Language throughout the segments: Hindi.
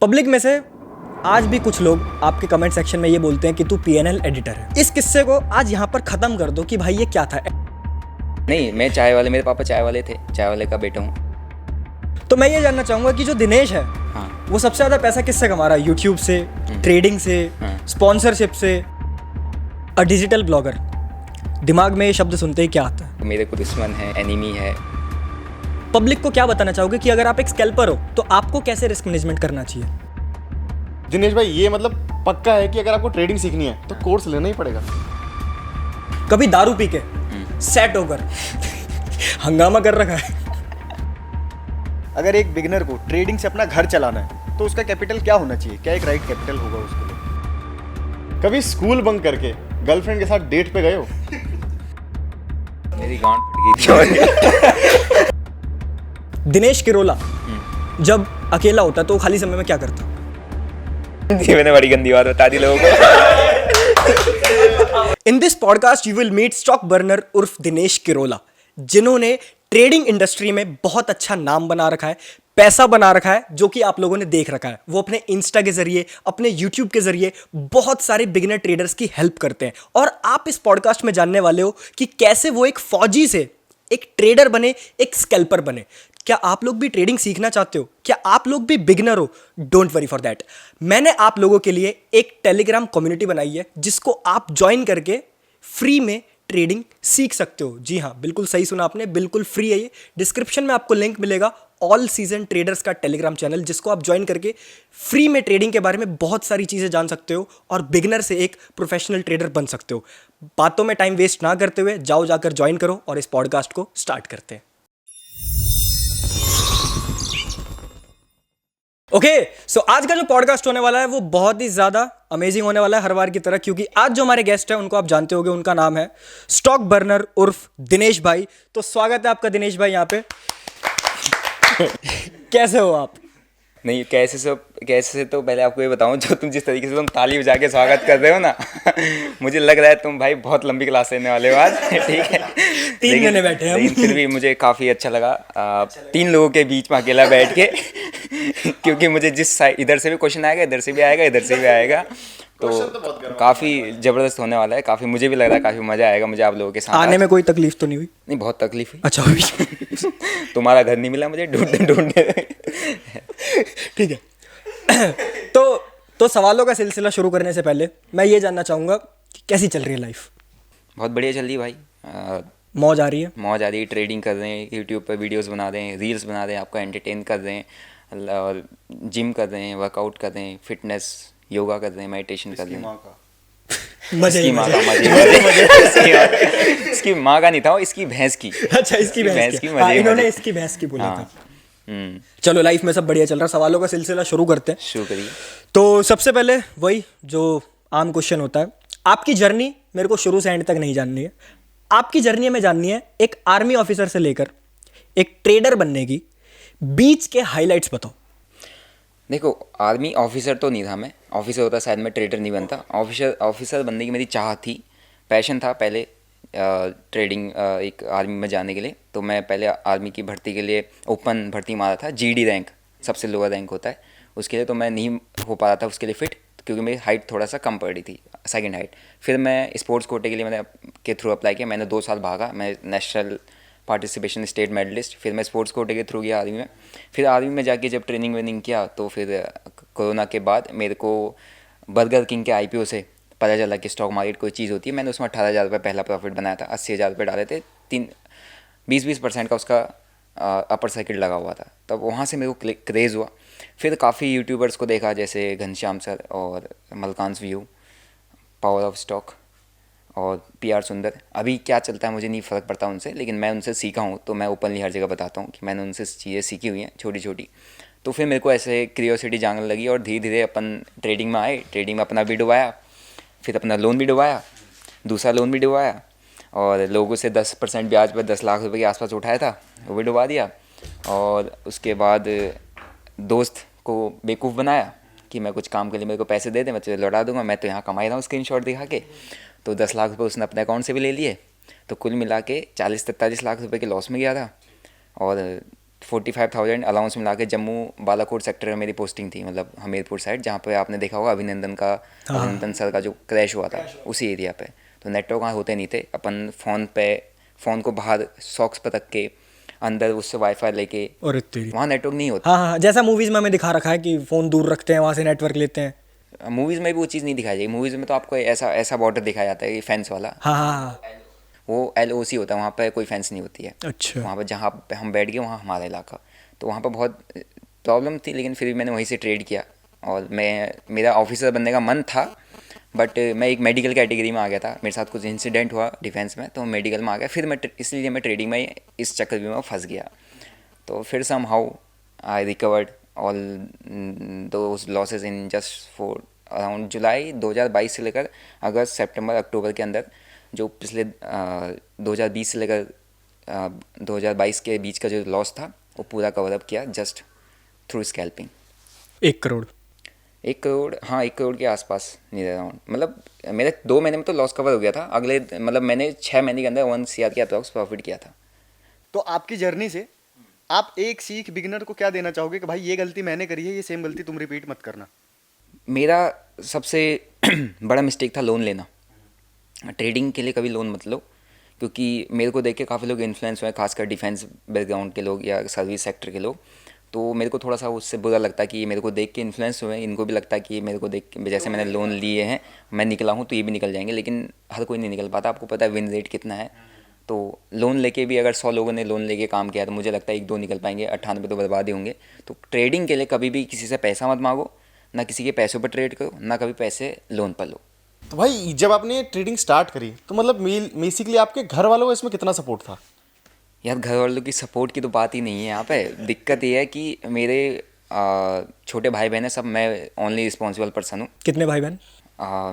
पब्लिक में से आज भी कुछ लोग आपके कमेंट सेक्शन में ये बोलते हैं कि तू पीएनएल एडिटर है। इस किस्से को आज यहाँ पर ख़त्म कर दो कि भाई ये क्या था। नहीं, मैं चाय वाले, मेरे पापा चाय वाले थे, चाय वाले का बेटा हूँ। तो मैं ये जानना चाहूँगा कि जो दिनेश है, हाँ, वो सबसे ज़्यादा पैसा किससे कमा रहा है? यूट्यूब से, ट्रेडिंग से, स्पॉन्सरशिप से, डिजिटल ब्लॉगर। दिमाग में ये शब्द सुनते ही क्या आता है? मेरे को दुश्मन है, एनिमी है। पब्लिक को क्या बताना चाहोगे कि अगर आप एक स्कैल्पर हो तो आपको कैसे रिस्क मैनेजमेंट करना चाहिए? दिनेश भाई, ये मतलब पक्का है कि अगर आपको ट्रेडिंग सीखनी है तो कोर्स लेना ही पड़ेगा। कभी दारू पी के सेट होकर हंगामा कर रखा है? अगर एक बिगिनर को ट्रेडिंग से अपना घर चलाना है तो उसका कैपिटल क्या होना चाहिए? क्या एक राइट कैपिटल होगा उसके लिए? कभी स्कूल बंक करके गर्लफ्रेंड के साथ डेट पे गए हो? मेरी गांड फट गई थी। दिनेश किरोला जब अकेला होता है तो खाली समय में क्या करता? मैंने बड़ी गंदी बात बता दी लोगों को। In this podcast you will meet stock burner उर्फ दिनेश किरोला, जिन्होंने ट्रेडिंग इंडस्ट्री में बहुत अच्छा नाम बना रखा है, पैसा बना रखा है, जो कि आप लोगों ने देख रखा है। वो अपने इंस्टा के जरिए, अपने यूट्यूब के जरिए बहुत सारे बिगिनर ट्रेडर्स की हेल्प करते हैं। और आप इस पॉडकास्ट में जानने वाले हो कि कैसे वो एक फौजी से एक ट्रेडर बने, एक स्कैल्पर बने। क्या आप लोग भी ट्रेडिंग सीखना चाहते हो? क्या आप लोग भी बिगिनर हो? Don't worry for that. मैंने आप लोगों के लिए एक टेलीग्राम कम्युनिटी बनाई है जिसको आप ज्वाइन करके फ्री में ट्रेडिंग सीख सकते हो। जी हाँ, बिल्कुल सही सुना आपने, बिल्कुल फ्री है ये। डिस्क्रिप्शन में आपको लिंक मिलेगा ऑल सीजन ट्रेडर्स का टेलीग्राम चैनल, जिसको आप ज्वाइन करके फ्री में ट्रेडिंग के बारे में बहुत सारी चीज़ें जान सकते हो और बिगिनर से एक प्रोफेशनल ट्रेडर बन सकते हो। बातों में टाइम वेस्ट ना करते हुए जाओ जाकर ज्वाइन करो और इस पॉडकास्ट को स्टार्ट करते हैं। ओके, सो आज का जो पॉडकास्ट होने वाला है वो बहुत ही ज़्यादा अमेजिंग होने वाला है हर बार की तरह, क्योंकि आज जो हमारे गेस्ट हैं उनको आप जानते होंगे। उनका नाम है स्टॉक बर्नर उर्फ दिनेश भाई। तो स्वागत है आपका दिनेश भाई यहाँ पे। कैसे हो आप? नहीं, कैसे से तो पहले आपको ये बताऊं, जो तुम जिस तरीके से तुम ताली बजा के स्वागत कर रहे हो ना, मुझे लग रहा है तुम भाई बहुत लंबी क्लास लेने वाले हो आज। ठीक है, 3 महीने बैठे हैं लेकिन फिर भी मुझे काफ़ी अच्छा लगा 3 लोगों के बीच में अकेला बैठ के। क्योंकि मुझे जिस साइड इधर से भी क्वेश्चन आएगा, इधर से भी आएगा, इधर से भी आएगा, तो काफ़ी ज़बरदस्त होने वाला है। काफ़ी मुझे भी लग रहा है काफ़ी मज़ा आएगा मुझे आप लोगों के साथ। आने में कोई तकलीफ तो नहीं हुई? नहीं, बहुत तकलीफ हुई। अच्छा हुई। तुम्हारा घर नहीं मिला मुझे ढूंढने। ठीक है। तो सवालों का सिलसिला शुरू करने से पहले मैं ये जानना चाहूँगा कि कैसी चल रही है लाइफ? बहुत बढ़िया चल रही है भाई। मौज आ रही है? मौज आ रही है। ट्रेडिंग कर रहे हैं, यूट्यूब पर वीडियोस बना रहे हैं, रील्स बना रहे हैं, आपको एंटरटेन कर रहे हैं, और जिम कर रहे हैं, वर्कआउट कर रहे हैं, फिटनेस, योगा कर रहे हैं, मेडिटेशन कर रहे हैं। मजे इसकी ही माँ मजे। का इसकी माँ का नहीं था वो, इसकी भैंस की। अच्छा, इसकी भैंस की। मजे हाँ, ही इन्होंने मजे। इसकी भैंस की बोला हाँ। था। चलो, लाइफ में सब बढ़िया चल रहा है। सवालों का सिलसिला शुरू करते हैं। शुरू करिए। तो सबसे पहले वही जो आम क्वेश्चन होता है, आपकी जर्नी मेरे को शुरू से एंड तक नहीं जाननी है। आपकी जर्नी हमें जाननी है एक आर्मी ऑफिसर से लेकर एक ट्रेडर बनने की, बीच के हाइलाइट्स बताओ। देखो, आर्मी ऑफिसर तो नहीं था मैं। ऑफिसर होता शायद मैं ट्रेडर नहीं बनता। ऑफिसर बनने की मेरी चाह थी, पैशन था पहले ट्रेडिंग एक आर्मी में जाने के लिए। तो मैं पहले आर्मी की भर्ती के लिए ओपन भर्ती मारा था, जीडी रैंक, सबसे लोअर रैंक होता है उसके लिए। तो मैं नहीं हो पा रहा था उसके लिए फिट, क्योंकि मेरी हाइट थोड़ा सा कम पड़ रही थी, सेकंड हाइट। फिर मैं स्पोर्ट्स कोटे के लिए मैंने के थ्रू अप्लाई किया। मैंने 2 साल भागा, मैं नेशनल पार्टिसिपेशन स्टेट मेडलिस्ट। फिर मैं स्पोर्ट्स कोटे के थ्रू गया आर्मी में। फिर आर्मी में जाके जब ट्रेनिंग वेनिंग किया तो फिर कोरोना के बाद मेरे को बर्गर किंग के IPO से पता चला कि स्टॉक मार्केट कोई चीज़ होती है। मैंने उसमें 18,000 रुपये पहला प्रॉफिट बनाया था। 80,000 रुपये डाले थे, 20% का उसका अपर सर्किट लगा हुआ था। तब वहाँ से मेरे को क्रेज़ हुआ। फिर काफ़ी यूट्यूबर्स को देखा, जैसे घनश्याम सर और मलकांस व्यू, पावर ऑफ स्टॉक और PR सुंदर। अभी क्या चलता है मुझे नहीं फ़र्क पड़ता उनसे, लेकिन मैं उनसे सीखा हूँ तो मैं ओपनली हर जगह बताता हूँ कि मैंने उनसे चीज़ें सीखी हुई हैं छोटी छोटी। तो फिर मेरे को ऐसे क्यूरियोसिटी जानने लगी और धीरे धीरे अपन ट्रेडिंग में आए। ट्रेडिंग में अपना भी डुबाया, फिर अपना लोन भी डुबाया, दूसरा लोन भी डुबाया, और लोगों से 10% ब्याज पर 10 लाख रुपए के आसपास उठाया था, वो भी डुबा दिया। और उसके बाद दोस्त को बेवकूफ़ बनाया कि मैं कुछ काम के लिए मेरे को पैसे दे दे, मैं तुझे लौटा दूंगा, मैं तो यहाँ कमा ही रहा हूँ स्क्रीनशॉट दिखा के। तो 10 लाख रुपये उसने अपने अकाउंट से भी ले लिए। तो कुल मिला के 40-43 लाख रुपये के लॉस में गया था। और 45,000 अलाउंस मिला के जम्मू बालाकोट सेक्टर में मेरी पोस्टिंग थी, मतलब हमीरपुर साइड, जहाँ पे आपने देखा होगा अभिनंदन सर का जो क्रैश हुआ था उसी एरिया पे। तो नेटवर्क वहाँ होते नहीं थे, अपन फ़ोन को बाहर सॉक्स पर रख के अंदर उससे वाईफाई लेके, और तेरी वहाँ नेटवर्क नहीं होता। हाँ हाँ, जैसा मूवीज में हमें दिखा रखा है कि फोन दूर रखते हैं, वहां से नेटवर्क लेते हैं। मूवीज़ में भी वो चीज़ नहीं दिखाई जाएगी। मूवीज़ में तो आपको ऐसा बॉर्डर दिखाया जाता है कि फेंस वाला, हाँ हाँ हाँ। वो LOC होता है, वहाँ पे कोई फेंस नहीं होती है। अच्छा। वहाँ पर जहाँ पे हम बैठ गए वहाँ हमारा इलाका, तो वहाँ पर बहुत प्रॉब्लम थी, लेकिन फिर भी मैंने वहीं से ट्रेड किया। और मेरा ऑफिसर बनने का मन था, बट मैं एक मेडिकल कैटेगरी में आ गया था। मेरे साथ कुछ इंसिडेंट हुआ डिफेंस में, तो मैं मेडिकल में आ गया। फिर इसलिए मैं ट्रेडिंग में इस चक्कर में फंस गया। तो फिर somehow I recovered all those losses in just for around July 2022 से लेकर अगस्त सितंबर अक्टूबर के अंदर, जो पिछले 2020 से लेकर 2022 के बीच का जो लॉस था वो पूरा कवर अप किया just through scalping. 1 crore? 1 crore, हाँ 1 करोड़ के आसपास नियर अराउंड। मतलब मेरे 2 महीने में तो लॉस कवर हो गया था। अगले मतलब मैंने 6 महीने के अंदर 1 CR के अप्रॉक्स प्रॉफिट किया था। तो आपकी जर्नी से आप एक सीख बिगिनर को क्या देना चाहोगे कि भाई ये गलती मैंने करी है, ये सेम गलती तुम रिपीट मत करना? मेरा सबसे बड़ा मिस्टेक था लोन लेना। ट्रेडिंग के लिए कभी लोन मत लो, क्योंकि मेरे को देख के काफ़ी लोग इन्फ्लुएंस हुए, खासकर डिफेंस बैकग्राउंड के लोग या सर्विस सेक्टर के लोग। तो मेरे को थोड़ा सा उससे बुरा लगता है कि ये मेरे को देख के इन्फ्लुएंस हुए, इनको भी लगता है कि मेरे को देख के जैसे मैंने लोन लिए हैं मैं निकला हूँ तो ये भी निकल जाएंगे, लेकिन हर कोई नहीं निकल पाता। आपको पता है विन रेट कितना है। तो लोन लेके भी अगर 100 लोगों ने लोन लेके काम किया तो मुझे लगता है 1-2 निकल पाएंगे, 98 तो बर्बाद ही होंगे। तो ट्रेडिंग के लिए कभी भी किसी से पैसा मत मांगो, ना किसी के पैसों पर ट्रेड करो, ना कभी पैसे लोन पर लो। तो भाई जब आपने ट्रेडिंग स्टार्ट करी तो मतलब बेसिकली आपके घर वालों का इसमें कितना सपोर्ट था? यार घर वालों की सपोर्ट की तो बात ही नहीं है यहाँ पे। दिक्कत ये है कि मेरे छोटे भाई बहन हैं सब, मैं ओनली रिस्पॉन्सिबल पर्सन हूँ। कितने भाई बहन?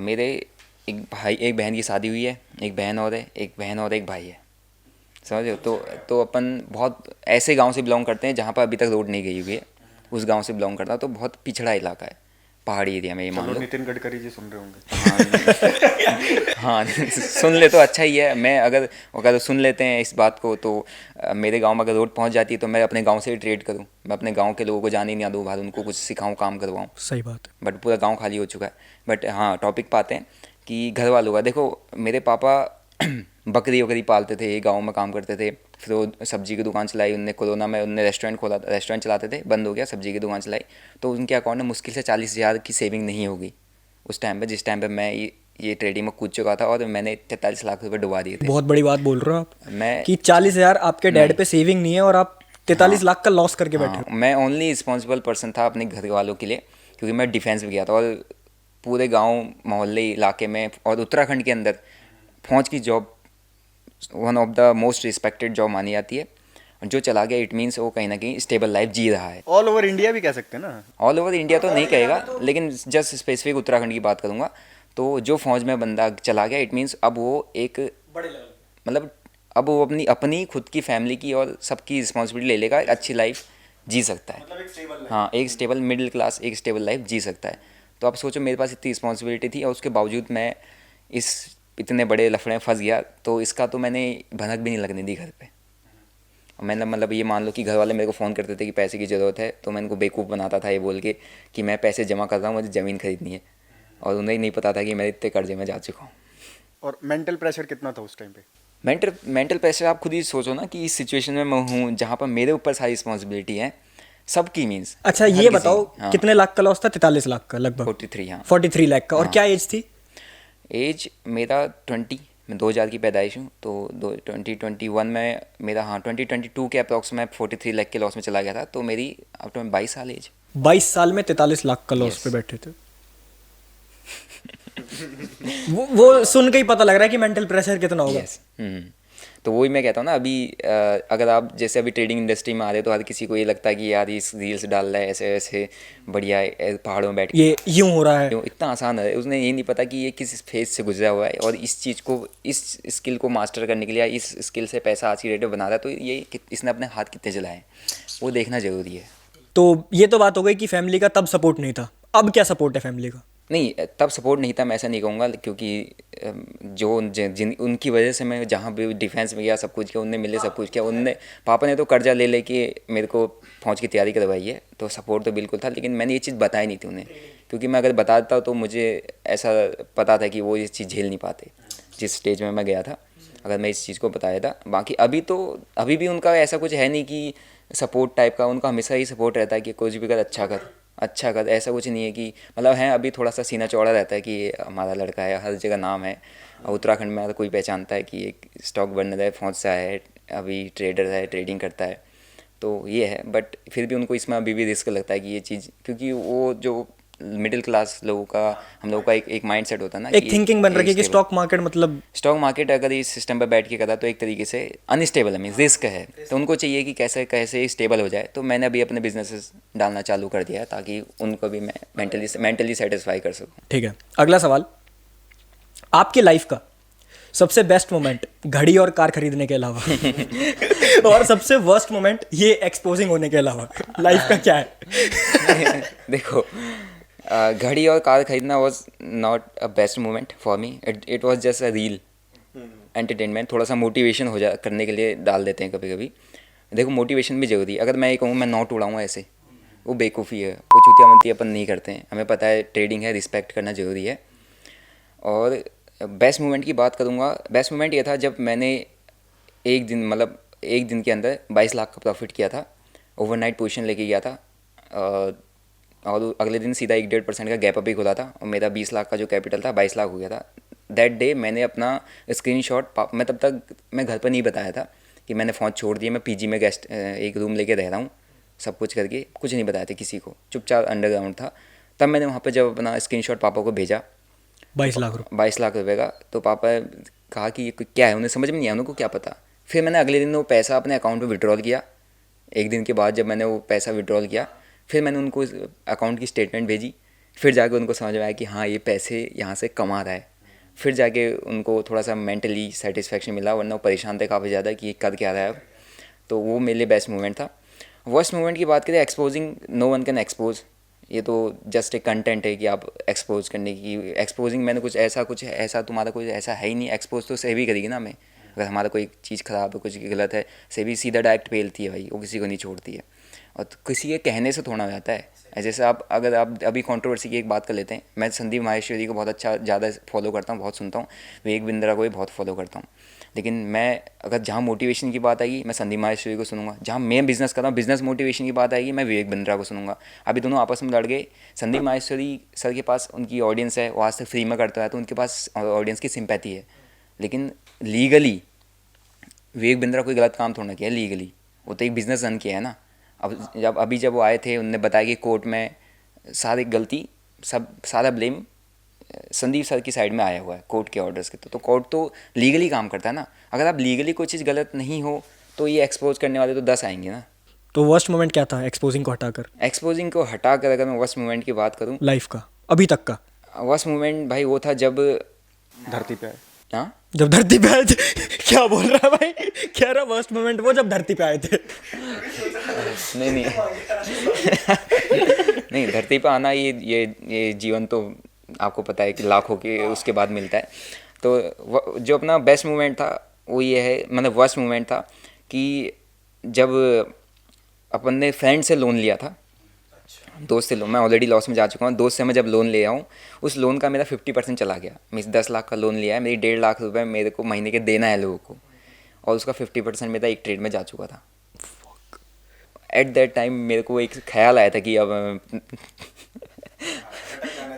मेरे एक बहन की शादी हुई है, एक बहन और है, एक भाई है, समझ रहे हो? तो अपन बहुत ऐसे गांव से बिलोंग करते हैं जहाँ पर अभी तक रोड नहीं गई हुई है। उस गांव से बिलोंग करता हूँ, तो बहुत पिछड़ा इलाका है, पहाड़ी एरिया में, ये मान लो। नितिन गडकरी जी सुन रहे होंगे। हाँ सुन ले तो अच्छा ही है। मैं अगर सुन लेते हैं इस बात को, तो मेरे गांव में अगर रोड पहुंच जाती है तो मैं अपने गांव से ही ट्रेड करूं। मैं अपने गांव के लोगों को जाने नहीं दूँ बाहर, उनको कुछ सिखाऊं, काम करवाऊं। सही बात है। बट पूरा गांव खाली हो चुका है। बट हाँ, टॉपिक पे आते हैं कि घर वालों का। देखो मेरे पापा बकरी वकरी पालते थे, गाँव में काम करते थे। फिर वो सब्जी की दुकान चलाई उनने, कोरोना में उनने रेस्टोरेंट खोला, रेस्टोरेंट चलाते थे, बंद हो गया, सब्जी की दुकान चलाई। तो उनके अकाउंट में मुश्किल से 40,000 की सेविंग नहीं होगी उस टाइम पे, जिस टाइम पे मैं ये ट्रेडिंग में कूद चुका था, और मैंने 43 लाख रुपए डुबा दिए थे। बहुत बड़ी बात बोल रहे हो आप, मैं कि 40,000 आपके डैड पे सेविंग नहीं है और आप 43 लाख का लॉस करके बैठे हो। मैं ओनली रिस्पॉन्सिबल पर्सन था अपने घर वालों के लिए, क्योंकि मैं डिफेंस में गया था। और पूरे गाँव मोहल्ले इलाके में और उत्तराखंड के अंदर फौज की job one of the most respected job मानी जाती है। जो चला गया इट मीन्स वो कहीं ना कहीं स्टेबल लाइफ जी रहा है। ऑल ओवर इंडिया भी कह सकते हैं ना। ऑल ओवर इंडिया तो नहीं कहेगा, लेकिन जस्ट स्पेसिफिक उत्तराखंड की बात करूँगा। तो जो फौज में बंदा चला गया इट मीन्स अब वो एक मतलब अब वो अपनी खुद की फैमिली की और सबकी रिस्पॉन्सिबिलिटी ले लेगा, अच्छी लाइफ जी सकता है। हाँ, एक स्टेबल मिडिल क्लास, एक स्टेबल लाइफ जी सकता है। तो आप सोचो मेरे पास इतनी रिस्पॉन्सिबिलिटी थी और उसके बावजूद मैं इतने बड़े लफड़े में फंस गया। तो इसका तो मैंने भनक भी नहीं लगने दी घर पे। और मैंने मतलब ये मान लो कि घर वाले मेरे को फ़ोन करते थे कि पैसे की ज़रूरत है, तो मैं इनको बेवकूफ़ बनाता था ये बोल के कि मैं पैसे जमा कर रहा हूँ, मुझे ज़मीन खरीदनी है। और उन्हें नहीं पता था कि मैं इतने कर्जे में जा चुका हूँ। और मेंटल प्रेशर कितना था उस टाइम पे? मेंटल प्रेशर आप खुद ही सोचो ना कि इस सिचुएशन में मैं हूँ जहाँ पर मेरे ऊपर सारी रिस्पॉन्सिबिलिटी है सबकी, मीन्स। अच्छा ये बताओ, कितने लाख का लॉस था? 43 लाख का लगभग। 43, हाँ 43 लाख का। और क्या एज थी? एज मेरा 20, मैं 2000 की पैदाइश हूँ। तो 2021 में मेरा, हाँ 2022 के अप्रॉक्स में 43 लाख के लॉस में चला गया था। तो मेरी अब तो 22 साल एज। 22 साल में 43 लाख का लॉस पे बैठे थे। वो सुन के ही पता लग रहा है कि मेंटल प्रेशर कितना होगा। यस। तो वही मैं कहता हूँ ना, अभी अगर आप जैसे अभी ट्रेडिंग इंडस्ट्री में आ रहे हो तो हर किसी को ये लगता है कि यार इस रील्स डाल रहा है ऐसे ऐसे बढ़िया पहाड़ों में बैठ के, ये यूं हो रहा है, इतना आसान है। उसने ये नहीं पता कि ये किस फेज से गुजरा हुआ है और इस चीज़ को, इस स्किल को मास्टर करने के लिए, इस स्किल से पैसा आज की डेट में बना रहा है। तो ये इसने अपने हाथ कितने चलाए वो देखना ज़रूरी है। तो ये तो बात हो गई कि फैमिली का तब सपोर्ट नहीं था। अब क्या सपोर्ट है फैमिली का? नहीं, तब सपोर्ट नहीं था, मैं ऐसा नहीं कहूँगा, क्योंकि जिन उनकी वजह से मैं जहाँ भी डिफेंस में गया सब कुछ किया, उनने मिले सब कुछ किया, उनने पापा ने तो कर्जा ले लेके मेरे को फौज की तैयारी करवाई है, तो सपोर्ट तो बिल्कुल था, लेकिन मैंने ये चीज़ बताई नहीं थी उन्हें, क्योंकि मैं अगर बताता तो मुझे ऐसा पता था कि वो ये चीज़ झेल नहीं पाते जिस स्टेज में मैं गया था, अगर मैं इस चीज़ को बताया था। बाकी अभी भी उनका ऐसा कुछ है नहीं कि सपोर्ट टाइप का, उनका हमेशा ही सपोर्ट रहता है कि कुछ भी कर, अच्छा कर, ऐसा कुछ नहीं है कि मतलब है, अभी थोड़ा सा सीना चौड़ा रहता है कि ये हमारा लड़का है, हर जगह नाम है, और उत्तराखंड में अगर कोई पहचानता है कि एक स्टॉक बर्नर है, फौज से आया है, अभी ट्रेडर है, ट्रेडिंग करता है, तो ये है। बट फिर भी उनको इसमें अभी भी रिस्क लगता है कि ये चीज़, क्योंकि वो जो मिडिल क्लास लोगों का, हम लोगों का एक माइंड सेट होता है ना, एक थिंकिंग बन रही है कि स्टॉक मार्केट मतलब स्टॉक मार्केट अगर इस सिस्टम पर बैठ के करा तो एक तरीके से अनस्टेबल है, मीन्स रिस्क है, तो उनको चाहिए कि कैसे कैसे स्टेबल हो जाए। तो मैंने अभी अपने बिजनेसेस डालना चालू कर दिया है ताकि उनको भी मैं मेंटली सेटिस्फाई कर सकूँ। ठीक है। अगला सवाल, आपकी लाइफ का सबसे बेस्ट मोमेंट घड़ी और कार खरीदने के अलावा और सबसे वर्स्ट मोमेंट ये एक्सपोजिंग होने के अलावा लाइफ का क्या है? देखो, घड़ी और कार खरीदना was not a best moment for me, it was just a reel entertainment, थोड़ा सा मोटिवेशन हो जा करने के लिए डाल देते हैं कभी कभी। देखो, मोटिवेशन भी जरूरी है। अगर मैं ये कहूँ मैं नोट उड़ाऊँ ऐसे, वो बेवकूफ़ी है, वो चूतियामंती अपन नहीं करते हैं, हमें पता है ट्रेडिंग है, रिस्पेक्ट करना ज़रूरी है। और बेस्ट मोमेंट की बात करूँगा, बेस्ट मोमेंट ये था जब मैंने एक दिन के अंदर 22 लाख का प्रॉफिट किया था, ओवरनाइट पोजीशन लेके गया था, और अगले दिन सीधा 1-1.5% का गैप अप ही खुला था, और मेरा 20 लाख का जो कैपिटल था 22 लाख हो गया था। दैट डे मैंने अपना स्क्रीनशॉट, मैं तब तक मैं घर पर नहीं बताया था कि मैंने फ़ौज छोड़ दी है, मैं पीजी में गेस्ट एक रूम लेके रह रहा हूँ, सब कुछ करके कुछ नहीं बताया था किसी को, चुपचाप अंडरग्राउंड था। तब मैंने वहाँ पे जब अपना स्क्रीनशॉट पापा को भेजा 22 लाख रुपए 22 लाख रुपए का, तो पापा कहा कि ये क्या है, उन्हें समझ में नहीं आया, उनको क्या पता। फिर मैंने अगले दिन वो पैसा अपने अकाउंट में विड्रॉल किया। एक दिन के बाद जब मैंने वो पैसा विड्रॉल किया, फिर मैंने उनको अकाउंट की स्टेटमेंट भेजी, फिर जाके उनको समझ में आया कि हाँ ये पैसे यहाँ से कमा रहा है। फिर जाके उनको थोड़ा सा मेंटली सेटिस्फेक्शन मिला, वरना वो परेशान थे काफ़ी ज़्यादा कि ये कर क्या रहा है अब। तो वो मेरे लिए बेस्ट मोमेंट था। वर्स्ट मोमेंट की बात करें, exposing, no one can expose, ये तो जस्ट एक कंटेंट है कि आप एक्सपोज करने की। एक्सपोजिंग मैंने कुछ ऐसा तुम्हारा कुछ ऐसा है ही नहीं। एक्सपोज तो सेबी करेगी ना हमें, अगर हमारा कोई चीज़ ख़राब है, कुछ गलत है, सेबी सीधा डायरेक्ट पेलती है भाई, वो किसी को नहीं छोड़ती है। और तो किसी के कहने से थोड़ा हो जाता है। जैसे अगर आप अभी कंट्रोवर्सी की एक बात कर लेते हैं, मैं संदीप माहेश्वरी को बहुत ज़्यादा फॉलो करता हूँ, बहुत सुनता हूँ, विवेक बिंद्रा को भी बहुत फॉलो करता हूँ, लेकिन मैं अगर जहाँ मोटिवेशन की बात आएगी मैं संदीप माहेश्वरी को सुनूंगा, जहाँ मैं बिज़नेस कर रहा हूँ बिज़नेस मोटिवेशन की बात आएगी मैं विवेक बिंद्रा को सुनूंगा। अभी दोनों आपस में लड़ गए। संदीप माहेश्वरी सर के पास उनकी ऑडियंस है, वो आज तक फ्री में करता है, तो उनके पास ऑडियंस की सिंपैथी है, लेकिन लीगली विवेक बिंद्रा कोई गलत काम थोड़ा ना किया लीगली, वो तो एक बिज़नेस रन किया है ना। अब जब वो आए थे, उनने बताया कि कोर्ट में सारी गलती, सारा ब्लेम संदीप सर की साइड में आया हुआ है कोर्ट के ऑर्डर्स के। तो कोर्ट तो लीगली काम करता है ना। अगर आप लीगली कोई चीज़ गलत नहीं हो तो ये एक्सपोज करने वाले तो 10 आएंगे ना। तो वर्स्ट मोमेंट क्या था एक्सपोजिंग को हटाकर? एक्सपोजिंग को हटाकर अगर मैं वर्स्ट मोमेंट की बात करूँ लाइफ का अभी तक का वर्स्ट मोमेंट भाई वो था जब धरती पे आए। हाँ जब धरती पे आए थे। क्या बोल रहा है भाई? कह रहा वर्स्ट मोमेंट वो जब धरती पे आए थे। नहीं नहीं, धरती पर आना ये जीवन तो आपको पता है कि लाखों के उसके बाद मिलता है। तो जो अपना बेस्ट मोमेंट था वो ये है, मतलब वर्स्ट मोमेंट था कि जब अपन ने फ्रेंड से लोन लिया था, दोस्त से लोन, मैं ऑलरेडी लॉस में जा चुका हूँ, दोस्त से मैं जब लोन ले आऊँ उस लोन का मेरा 50% चला गया। मैं 10 लाख का लोन लिया है, मेरी 1.5 लाख रुपए मेरे को महीने के देना है लोगों को, और उसका 50% मेरा एक ट्रेड में जा चुका था। एट दैट टाइम मेरे को एक ख्याल आया था कि अब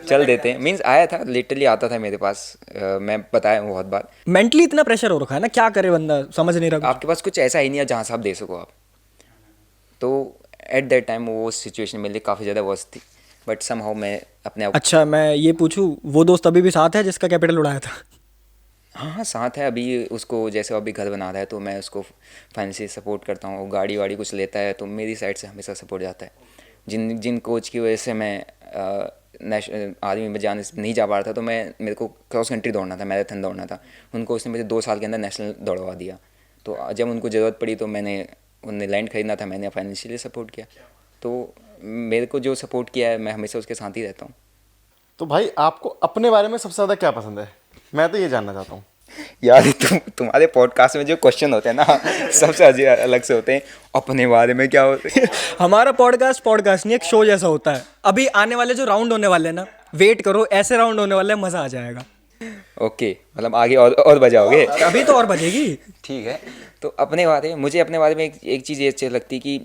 चल देते हैं, मीन्स आया था, लिटरली आता था मेरे पास। मैं बताया हूँ बहुत बार, मेंटली इतना प्रेशर हो रखा है ना, क्या करे बंदा समझ नहीं रहा। आपके पास कुछ ऐसा ही नहीं है जहाँ से आप दे सको आप। तो एट दैट टाइम वो सिचुएशन मेरे लिए काफ़ी ज़्यादा वर्स्ट थी, बट समहाउ मैं अपने आप। अच्छा, मैं ये पूछूं, वो दोस्त अभी भी साथ है जिसका कैपिटल उड़ाया था? हाँ साथ है अभी, उसको जैसे अभी घर बना रहा है तो मैं उसको फाइनेंशियली सपोर्ट करता हूँ। गाड़ी वाड़ी कुछ लेता है तो मेरी साइड से हमेशा सपोर्ट जाता है। जिन कोच की वजह से मैं आर्मी में नहीं जा पा रहा था, तो मेरे को क्रॉस कंट्री दौड़ना था, मैराथन दौड़ना था, उनको उसने मुझे 2 साल के अंदर नेशनल दौड़वा दिया। तो जब उनको ज़रूरत पड़ी तो उन्हें लैंड खरीदना था, मैंने फाइनेंशियली सपोर्ट किया। तो मेरे को जो सपोर्ट किया है मैं हमेशा उसके साथ ही रहता हूँ। तो भाई आपको अपने बारे में सबसे ज़्यादा क्या पसंद है? मैं तो ये जानना चाहता हूँ। यार तुम्हारे पॉडकास्ट में जो क्वेश्चन होते हैं ना सबसे अलग से होते हैं। अपने बारे में क्या होते हैं? हमारा पॉडकास्ट नहीं, एक शो जैसा होता है। अभी आने वाले जो राउंड होने वाले हैं ना, वेट करो, ऐसे राउंड होने वाले हैं, मज़ा आ जाएगा। ओके, मतलब आगे और बजाओगे? अभी तो और बजेगी। ठीक है। तो मुझे अपने बारे में एक चीज़ ये अच्छी लगती कि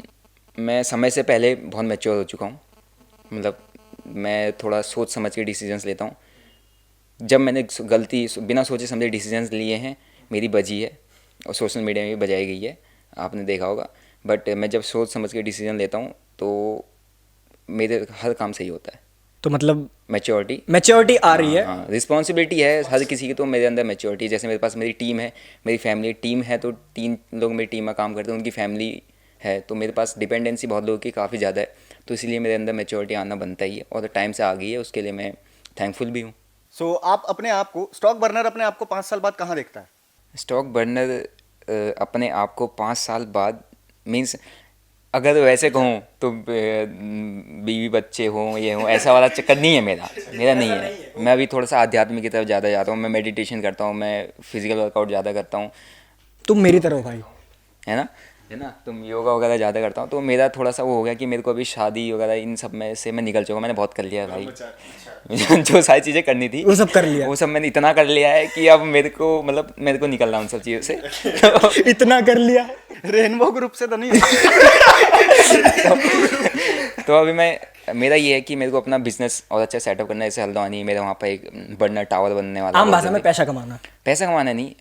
मैं समय से पहले बहुत मैच्योर हो चुका हूँ। मतलब मैं थोड़ा सोच समझ के डिसीजंस लेता हूँ। जब मैंने बिना सोचे समझे डिसीजंस लिए हैं, मेरी बजी है और सोशल मीडिया में भी बजाई गई है, आपने देखा होगा। बट मैं जब सोच समझ के डिसीजन लेता हूँ तो मेरे हर काम सही होता है। तो मतलब मैच्योरिटी आ रही है। हाँ, रिस्पॉन्सिबिलिटी है हर किसी की। तो मेरे अंदर मैच्योरिटी, जैसे मेरे पास मेरी टीम है, मेरी फैमिली टीम है, तो 3 लोग मेरी टीम में काम करते हैं, उनकी फैमिली है, तो मेरे पास डिपेंडेंसी बहुत लोगों की काफ़ी ज़्यादा है। तो इसलिए मेरे अंदर मैच्योरिटी आना बनता ही है और टाइम से आ गई है, उसके लिए मैं थैंकफुल भी हूँ। सो आप अपने आप को, स्टॉक बर्नर अपने आप को 5 साल बाद कहाँ देखता है? स्टॉक बर्नर अपने आप को 5 साल बाद मीन्स, अगर वैसे कहूँ तो बीवी बच्चे हों, ये हों, ऐसा वाला चक्कर नहीं है मेरा नहीं है। मैं अभी थोड़ा सा आध्यात्म की तरफ ज़्यादा जाता हूँ। मैं मेडिटेशन करता हूँ, मैं फिजिकल वर्कआउट ज़्यादा करता हूँ। तुम मेरी तरह हो भाई। है ना, तुम योगा वगैरह ज़्यादा करता हूँ। तो मेरा थोड़ा सा वो हो गया कि मेरे को अभी शादी वगैरह इन सब में से मैं निकल चुका हूँ। मैंने बहुत कर लिया है भाई। जो सारी चीज़ें करनी थी वो सब कर लिया। वो सब मैंने इतना कर लिया है कि अब मेरे को निकलना उन सब चीज़ों से। इतना कर लिया। रेनबो ग्रुप से तो नहीं? तो अभी मेरा ये है कि मेरे को अपना बिजनेस और अच्छा सेटअप करना है। जैसे हल्द्वानी मेरे वहाँ पर एक बर्नर टावर बनने वाला है। आम भाषा में पैसा कमाना। पैसा कमाना नहीं,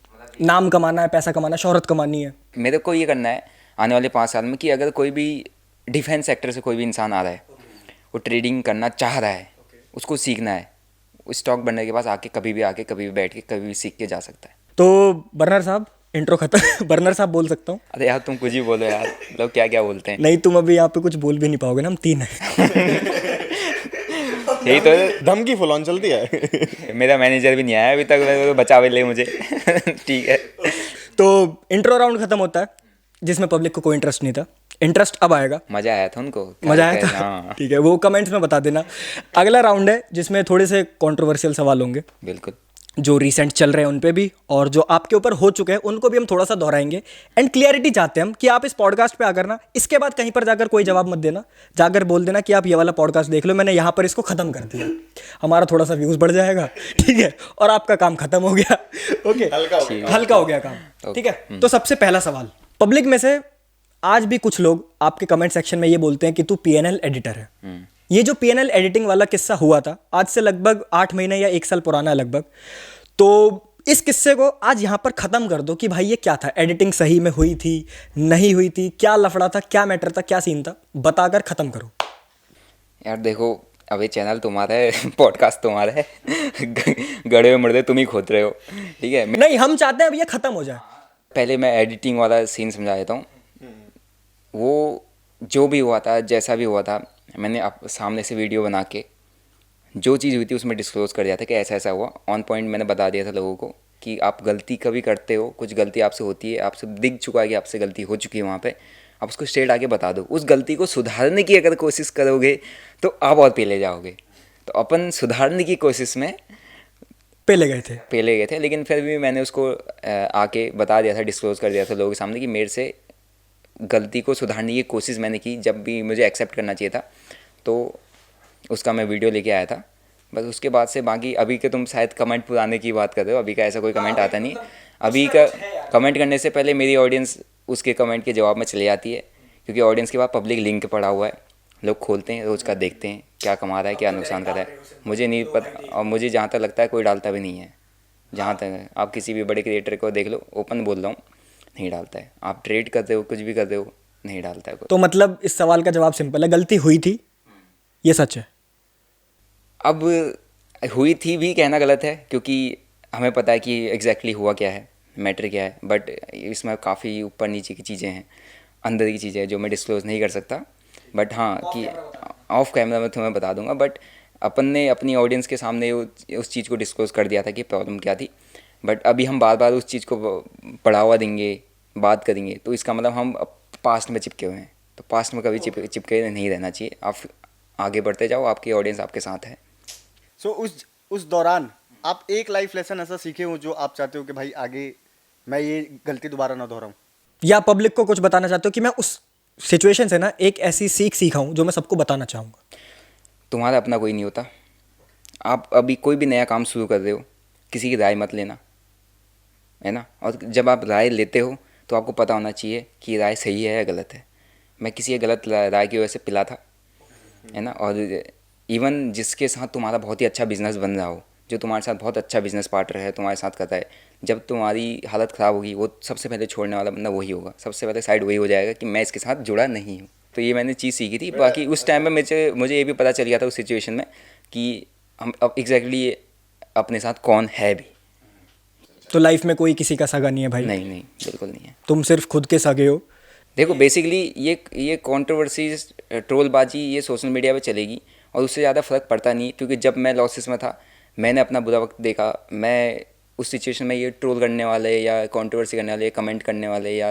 नाम कमाना है, पैसा कमाना, शोहरत कमानी है। मेरे को ये करना है आने वाले 5 साल में कि अगर कोई भी डिफेंस सेक्टर से कोई भी इंसान आ रहा है, वो ट्रेडिंग करना चाह रहा है, उसको सीखना है, स्टॉक बनने के पास कभी भी बैठ के कभी भी सीख के जा सकता है। तो बर्नर साहब, इंट्रो खत्म। बर्नर साहब बोल सकता हूँ? अरे यार तुम कुछ ही बोलो यार, लोग क्या क्या बोलते हैं। नहीं, तुम अभी यहाँ पे कुछ बोल भी नहीं पाओगे ना, हम 3 हैं। यही तो धमकी फुल ऑन चलती है। मेरा मैनेजर भी नहीं आया अभी तक, तो बचावे ले मुझे। ठीक है। तो इंट्रो राउंड खत्म होता है, जिसमें पब्लिक को कोई इंटरेस्ट नहीं था। इंटरेस्ट अब आएगा। मज़ा आया था उनको? मज़ा आया था? हाँ ठीक है, वो कमेंट्स में बता देना। अगला राउंड है जिसमें थोड़े से कंट्रोवर्शियल सवाल होंगे, बिल्कुल। जो रिसेंट चल रहे हैं उन पे भी, और जो आपके ऊपर हो चुके हैं उनको भी हम थोड़ा सा दोहराएंगे। एंड क्लियरिटी चाहते हैं हम कि आप इस पॉडकास्ट पे आकर ना, इसके बाद कहीं पर जाकर कोई जवाब मत देना, जाकर बोल देना कि आप ये वाला पॉडकास्ट देख लो, मैंने यहाँ पर इसको खत्म कर दिया। हमारा थोड़ा सा व्यूज़ बढ़ जाएगा, ठीक है, और आपका काम खत्म हो गया। ओके, हल्का हो गया काम, ठीक है। तो सबसे पहला सवाल, पब्लिक में से आज भी कुछ लोग आपके कमेंट सेक्शन में ये बोलते हैं कि तू पीएनएल एडिटर है। ये जो पीएनएल एडिटिंग वाला किस्सा हुआ था, आज से लगभग 8 महीने या 1 साल पुराना है लगभग। तो इस किस्से को आज यहाँ पर ख़त्म कर दो कि भाई ये क्या था, एडिटिंग सही में हुई थी, नहीं हुई थी, क्या लफड़ा था, क्या मैटर था, क्या सीन था, बताकर ख़त्म करो। यार देखो, अब ये चैनल तुम्हारा है, पॉडकास्ट तुम्हारा है, गड़े हुए मुर्दे तुम ही खोद रहे हो, ठीक है। नहीं, हम चाहते हैं अब ये ख़त्म हो जाए। पहले मैं एडिटिंग वाला सीन समझा देता हूँ। वो जो भी हुआ था, जैसा भी हुआ था, मैंने सामने से वीडियो बना के जो चीज़ हुई थी उसमें डिस्क्लोज़ कर दिया था कि ऐसा ऐसा हुआ। ऑन पॉइंट मैंने बता दिया था लोगों को कि आप गलती कभी करते हो, कुछ गलती आपसे होती है, आपसे दिख चुका है कि आपसे गलती हो चुकी है वहाँ पे, आप उसको स्ट्रेट आके बता दो। उस गलती को सुधारने की अगर कोशिश करोगे तो आप और पीले जाओगे। तो अपन सुधारने की कोशिश में पहले गए थे, लेकिन फिर भी मैंने उसको आके बता दिया था, डिस्क्लोज़ कर दिया था लोगों के सामने कि मेरे से गलती को सुधारने की कोशिश मैंने की, जब भी मुझे एक्सेप्ट करना चाहिए था, तो उसका मैं वीडियो लेके आया था। बस उसके बाद से बाकी, अभी के तुम शायद कमेंट पुराने की बात कर रहे हो, अभी का ऐसा कोई कमेंट आता नहीं। अभी का कमेंट करने से पहले मेरी ऑडियंस उसके कमेंट के जवाब में चली जाती है, क्योंकि ऑडियंस के पास पब्लिक लिंक पड़ा हुआ है, लोग खोलते हैं, रोज़ का देखते हैं क्या कमा रहा है, क्या नुकसान कर रहा है। मुझे नहीं पता, और मुझे जहाँ तक लगता है कोई डालता भी नहीं है। जहाँ तक आप किसी भी बड़े क्रिएटर को देख लो, ओपन बोल रहा हूँ, नहीं डालता है। आप ट्रेड करते हो, कुछ भी करते हो, नहीं डालता है कोई। तो मतलब इस सवाल का जवाब सिंपल है, गलती हुई थी, ये सच है। अब हुई थी भी कहना गलत है, क्योंकि हमें पता है कि एग्जैक्टली हुआ क्या है, मैटर क्या है, बट इसमें काफ़ी ऊपर नीचे की चीज़ें हैं, अंदर की चीज़ें हैं जो मैं डिस्क्लोज़ नहीं कर सकता। बट हाँ, कि ऑफ कैमरा में तुम्हें बता दूंगा। बट अपन ने अपनी ऑडियंस के सामने उस चीज़ को डिस्क्लोज़ कर दिया था कि प्रॉब्लम क्या थी। बट अभी हम बार बार उस चीज़ को बढ़ावा देंगे, बात करेंगे, तो इसका मतलब हम पास्ट में चिपके हुए हैं। तो पास्ट में कभी चिपके नहीं रहना चाहिए। आप आगे बढ़ते जाओ, आपकी ऑडियंस आपके साथ है। सो उस दौरान आप एक लाइफ लेसन ऐसा सीखे हो जो आप चाहते हो कि भाई आगे मैं ये गलती दोबारा ना दोहराऊं? या पब्लिक को कुछ बताना चाहते हो कि मैं उस सिचुएशन से ना एक ऐसी सीखा हूँ जो मैं सबको बताना चाहूँगा? तुम्हारा अपना कोई नहीं होता। आप अभी कोई भी नया काम शुरू कर रहे हो, किसी की राय मत लेना, है ना। और जब आप राय लेते हो तो आपको पता होना चाहिए कि राय सही है या गलत है। मैं किसी गलत राय की वजह से पिला था, है ना। और इवन जिसके साथ तुम्हारा बहुत ही अच्छा बिजनेस बन रहा हो, जो तुम्हारे साथ बहुत अच्छा बिजनेस पार्टनर है, तुम्हारे साथ करता है, जब तुम्हारी हालत ख़राब होगी वो सबसे पहले छोड़ने वाला बंदा वही होगा। सबसे पहले साइड वही हो जाएगा कि मैं इसके साथ जुड़ा नहीं हूँ। तो ये मैंने चीज़ सीखी थी। बाकी उस टाइम में मुझे ये भी पता चल गया था उस सिचुएशन में कि हम अब एग्जैक्टली अपने साथ कौन है भी। तो लाइफ में कोई किसी का सगा नहीं है भाई? नहीं नहीं, बिल्कुल नहीं है। तुम सिर्फ खुद के सगे हो। देखो बेसिकली ये कंट्रोवर्सीज, ट्रोलबाजी ये सोशल मीडिया पे चलेगी और उससे ज़्यादा फ़र्क पड़ता नहीं, क्योंकि जब मैं लॉसेस में था मैंने अपना बुरा वक्त देखा। मैं उस सिचुएशन में ये ट्रोल करने वाले या कंट्रोवर्सी करने वाले, कमेंट करने वाले या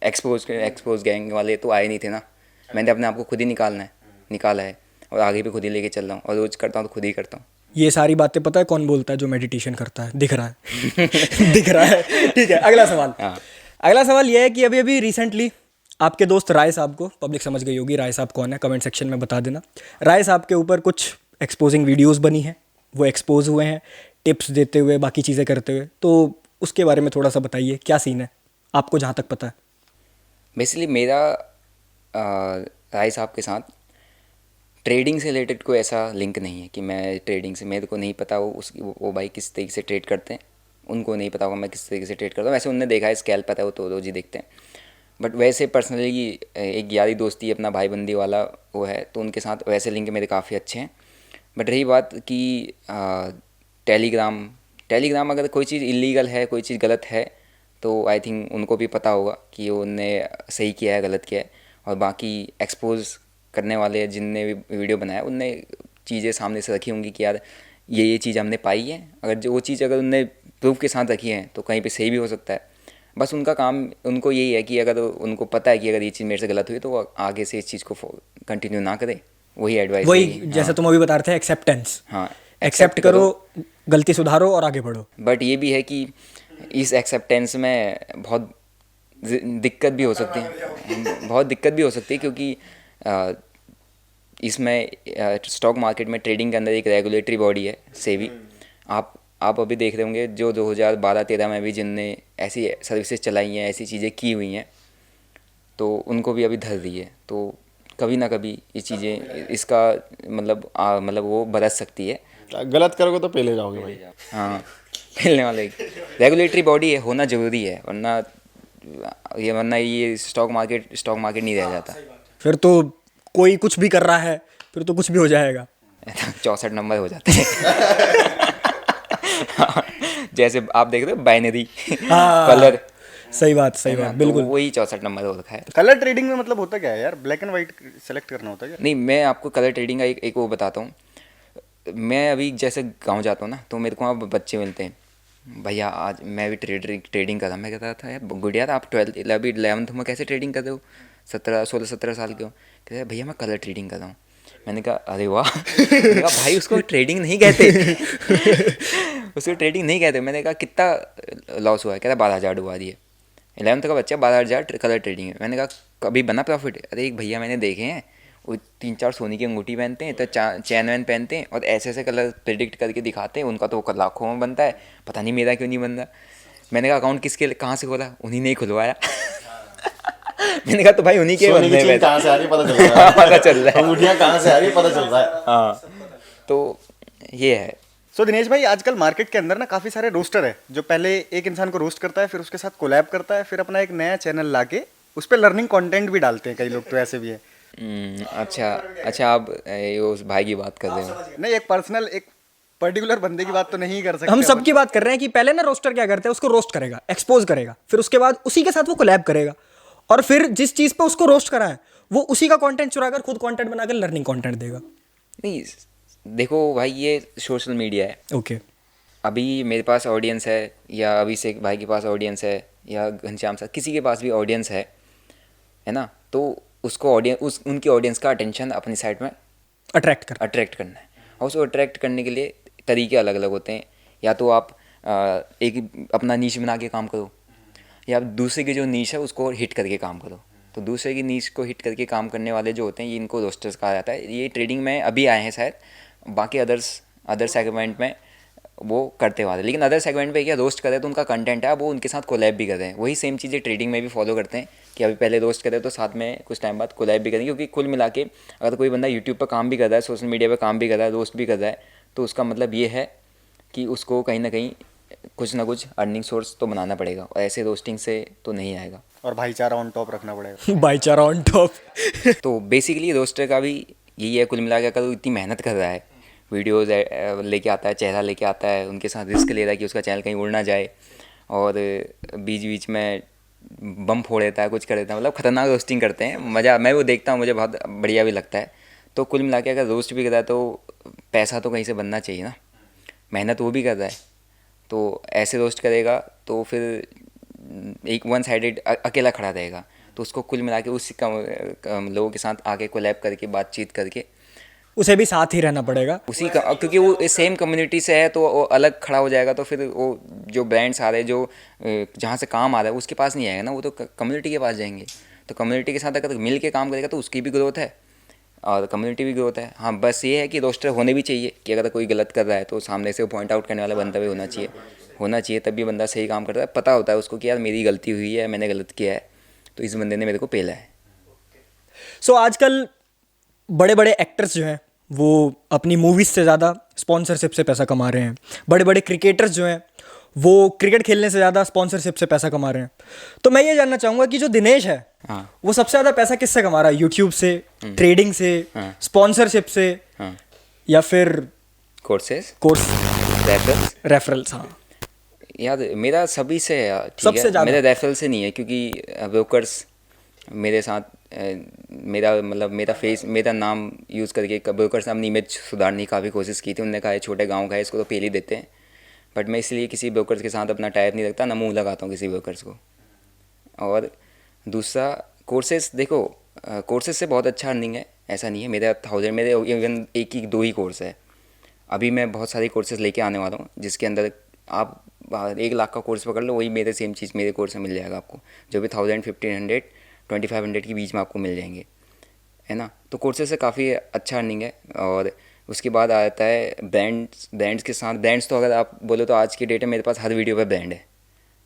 एक्सपोज गैंग वाले तो आए नहीं थे ना। मैंने अपने आप को खुद ही निकाला है और आगे भी खुद ही लेके चल रहा हूँ और रोज़ करता हूँ तो खुद ही करता हूँ। ये सारी बातें पता है कौन बोलता है? जो मेडिटेशन करता है। दिख रहा है दिख रहा है। ठीक है, अगला सवाल। हाँ। अगला सवाल ये है कि अभी अभी रिसेंटली आपके दोस्त राय साहब को, पब्लिक समझ गई होगी राय साहब कौन है, कमेंट सेक्शन में बता देना। राय साहब के ऊपर कुछ एक्सपोजिंग वीडियोस बनी हैं, वो एक्सपोज हुए हैं टिप्स देते हुए, बाकी चीज़ें करते हुए। तो उसके बारे में थोड़ा सा बताइए, क्या सीन है आपको जहाँ तक पता है? बेसिकली मेरा राय साहब के साथ ट्रेडिंग से रिलेटेड कोई ऐसा लिंक नहीं है कि मैं ट्रेडिंग से, मेरे को नहीं पता वो भाई किस तरीके से ट्रेड करते हैं, उनको नहीं पता होगा मैं किस तरीके से ट्रेड करता हूँ। वैसे उनने देखा है, स्कैल पता है, वो तो रोज ही देखते हैं। बट वैसे पर्सनली एक यारी दोस्ती अपना भाई बंदी वाला वो है, तो उनके साथ वैसे लिंक मेरे काफ़ी अच्छे हैं। बट रही बात कि टेलीग्राम अगर कोई चीज़ इलीगल है, कोई चीज़ गलत है, तो आई थिंक उनको भी पता होगा कि उनने सही किया है, गलत किया है। और बाकी एक्सपोज करने वाले जिनने भी वीडियो बनाया उनने चीज़ें सामने से रखी होंगी कि यार ये चीज़ हमने पाई है। अगर जो वो चीज़ अगर उनने प्रूफ के साथ रखी है तो कहीं पे सही भी हो सकता है। बस उनका काम, उनको यही है कि अगर उनको पता है कि अगर ये चीज़ मेरे से गलत हुई तो वो आगे से इस चीज़ को कंटिन्यू ना करे। वही एडवाइस, वही जैसे तुम अभी बता रहे थे, एक्सेप्टेंस। हाँ, एक्सेप्ट करो, गलती सुधारो और आगे बढ़ो। बट ये भी है कि इस एक्सेप्टेंस में बहुत दिक्कत भी हो सकती है, क्योंकि इसमें स्टॉक मार्केट में ट्रेडिंग के अंदर एक रेगुलेटरी बॉडी है, सेबी। आप अभी देख रहे होंगे जो 2012-13 में भी जिनने ऐसी सर्विसेज चलाई हैं, ऐसी चीज़ें की हुई हैं, तो उनको भी अभी धर दी है। तो कभी ना कभी ये चीज़ें इसका मतलब वो बरस सकती है। गलत करोगे तो पहले जाओगे भाई। हाँ, खेलने वाले रेगुलेटरी बॉडी है, होना ज़रूरी है, वरना ये स्टॉक मार्केट नहीं रह जाता। फिर तो कोई कुछ भी कर रहा है, फिर तो कुछ भी हो जाएगा। 64 नंबर हो जाते हैं। जैसे आप देख रहे हो बाइनरी कलर। सही बात बिल्कुल। तो वही 64 नंबर हो रखा है। कलर ट्रेडिंग में मतलब होता क्या है यार? ब्लैक एंड व्हाइट सेलेक्ट करना होता है क्या? नहीं, मैं आपको कलर ट्रेडिंग का एक वो बताता हूँ। मैं अभी जैसे गांव जाता हूँ ना, तो मेरे को वहाँ बच्चे मिलते हैं, भैया आज मैं भी ट्रेडिंग कर रहा। मैं कहता था यार गुड़िया आप 11th में कैसे ट्रेडिंग कर रहे हो? 16-17 साल के हो। कहते हैं भैया मैं कलर ट्रेडिंग कर रहा हूँ। मैंने कहा अरे वाह। मैंने कहा भाई उसको ट्रेडिंग नहीं कहते। उसको ट्रेडिंग नहीं कहते। मैंने कहा कितना लॉस हुआ है? कहता 12,000 डुबा दिए। 11th का बच्चा, 12,000 कलर ट्रेडिंग है। मैंने कहा कभी बना प्रॉफिट? अरे एक भैया मैंने देखे हैं, वो 3-4 सोने की अंगूठी पहनते हैं, तो चैन वैन पहनते हैं और ऐसे कलर प्रेडिक्ट करके दिखाते हैं। उनका तो लाखों में बनता है, पता नहीं मेरा क्यों नहीं बन रहा। मैंने कहा अकाउंट कहाँ से खोला? उन्हीं ने ही खुलवाया। मैंने कहा तो भाई उन्हीं के बनने हैं। कहाँ से आ रही पता चल रहा है। पता चल रहा है, अंगूठियाँ कहाँ से आ रही पता चल रहा है। हाँ, तो ये है। सो दिनेश भाई, आजकल मार्केट के अंदर ना काफ़ी सारे रोस्टर है जो पहले एक इंसान को रोस्ट करता है, फिर उसके साथ कोलैब करता है, फिर अपना एक नया चैनल लाके उस पर लर्निंग कंटेंट भी डालते हैं। कई लोग तो ऐसे भी है। अच्छा आप ये उस भाई की बात कर रहे हो? नहीं, एक पर्टिकुलर बंदे की बात तो नहीं कर सकते। हम सब की बात कर रहे हैं कि पहले ना रोस्टर क्या करता है, उसको रोस्ट करेगा, एक्सपोज करेगा, फिर उसके बाद उसी के साथ वो कोलैब करेगा, और फिर जिस चीज पे उसको रोस्ट करा है वो उसी का कंटेंट चुराकर खुद कंटेंट बनाकर लर्निंग कंटेंट देगा। नहीं देखो भाई, ये सोशल मीडिया है। ओके, अभी मेरे पास ऑडियंस है, या अभिषेक भाई के पास ऑडियंस है, या घनश्याम साहब किसी के पास भी ऑडियंस है ना, तो उसको उनकी ऑडियंस का अटेंशन अपनी साइड में अट्रैक्ट करना है। और उसको अट्रैक्ट करने के लिए तरीके अलग अलग होते हैं। या तो आप एक अपना नीश बना के काम करो, या आप दूसरे की जो नीश है उसको हिट करके काम करो। तो दूसरे की नीश को हिट करके काम करने वाले जो होते हैं, ये इनको रोस्टर्स कहा जाता है। ये ट्रेडिंग में अभी आए हैं शायद, बाकी अदर सेगमेंट में वो करते हुए, लेकिन अदर सेगमेंट पे क्या रोस्ट कर रहे हैं तो उनका कंटेंट है वो उनके साथ कोलैब भी कर रहे हैं। वही सेम चीज़ें ट्रेडिंग में भी फॉलो करते हैं कि अभी पहले रोस्ट करें तो साथ में कुछ टाइम बाद कोलैब भी करेंगे। क्योंकि कुल मिला के अगर कोई बंदा यूट्यूब पर काम भी कर रहा है, सोशल मीडिया पर काम भी कर रहा है, रोस्ट भी कर रहा है, तो उसका मतलब ये है कि उसको कहीं ना कहीं कुछ ना कुछ अर्निंग सोर्स तो बनाना पड़ेगा, और ऐसे रोस्टिंग से तो नहीं आएगा। और भाईचारा ऑन टॉप रखना पड़ेगा। भाईचारा ऑन टॉप। तो बेसिकली रोस्टर का भी यही है कुल मिला के, अगर वो इतनी मेहनत कर रहा है, वीडियोस लेके आता है, चेहरा लेके आता है, उनके साथ रिस्क ले रहा है कि उसका चैनल कहीं उड़ ना जाए, और बीच बीच में बम फोड़ देता है, कुछ कर देता है, मतलब खतरनाक रोस्टिंग करते हैं। मज़ा, मैं वो देखता हूँ, मुझे बहुत बढ़िया भी लगता है। तो कुल मिला के अगर रोस्ट भी कर रहा है तो पैसा तो कहीं से बनना चाहिए ना, मेहनत वो भी कर रहा है। तो ऐसे रोस्ट करेगा तो फिर एक वन साइडेड अकेला खड़ा रहेगा, तो उसको कुल मिला के उस लोगों के साथ आके कोलैब करके बातचीत करके उसे भी साथ ही रहना पड़ेगा। उसी का, क्योंकि वो सेम कम्युनिटी से है तो वो अलग खड़ा हो जाएगा, तो फिर वो जो ब्रांड्स आ रहे हैं, जो जहाँ से काम आ रहा है उसके पास नहीं आएगा ना, वो तो कम्युनिटी के पास जाएंगे। तो कम्युनिटी के साथ अगर मिल के काम करेगा तो उसकी भी ग्रोथ है और कम्युनिटी भी ग्रोथ है। हाँ, बस ये है कि रोस्टर होने भी चाहिए कि अगर कोई गलत कर रहा है तो सामने से वो पॉइंट आउट करने वाला बंदा भी होना चाहिए, तभी बंदा सही काम करता है। पता होता है उसको कि यार मेरी गलती हुई है, मैंने गलत किया है, तो इस बंदे ने मेरे को पेला है। सो आजकल बड़े बड़े एक्टर्स जो हैं वो अपनी मूवीज से ज़्यादा स्पॉन्सरशिप से पैसा कमा रहे हैं। बड़े बड़े क्रिकेटर्स जो हैं वो क्रिकेट खेलने से ज़्यादा स्पॉन्सरशिप से पैसा कमा रहे हैं। तो मैं ये जानना चाहूँगा कि जो दिनेश है हाँ। वो सबसे ज़्यादा पैसा किससे कमा रहा है? यूट्यूब से, ट्रेडिंग से, हाँ। स्पॉन्सरशिप से, हाँ, या फिर कोर्सेस, कोर्स, रेफरल्स। रेफरल्स? हाँ, यार मेरा सभी से है यार, ठीक सबसे है, ज़्यादा? मेरे रेफरल से नहीं है, क्योंकि ब्रोकर्स मेरे साथ मेरा मतलब मेरा नाम यूज़ करके ब्रोकर्स ने अपनी इमेज सुधारने की काफ़ी कोशिश की थी। उन्होंने कहा है छोटे गांव का है, इसको तो पेल ही देते हैं। बट मैं इसलिए किसी ब्रोकर्स के साथ अपना टाइप नहीं रखता, ना मुँह लगाता हूँ किसी ब्रोकर्स को। और दूसरा कोर्सेज, देखो कोर्सेज से बहुत अच्छा अर्निंग है, ऐसा नहीं है। मेरे इवन एक ही 2 ही कोर्स है। अभी मैं बहुत सारे कोर्सेज लेके आने वाला हूँ, जिसके अंदर आप 1 लाख का कोर्स पकड़ लो, वही मेरे सेम चीज़ मेरे कोर्स में मिल जाएगा आपको, जो भी 1000, 1500, 2500 के बीच में आपको मिल जाएंगे, है ना। तो कोर्सेज से काफ़ी अच्छा अर्निंग है। और उसके बाद आता है ब्रांड्स के साथ। ब्रांड्स तो अगर आप बोलो तो आज की डेट में मेरे पास हर वीडियो पे ब्रांड है,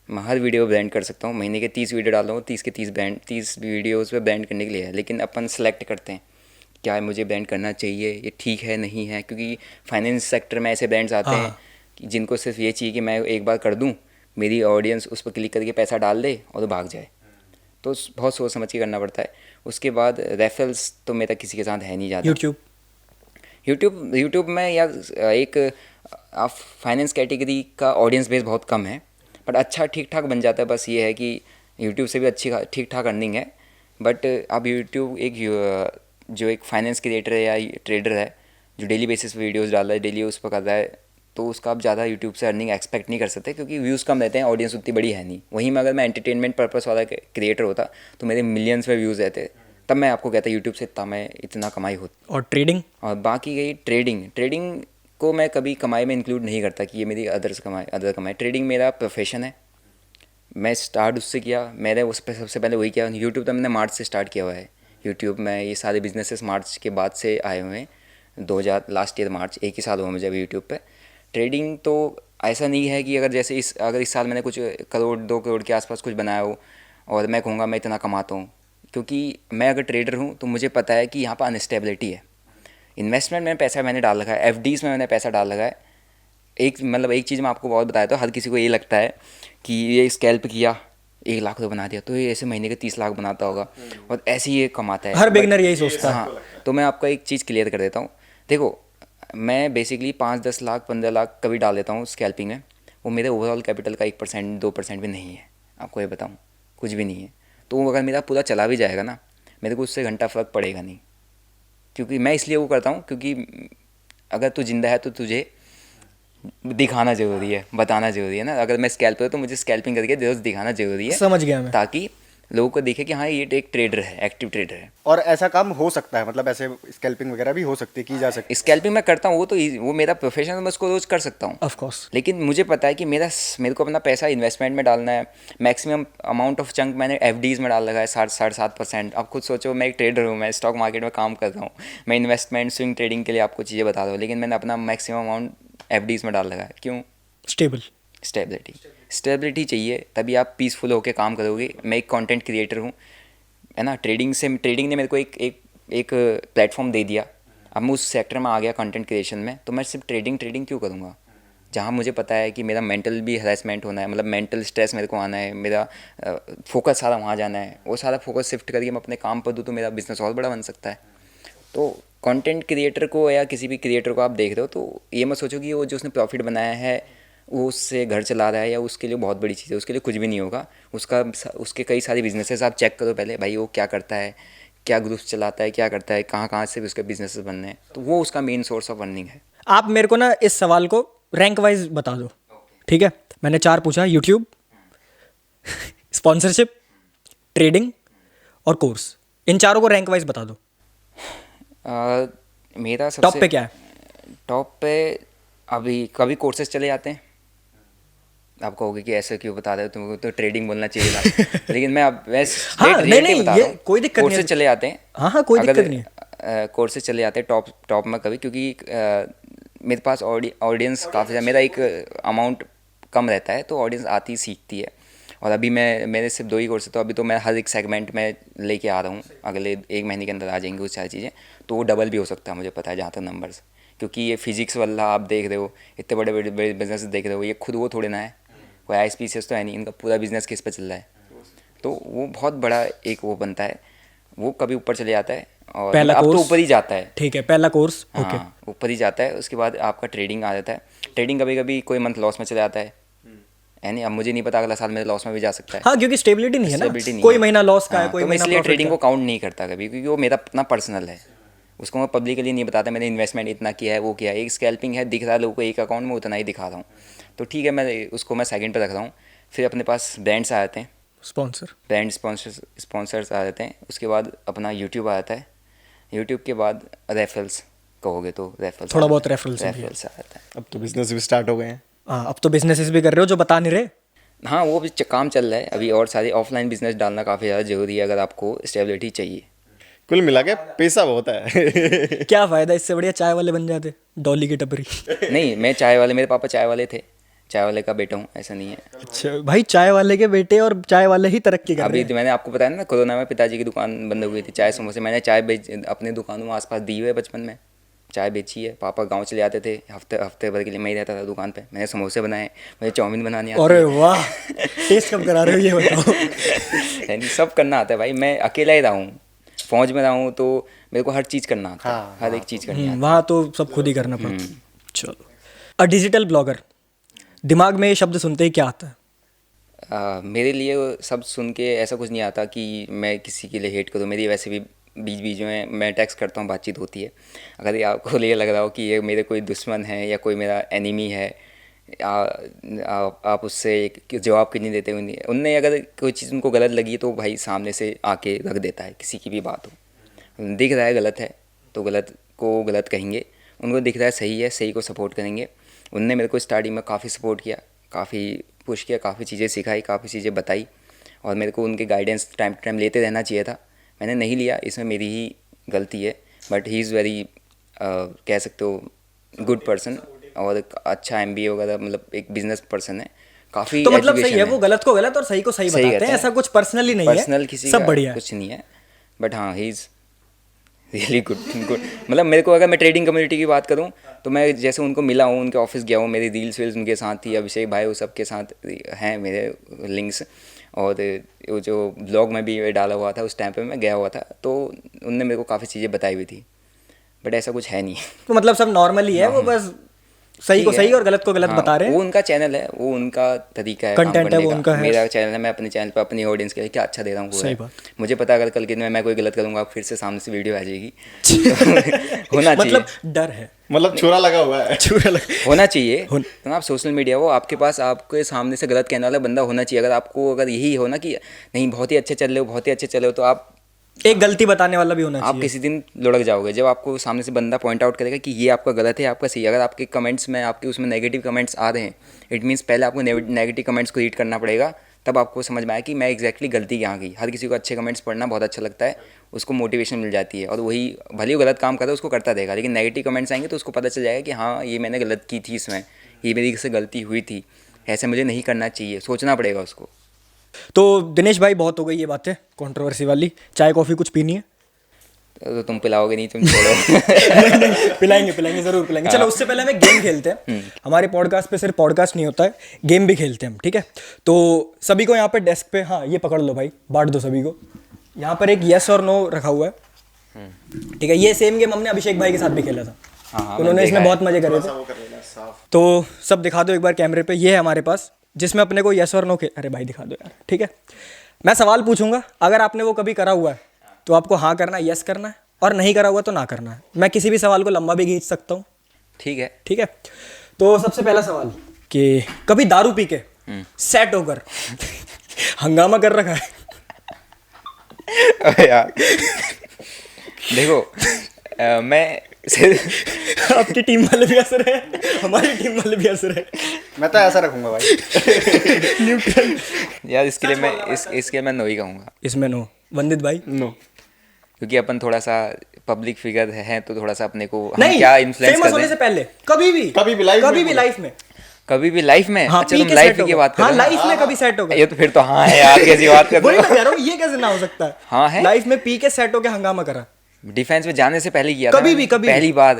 मैं हर वीडियो पे ब्रांड कर सकता हूँ। महीने के 30 वीडियो डाल दूँगा, 30 के 30 ब्रांड, 30 वीडियोज़ पे ब्रांड करने के लिए है। लेकिन अपन सेलेक्ट करते हैं क्या मुझे ब्रांड करना चाहिए, ये ठीक है नहीं है, क्योंकि फाइनेंस सेक्टर में ऐसे ब्रांड्स आते हैं कि जिनको सिर्फ ये चाहिए कि मैं एक बार कर दूँ, मेरी ऑडियंस उस पर क्लिक करके पैसा डाल दे और वो भाग जाए। तो बहुत सोच समझ के करना पड़ता है। उसके बाद रेफरल्स तो मेरा किसी के साथ है नहीं ज़्यादा। यूट्यूब में यार एक आप फाइनेंस कैटेगरी का ऑडियंस बेस बहुत कम है, बट अच्छा ठीक ठाक बन जाता है। बस ये है कि यूट्यूब से भी अच्छी ठीक ठाक अर्निंग है। बट अब यूट्यूब जो एक फाइनेंस क्रिएटर है या ट्रेडर है जो डेली बेसिस पे वीडियोस डाल रहा है, डेली उस पर कर रहा है, तो उसका आप ज़्यादा यूट्यूब से अर्निंग एक्सपेक्ट नहीं कर सकते, क्योंकि व्यूज़ कम रहते हैं, ऑडियंस उतनी बड़ी है नहीं। वहीं में अगर मैं एंटरटेनमेंट पर्पस वाला क्रिएटर होता तो मेरे मिलियंस में व्यूज़ रहते, तब मैं आपको कहता यूट्यूब से इतना कमाई होती। और ट्रेडिंग? और बाकी गई ट्रेडिंग को मैं कभी कमाई में इंक्लूड नहीं करता कि ये मेरी अदर कमाई। ट्रेडिंग मेरा प्रोफेशन है, मैं स्टार्ट उससे किया। मैंने उस पर सबसे पहले वही किया। यूट्यूब तो मैंने मार्च से स्टार्ट किया हुआ है। यूट्यूब में ये सारे बिजनेसेस मार्च के बाद से आए हुए हैं, 2000 लास्ट ईयर मार्च, 1 ही साल हुआ मुझे अभी यूट्यूब पे। ट्रेडिंग तो ऐसा नहीं है कि अगर जैसे अगर इस साल मैंने कुछ करोड़ 2 करोड़ के आसपास कुछ बनाया हो और मैं कहूँगा मैं इतना कमाता हूँ, क्योंकि मैं अगर ट्रेडर हूँ तो मुझे पता है कि यहाँ पर अनस्टेबिलिटी है। इन्वेस्टमेंट में पैसा मैंने डाल रखा है, एफडीज़ में मैंने पैसा डाल रखा है। एक चीज़ मैं आपको बहुत बताया, तो हर किसी को ये लगता है कि ये स्कैल्प किया 1 लाख तो बना दिया, तो ये ऐसे महीने के 30 लाख बनाता होगा और ऐसे ही ये कमाता है। हर बिगनर यही सोचता है। हाँ, तो मैं आपको एक चीज़ क्लियर कर देता हूँ। देखो, मैं बेसिकली 5, 10 लाख, 15 लाख कभी डाल देता हूँ स्कैल्पिंग में, वो मेरे ओवरऑल कैपिटल का 1%, 2% भी नहीं है। आपको ये बताऊँ, कुछ भी नहीं है। तो अगर मेरा पूरा चला भी जाएगा ना, मेरे को उससे घंटा फ़र्क पड़ेगा नहीं, क्योंकि मैं इसलिए वो करता हूँ क्योंकि अगर तू जिंदा है तो तुझे दिखाना ज़रूरी है, बताना ज़रूरी है ना। अगर मैं स्कैल्पर हूँ तो मुझे स्कैल्पिंग करके रोज़ दिखाना ज़रूरी है, समझ गया मैं। ताकि लोगों को दिखे कि हाँ ये एक ट्रेडर है, एक्टिव ट्रेडर है। और ऐसा काम हो सकता है, मतलब ऐसे स्कैल्पिंग वगैरह भी हो सकती है, की जा सकती स्कैल्पिंग मैं करता हूँ, वो तो वो मेरा प्रोफेशन है, मैं उसको रोज कर सकता हूँ। Of course. लेकिन मुझे पता है कि मेरे को अपना पैसा इन्वेस्टमेंट में डालना है। मैक्सिमम अमाउंट ऑफ चंक मैंने एफडीज में डाल रखा है, 7.5%। आप खुद सोचो, मैं एक ट्रेडर हूँ, मैं स्टॉक मार्केट में काम कर रहा हूँ, मैं इन्वेस्टमेंट स्विंग ट्रेडिंग के लिए आपको चीज़ें बता रहा हूँ, लेकिन मैंने अपना मैक्सिमम अमाउंट एफडीज में डाल रखा है। क्यों? स्टेबल। स्टेबिलिटी चाहिए, तभी आप पीसफुल होकर काम करोगे। मैं एक कंटेंट क्रिएटर हूँ, है ना। ट्रेडिंग ने मेरे को एक प्लेटफॉर्म दे दिया। अब मैं उस सेक्टर में आ गया कंटेंट क्रिएशन में, तो मैं सिर्फ ट्रेडिंग क्यों करूँगा जहाँ मुझे पता है कि मेरा मेंटल भी हरासमेंट होना है, मतलब मेंटल स्ट्रेस मेरे को आना है, मेरा फोकस सारा वहाँ जाना है। वो सारा फोकस शिफ्ट करके मैं अपने काम पर दूँ तो मेरा बिजनेस और बड़ा बन सकता है। तो कंटेंट क्रिएटर को या किसी भी क्रिएटर को आप देख रहे हो तो ये मत सोचो कि वो जो उसने प्रॉफिट बनाया है वो उससे घर चला रहा है या उसके लिए बहुत बड़ी चीज़ है। उसके लिए कुछ भी नहीं होगा। उसके कई सारे बिजनेसेस आप चेक करो पहले, भाई वो क्या करता है, क्या ग्रुप्स चलाता है, क्या करता है, कहाँ से भी उसके बिजनेस बनने हैं, तो वो उसका मेन सोर्स ऑफ अर्निंग है। आप मेरे को ना इस सवाल को रैंक वाइज बता दो, ठीक है? मैंने 4 पूछा, यूट्यूब, स्पॉन्सरशिप, ट्रेडिंग और कोर्स। इन चारों को रैंक वाइज बता दो। मेरा सबसे टॉप पे क्या है? टॉप पे अभी कभी कोर्सेज चले जाते हैं। आप कहोगे कि ऐसे क्यों बता रहे हो, तुमको तो ट्रेडिंग बोलना चाहिए था। लेकिन मैं अब वैसे हाँ, नहीं, बता ये रहा हूँ। कोई दिक्कत नहीं है। कोर्सेज चले जाते हैं। हाँ, कोई दिक्कत नहीं है। कोर्सेज चले जाते हैं टॉप में कभी, क्योंकि मेरे पास ऑडियंस काफ़ी ज़्यादा, मेरा एक अमाउंट कम रहता है तो ऑडियंस आती सीखती है। और अभी मेरे सिर्फ 2 ही कोर्स है, तो अभी तो मैं हर एक सेगमेंट में लेके आ रहा हूँ। अगले 1 महीने के अंदर आ जाएंगे वो सारी चीज़ें, तो वो डबल भी हो सकता है, मुझे पता है जहाँ तक नंबर्स। क्योंकि ये फिजिक्स वाला आप देख रहे हो, इतने बड़े बड़े बिजनेस देख रहे हो, ये खुद वो थोड़े ना है, कोई ISPCS तो है नहीं, इनका पूरा बिजनेस किस पे चल रहा है। तो वो बहुत बड़ा एक वो बनता है, वो कभी ऊपर चले जाता है। और पहला अब तो कोर्स ऊपर ही जाता है। ठीक है, पहला कोर्स ओके। हाँ, ऊपर ही जाता है। उसके बाद आपका ट्रेडिंग आ जाता है। ट्रेडिंग कभी कभी कोई मंथ लॉस में चला जाता है, यानी अब मुझे नहीं पता अगला साल मेरे लॉस में भी जा सकता है। हाँ, क्योंकि स्टेबिलिटी नहीं है ना, Stability नहीं कोई है। महीना लॉस का है, हाँ, कोई तो मैं महीना इसलिए प्रॉफिट ट्रेडिंग का को काउंट नहीं करता कभी, क्योंकि वो मेरा अपना पर्सनल है। उसको मैं पब्लिकली नहीं बताता मैंने इन्वेस्टमेंट इतना किया है, वो किया है। एक स्कैल्पिंग है, दिख रहा है लोगों को एक अकाउंट में, उतना ही दिखा रहा हूँ, तो ठीक है, मैं सेकंड पे रख रहा हूँ। फिर अपने पास ब्रांड्स आ जाते हैं, स्पॉन्सर, ब्रांड स्पॉन्सर्स आ जाते हैं। उसके बाद अपना यूट्यूब आ जाता है। यूट्यूब के बाद रेफरल्स कहोगे तो रेफरल्स, थोड़ा बहुत रेफरल्स भी है। रेफरल्स आ जाता है। अब तो बिजनेस भी स्टार्ट हो गए हैं। हाँ, अब तो बिजनेसेस भी कर रहे हो जो बता नहीं रहे। हाँ, वो भी काम चल रहा है अभी, और सारे ऑफलाइन बिजनेस डालना काफ़ी ज़्यादा ज़रूरी है अगर आपको स्टेबिलिटी चाहिए। कुल मिला के पैसा बहुत है। क्या फ़ायदा, इससे बढ़िया चाय वाले बन जाते, डॉली की टपरी। नहीं, मेरे पापा चाय वाले थे, चाय वाले का बेटा हूँ, ऐसा नहीं है। अच्छा भाई, चाय वाले के बेटे और चाय वाले ही तरक्की कर रहे अभी हैं। तो मैंने आपको बताया ना, कोरोना में पिताजी की दुकान बंद हो गई थी, चाय समोसे। मैंने चाय बेच अपने दुकानों में आसपास दी हुई है, बचपन में चाय बेची है। पापा गांव चले जाते थे, हफ्ते भर के लिए मैं ही रहता था दुकान पे। मैंने समोसे बनाए, मुझे चाउमीन बनानी आती अरे है। वाह, टेस्ट कब करा रहे हो ये बताओ। यानी सब करना आता है भाई। मैं अकेला ही रहा हूँ, फौज में रहा हूँ, तो मेरे को हर चीज़ करना आता है, हर एक चीज़ करनी आती है। वहाँ तो सब खुद ही करना पड़ता है। चलो, अ डिजिटल ब्लॉगर, दिमाग में ये शब्द सुनते ही क्या आता है? मेरे लिए वो सब सुन के ऐसा कुछ नहीं आता कि मैं किसी के लिए हेट करूँ। मेरी वैसे भी बीच में मैं टेक्स्ट करता हूँ, बातचीत होती है। अगर ये आपको ये लग रहा हो कि ये मेरे कोई दुश्मन है या कोई मेरा एनिमी है, आप उससे जवाब क्यों नहीं देते उनने अगर कोई चीज़ उनको गलत लगी तो भाई सामने से आके रख देता है, किसी की भी बात हो। दिख रहा है गलत है तो गलत को गलत कहेंगे, उनको दिख रहा है सही है, सही को सपोर्ट करेंगे। उनने मेरे को स्टार्टिंग में काफ़ी सपोर्ट किया, काफ़ी पुश किया, काफ़ी चीज़ें सिखाई, काफ़ी चीज़ें बताई, और मेरे को उनके गाइडेंस टाइम टू टाइम लेते रहना चाहिए था। मैंने नहीं लिया, इसमें मेरी ही गलती है। बट ही इज़ वेरी कह सकते हो गुड पर्सन, और अच्छा MBA वगैरह, मतलब एक बिजनेस पर्सन है, काफ़ी तो मतलब सही education है, वो गलत को गलत और सही को सही बताते कहता हैं, है। ऐसा कुछ पर्सनली नहीं है, पर्सनल किसी सब का बढ़िया है। कुछ नहीं है। बट हाँ, ही इज़ रियली गुड। मतलब मेरे को, अगर मैं ट्रेडिंग कम्युनिटी की बात करूँ तो मैं जैसे उनको मिला हूँ, उनके ऑफिस गया हूँ, मेरी रील्स वील्स उनके साथ थी, अभिषेक भाई वो सबके साथ हैं मेरे लिंक्स। और वो जो ब्लॉग में भी डाला हुआ था उस टाइम पे मैं गया हुआ था, तो उनने मेरे को काफ़ी चीज़ें बताई हुई थी। बट ऐसा कुछ है नहीं। तो मतलब सब नॉर्मल ही है, वो बस सही को ठीक है। सही और गलत को गलत हाँ, बता रहे वो हैं। उनका चैनल है, वो उनका तरीका है काम Content है, करने वो का। उनका है। मेरा चैनल है, मैं अपने चैनल पे अपनी ऑडियंस के लिए क्या अच्छा दे रहा हूँ वो सही है। बात। मुझे पता है अगर कल के दिन में मैं कोई गलत करूँगा फिर से सामने से वीडियो आ जाएगी तो होना चाहिए, मतलब डर है। मतलब छुरा लगा हुआ है। छुरा लग होना चाहिए। होन- तो आप सोशल मीडिया हो, आपके पास आपके सामने से गलत कहने वाला बंदा होना चाहिए। अगर आपको अगर यही हो ना कि नहीं बहुत ही अच्छे चल रहे हो, बहुत ही अच्छे चल रहे हो, तो आप एक गलती बताने वाला भी होना आप चाहिए। किसी दिन लुढ़क जाओगे जब आपको सामने से बंदा पॉइंट आउट करेगा कि ये आपका गलत है, आपका सही है। अगर आपके कमेंट्स में आपके उसमें नेगेटिव कमेंट्स आ रहे हैं, इट मीन्स पहले आपको नेगेटिव कमेंट्स को रीड करना पड़ेगा, तब आपको समझ में आया कि मैं एग्जैक्टली गलती कहाँ की। हर किसी को अच्छे कमेंट्स पढ़ना बहुत अच्छा लगता है, उसको मोटिवेशन मिल जाती है, और वही भले ही गलत काम कर रहा है उसको करता रहेगा, लेकिन नेगेटिव कमेंट्स आएंगे तो उसको पता चल जाएगा कि हाँ ये मैंने गलत की थी, इसमें ये मेरी से गलती हुई थी, ऐसे मुझे नहीं करना चाहिए, सोचना पड़ेगा उसको। तो दिनेश भाई बहुत हो गई ये बातें कंट्रोवर्सी वाली, चाय कॉफ़ी कुछ पीनी है? तो तुम पिलाओगे नहीं, तुम छोड़ो। पिलाएंगे पिलाएंगे ज़रूर पिलाएंगे। चलो उससे पहले हमें गेम खेलते हैं। हमारे पॉडकास्ट पे सिर्फ पॉडकास्ट नहीं होता है, गेम भी खेलते हैं हम, ठीक है? तो सभी को यहाँ पे डेस्क पे, हाँ ये पकड़ लो भाई, बांट दो सभी को। यहाँ पर एक यस और नो रखा हुआ है, ठीक है? ये सेम गेम हमने अभिषेक भाई के साथ भी खेला था। हाँ, उन्होंने इसमें बहुत मजे करे थे। वो कर लेना साफ। तो सब दिखा दो एक बार कैमरे पे। ये है हमारे पास जिसमें अपने को यस और नो के, अरे भाई दिखा दो यार, ठीक है? मैं सवाल पूछूंगा, अगर आपने वो कभी करा हुआ है तो आपको हाँ करना है, यस करना है, और नहीं करा हुआ तो ना करना है। मैं किसी भी सवाल को लंबा भी खींच सकता हूँ, ठीक है। ठीक है? तो सबसे पहला सवाल कि कभी दारू पी के सेट होकर हंगामा कर रखा है? अबे यार देखो मैं सिर्फ आपकी टीम वाले भी हंस रहे हैं, हमारी टीम वाले भी हंस रहे हैं। मैं तो ऐसा रखूंगा भाई। यार इसके लिए इसके लिए मैं नो ही कहूँगा, इसमें नो। वंदित भाई? नो। क्योंकि अपन थोड़ा सा पब्लिक फिगर है तो थोड़ा सा अपने को हम नहीं, क्या इन्फ्लुएंस फेमस कर होने रहे से हैं। पहले कभी भी कभी भी life में कभी भी पूरा। लाइफ में, कभी भी लाइफ में? हाँ, अच्छा पी तुम के लाइफ सेट की होगा। बात कर हाँ, रहे हो लाइफ में कभी सेट होगा। ये तो फिर तो हाँ है यार, कैसी बात कर वही रहे मैं कह रहा हूँ, ये कैसे ना हो सकता है? हाँ है। लाइफ में पी के सेट होके हंगामा करा हो। डिफेंस में जाने से पहले किया था कभी मैंने, भी, कभी भी। पहली बार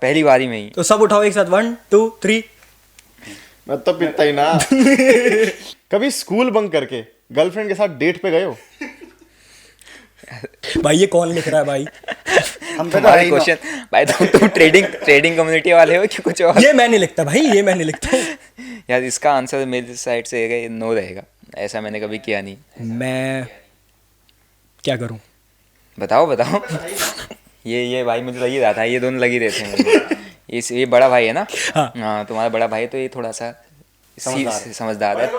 पहली बार? ही में ही। तो सब उठाओ एक साथ, 1 2 3। मैं तो पीता ही ना। कभी स्कूल बंक करके गर्लफ्रेंड के साथ डेट पे गए हो? भाई ये कौन लिख रहा है भाई? हम पे तो है तुम्हारे ही ना। क्वेश्चन भाई, तुम ट्रेडिंग कम्युनिटी वाले हो कि कुछ और? ये मैं नहीं लिखता भाई, ये मैं नहीं लिखता। यार इसका आंसर मेरी साइड से रहेगा, नो रहेगा। ऐसा मैंने कभी किया नहीं। मैं क्या करूं? बताओ ये भाई मुझे लग ही रहा था, ये दोनों लग ही रहे थे मुझे। ये बड़ा भाई है ना? हाँ तुम्हारा बड़ा भाई है, तो ये थोड़ा सा समझदार है।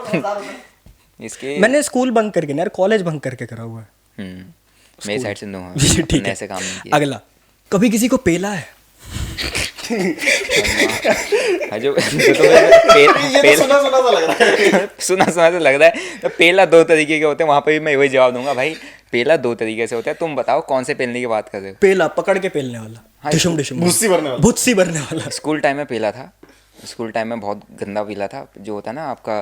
इसके मैंने स्कूल बंक करके नहीं यार, कॉलेज बंक करके करा हुआ है। मेरी साइड से नो है, ठीक मैंने है, ऐसे काम नहीं किया। अगला, कभी किसी को पेला है? हाँ, जो तुम्हें सुना सुना सा लग रहा है। सुना तो लग रहा है। तो पेला दो तरीके के होते हैं, वहाँ पे भी मैं वही जवाब दूंगा भाई, पेला दो तरीके से होता है। तुम बताओ कौन से पेलने की बात कर रहे हो? पेला पकड़ के पेलने वाला, डिशुम डिशुम, भुस्सी भरने वाला। भुस्सी भरने वाला। स्कूल टाइम में पेला था, स्कूल टाइम में बहुत गंदा पीला था। जो होता है ना आपका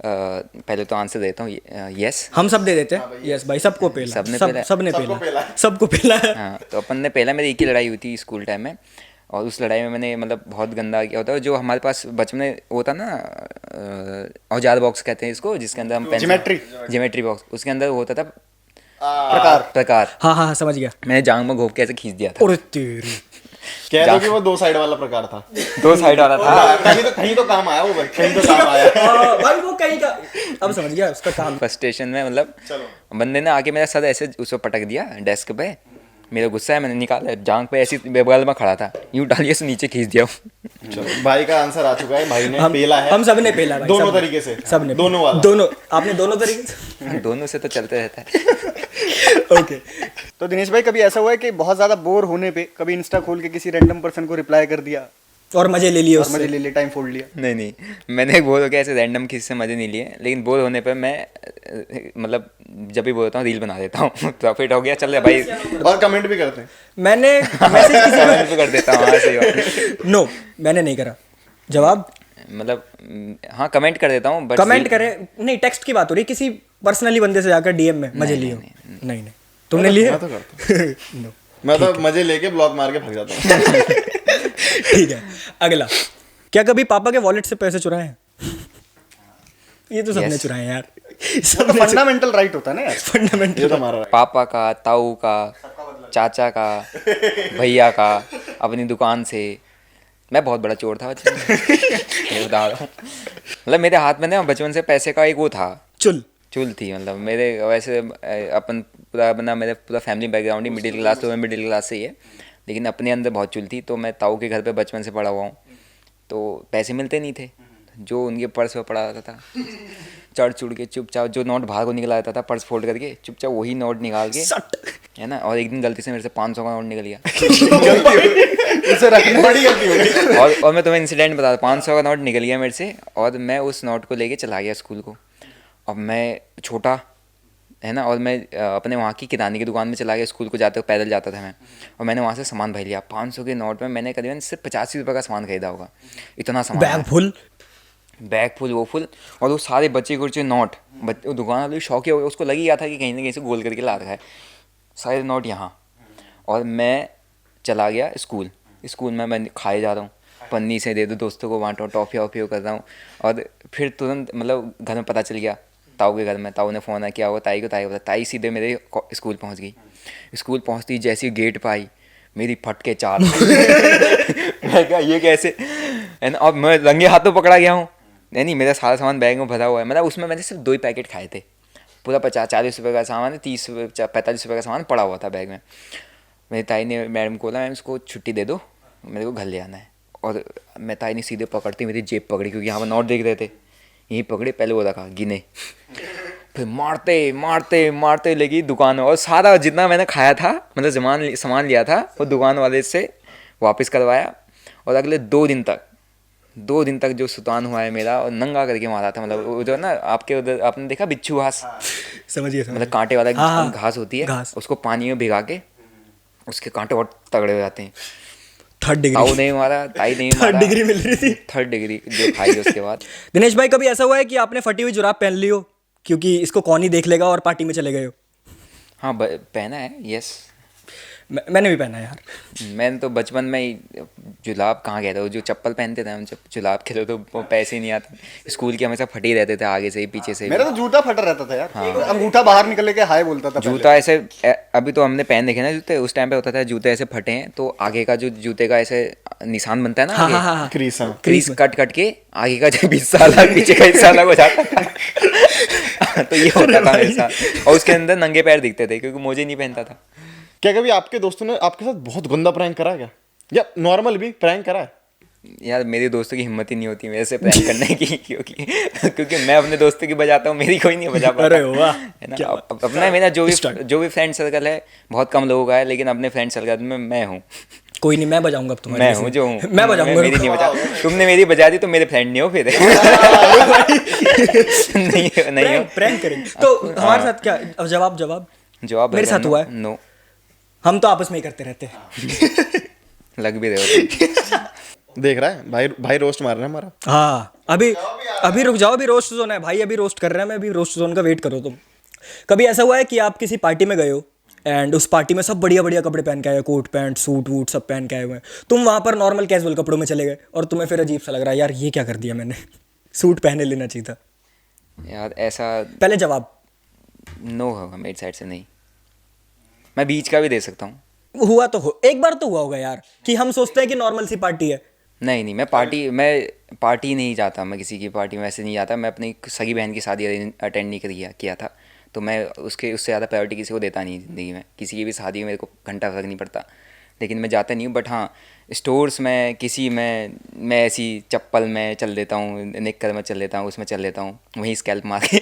पहले तो आंसर देता हूँ, यस। हम सब दे देते हैं यस भाई, सबको पेला, सबने पेला है। सबने सबको पेला, पेला। सबको पेला है। हाँ तो अपन ने पहला मेरी एक ही लड़ाई हुई थी स्कूल टाइम में, और उस लड़ाई में मैंने मतलब बहुत गंदा क्या होता है, जो हमारे पास बचपन में होता ना औजार बॉक्स कहते हैं इसको, जिसके अंदर हम ज्योमेट्री बॉक्स, उसके अंदर होता था प्रकार। हाँ हाँ समझ गया। मैंने जांग में घोप के ऐसे खींच दिया था। और तेरी कह दो कि वो 2 साइड वाला प्रकार था। 2 साइड वाला था। कहीं तो काम आया वो भाई, कहीं तो काम आया। भाई वो कहीं का, अब समझ गया उसका काम। फर्स्ट स्टेशन में मतलब बंदे ने आके मेरा सर ऐसे उसको पटक दिया डेस्क पे। मेरा गुस्सा है, मैंने निकाला जांग पे, ऐसी बगल में खड़ा था, यूं डालिए से नीचे खींच दिया। चलो भाई का आंसर आ चुका है, भाई ने पेला है। हम सब ने पेला भाई, दोनों सबने। तरीके से। सबने दोनों वाला। दोनों, आपने दोनों तरीके से? दोनों से तो चलते रहता है। ओके। तो दिनेश भाई कभी ऐसा हुआ है कि बहुत ज्यादा बोर होने पे कभी इंस्टा खोल के किसी रैंडम पर्सन को रिप्लाई कर दिया और मजे ले लिए और उससे? मजे ले टाइम फोड़ लिया? नहीं, मैंने बोर हो गया ऐसे रैंडम किसी से मजे नहीं लिए, लेकिन बोर होने पे मैं मतलब जब भी बोर होता हूँ रील बना देता हूँ। प्रॉफिट हो गया, चल रहा भाई। और कमेंट भी करते हैं। मैंने मैसेज किसी कमेंट भी कर देता हूँ। हाँ सही बात। को, नो मैंने नहीं करा। जवाब मतलब हाँ कमेंट कर देता हूँ, बट कमेंट करे नहीं, टेक्स्ट की बात हो रही है, किसी पर्सनली बंदे से जाकर डीएम में मजे लिए हो? नहीं नहीं, तुमने लिए? मैं तो करता हूँ। मैं तो मजे लेके ब्लॉक मार के भाग जाता हूँ। ठीक है, अगला, क्या कभी पापा के वॉलेट से पैसे चुराए हैं? ये तो सबने Yes. चुराए हैं यार, तो सबने फंडामेंटल राइट होता है ना यार। ये फंडामेंटल। तो हमारा पापा का, ताऊ का, चाचा का, भैया का, अपनी दुकान से, मैं बहुत बड़ा चोर था बचपन में। ये बता रहा हूँ, मतलब मेरे हाथ में ना बचपन से पैसे का एक वो था, चुल थी। मतलब मेरे वैसे अपन पूरा अपना मेरे पूरा फैमिली बैकग्राउंड ही मिडिल क्लास, तो मैं मिडिल क्लास से ही है, लेकिन अपने अंदर बहुत चुल थी। तो मैं ताऊ के घर पे बचपन से पड़ा हुआ हूँ, तो पैसे मिलते नहीं थे, जो उनके पर्स में पड़ा रहता था, चढ़ चुड़ के चुपचाप जो नोट बाहर को निकला जाता था पर्स फोल्ड करके, चुपचाप वही नोट निकाल के, है ना। और एक दिन गलती से मेरे से 500 का नोट निकल गया। उसे रखने बड़ी गलती हो गई। और मैं तुम्हें इंसिडेंट बता दूँ, 500 का नोट निकल गया मेरे से, और मैं उस नोट को लेके चला गया स्कूल को। अब मैं छोटा, है ना, और मैं अपने वहाँ की किराने की दुकान में चला गया, स्कूल को जाते हुए पैदल जाता था मैं, और मैंने वहाँ से सामान भर लिया। 500 के नोट में मैंने करीबन सिर्फ 85 रुपये का सामान खरीदा होगा, इतना सामान, बैग फुल वो फुल। और वो सारे बच्चे कुछ नोट, वो दुकान वाले शौक हो गया, उसको लग ही गया था कि कहीं ना कहीं से गोल करके ला रखा है सारे नोट यहाँ। और मैं चला गया स्कूल में मैं खाए जा रहा हूँ, पन्नी से दे दो दोस्तों को, बांटो, टॉफिया वॉफिया कर रहा हूँ। और फिर तुरंत मतलब घर में पता चल गया, ताऊ के घर में, ताऊ ने फ़ोन किया हुआ ताई को, ताई बता, ताई सीधे मेरे स्कूल पहुँच गई। स्कूल पहुँचती जैसी गेट पर आई, मेरी फट के चाल। मैं क्या ये कैसे, है ना। और मैं रंगे हाथों पकड़ा गया हूँ, नहीं मेरा सारा सामान बैग में भरा हुआ है। मतलब उसमें मैंने सिर्फ 2 ही पैकेट खाए थे, पूरा 50-40 रुपये का सामान है, 30-45 रुपये का सामान पड़ा हुआ था बैग में। मेरी ताई ने मैडम को बोला, मैम इसको छुट्टी दे दो, मेरे को घर ले आना है। और मैं ताई ने सीधे पकड़ती मेरी जेब पकड़ी, क्योंकि यहाँ पर नोट देख रहे थे, यहीं पकड़े, पहले वो रखा गिने, फिर मारते मारते मारते लेगी दुकान में। और सारा जितना मैंने खाया था, मतलब सामान लिया था, वो दुकान वाले से वापस करवाया। और अगले 2 दिन तक जो सुतान हुआ है मेरा, और नंगा करके मारा था। मतलब वो जो ना आपके उधर आपने देखा बिच्छू घास, समझिए मतलब कांटे वाला हाँ, घास होती है, घास। उसको पानी में भिगा के, उसके कांटे बहुत तगड़े हो जाते हैं। 3rd डिग्री, ताऊ नहीं मारा, ताई नहीं मारा, 3rd डिग्री मिल रही थी। 3rd डिग्री जो खाई उसके बाद। दिनेश भाई, कभी ऐसा हुआ है कि आपने फटी हुई जुराब पहन ली हो क्योंकि इसको कौन ही देख लेगा और पार्टी में चले गए हो? हाँ पहना है, यस। मैंने भी पहना है यार। मैंने तो बचपन में ही जुलाब कहाँ कहते हो, जो चप्पल पहनते थे हम, जब जुलाब खेलो तो वो पैसे ही नहीं आते। स्कूल के हमेशा फटे ही रहते थे, आगे से ही पीछे से ही। मेरा तो जूता फटा रहता था यार, अंगूठा बाहर निकल के हाय बोलता था जूता ऐसे, अभी तो हमने पहन देखे ना जूते, उस टाइम पे होता था जूते ऐसे फटे हैं तो आगे का जो जूते का ऐसे निशान बनता है ना, हाँ, आगे, हाँ, हाँ। क्रीज कट के आगे का जो हिस्सा अलग, पीछे का हिस्सा अलग हो जाता था। तो ये होता था मेरे साथ। और उसके अंदर नंगे पैर दिखते थे, क्योंकि मोजे नहीं पहनता था। क्या कभी आपके दोस्तों ने आपके साथ बहुत गंदा प्रैंक करा है क्या, या नॉर्मल भी प्रैंक करा है? यार मेरे दोस्तों की हिम्मत ही नहीं होती मेरे से प्रैंक करने की, क्योंकि मैं अपने दोस्तों की बजाता हूँ, मेरी कोई नहीं बजा पाता। अरे वाह, है ना। अपना मेरा जो भी फ्रेंड सर्कल है बहुत कम लोगों का है, लेकिन अपने फ्रेंड सर्कल में मैं हूँ। कोई नहीं, मैं बजाऊंगा अब तुम्हारी। मैं हूँ जो हूँ, मैं बजाऊंगा। मेरी नहीं बजा, तुमने मेरी बजा दी तो मेरे फ्रेंड नहीं हो फिर। नहीं हो। प्रैंक करेंगे तो हमारे साथ क्या? अब जवाब मेरे साथ हुआ है। नो, हम तो आपस में ही करते रहते हैं। लग भी रहे हो। देख रहा है भाई रोस्ट मार रहा है हमारा। हाँ, अभी रुक जाओ, अभी रोस्ट जोन है भाई, अभी रोस्ट कर रहे हैं। मैं अभी रोस्ट जोन का वेट करो तुम। कभी ऐसा हुआ है कि आप किसी पार्टी में गए हो एंड उस पार्टी में सब बढ़िया बढ़िया कपड़े पहन के आए, कोट पैंट सूट वूट सब पहन के आए हुए हैं, तुम वहाँ पर नॉर्मल कैजुअल कपड़ों में चले गए और तुम्हें फिर अजीब सा लग रहा है, यार ये क्या कर दिया मैंने, सूट पहने लेना चाहिए था? यार ऐसा पहले जवाब। नो होगा मेरी साइड से, नहीं। मैं बीच का भी दे सकता हूँ। हुआ तो हो, एक बार तो हुआ होगा यार, कि हम सोचते हैं कि नॉर्मल सी पार्टी है। नहीं, मैं पार्टी नहीं जाता, मैं किसी की पार्टी में ऐसे नहीं जाता। मैं अपनी सगी बहन की शादी अटेंड नहीं किया था, तो मैं उससे ज़्यादा प्रायोरिटी किसी को देता नहीं ज़िंदगी में। किसी की भी शादी में मेरे को घंटा फर्क नहीं पड़ता, लेकिन मैं जाता नहीं हूँ। बट हाँ, स्टोर्स में किसी में मैं ऐसी चप्पल में चल देता हूँ, निक्कर में चल देता हूँ, उसमें चल देता हूँ, वहीं स्कैल्प मार के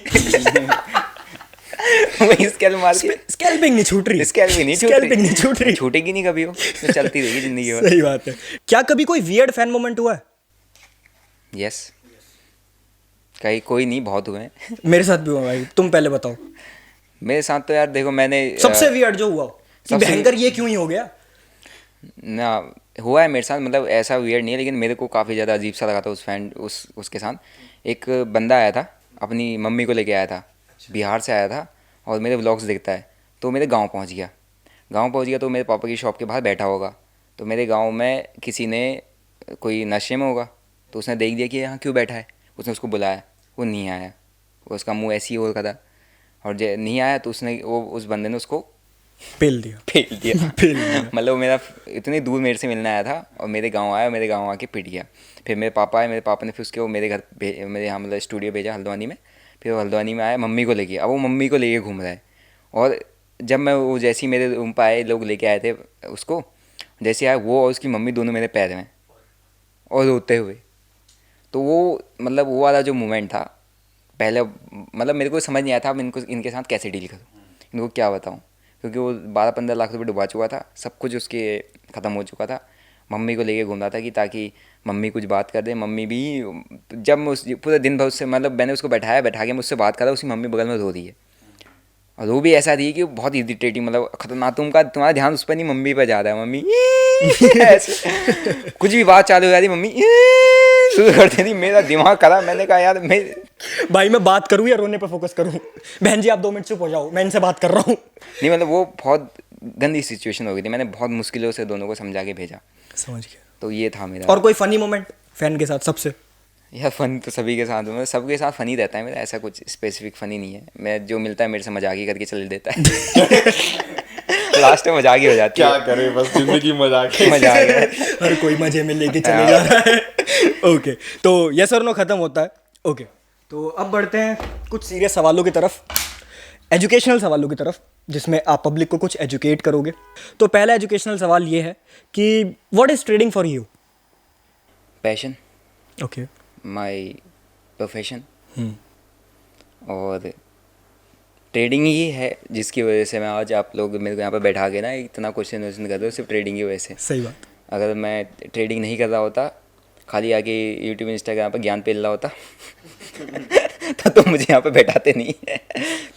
वहीं स्कैल्प मार के। स्कैल्पिंग नहीं छूट रही, स्कैल्पिंग नहीं छूट रही, छूटेगी नहीं कभी, वो तो चलती रहेगी ज़िंदगी भर। सही बात है। क्या कभी कोई वियर्ड फैन मोमेंट हुआ है? यस, कोई नहीं, बहुत हुए हैं। मेरे साथ भी हुआ भाई, तुम पहले बताओ। मेरे साथ तो यार देखो, मैंने सबसे वियर्ड जो हुआ कि भयंकर ये क्यों ही हो गया ना, हुआ है मेरे साथ। मतलब ऐसा वियर्ड नहीं है, लेकिन मेरे को काफ़ी ज़्यादा अजीब सा लगा था उसके साथ। एक बंदा आया था, अपनी मम्मी को लेके आया था, बिहार से आया था, और मेरे व्लॉग्स देखता है, तो मेरे गांव पहुंच गया। तो मेरे पापा की शॉप के बाहर बैठा होगा, तो मेरे गांव में किसी ने, कोई नशे में होगा, तो उसने देख दिया कि यहाँ क्यों बैठा है, उसने उसको बुलाया, वो नहीं आया, वो उसका मुँह ऐसे ही हो रखा था, और नहीं आया तो उसने उस बंदे ने उसको पेल दिया। फेल दिया। मतलब मेरा इतनी दूर मेरे से मिलने आया था और मेरे गांव आया, मेरे गांव आके पिट गया। फिर मेरे पापा आए, मेरे पापा ने फिर उसके वो मेरे घर मेरे यहाँ मतलब स्टूडियो भेजा हल्द्वानी में। फिर वो हल्द्वानी में आया मम्मी को लेके, अब वो मम्मी को लेके घूम रहा है। और जब मैं वो जैसे ही मेरे रूम पर आए, लोग लेके आए थे उसको, जैसे आया वो और उसकी मम्मी दोनों मेरे पैर में और रोते हुए। तो वो मतलब वो वाला जो मोमेंट था पहले, मतलब मेरे को समझ नहीं आया था अब इनके साथ कैसे डील करूँ, इनको क्या बताऊँ, क्योंकि वो 12-15 लाख रुपए डुबा चुका था, सब कुछ उसके ख़त्म हो चुका था। मम्मी को लेके घूम रहा था कि ताकि मम्मी कुछ बात कर दे। मम्मी भी जब मैं उस पूरे दिन भर उससे मतलब मैंने उसको बैठा के मुझसे बात करा, उसकी मम्मी बगल में रो रही है। और वो भी ऐसा थी कि बहुत इरिटेटिंग, मतलब खतरनाक, तुम्हारा ध्यान उस पर नहीं, मम्मी पर ज़्यादा है। मम्मी ऐसे कुछ भी बात चालू हो जाती, मम्मी शुरू करती थी। मेरा दिमाग खराब, मैंने कहा यार मैं भाई मैं बात करूँ या रोने पे फोकस करूँ? बहन जी आप 2 मिनट चुप हो जाओ, मैं इनसे बात कर रहा हूँ। नहीं, मतलब वो बहुत गंदी सिचुएशन हो गई थी। मैंने बहुत मुश्किलों से दोनों को समझा के भेजा। समझ गया। तो ये था मेरा। और कोई फनी मोमेंट फैन के साथ सबसे? यार फ़न तो सभी के साथ, मतलब सबके साथ फ़नी रहता है मेरा, ऐसा कुछ स्पेसिफिक फ़नी नहीं है। मैं जो मिलता है मेरे से मजाक ही करके चल देता है। लास्ट में मजाक ही हो जाती क्या है। करे, बस जिंदगी मजाक है। मजा आ गया। हर कोई मजे में लेके चले जा रहा है। ओके, तो यस और नो खत्म होता है। ओके, तो अब बढ़ते हैं कुछ सीरियस सवालों की तरफ, एजुकेशनल सवालों की तरफ, जिसमें आप पब्लिक को कुछ एजुकेट करोगे। तो पहला एजुकेशनल सवाल ये है कि what is trading for you? Passion, okay. My profession, और ट्रेडिंग ही है जिसकी वजह से मैं आज आप लोग मेरे को यहाँ पर बैठा के ना इतना क्वेश्चन कर रहे हो, सिर्फ ट्रेडिंग की वजह से। सही बात। अगर मैं ट्रेडिंग नहीं कर रहा होता, खाली आके यूट्यूब इंस्टाग्राम पर ज्ञान पेल रहा होता तो मुझे यहाँ पे बैठाते नहीं।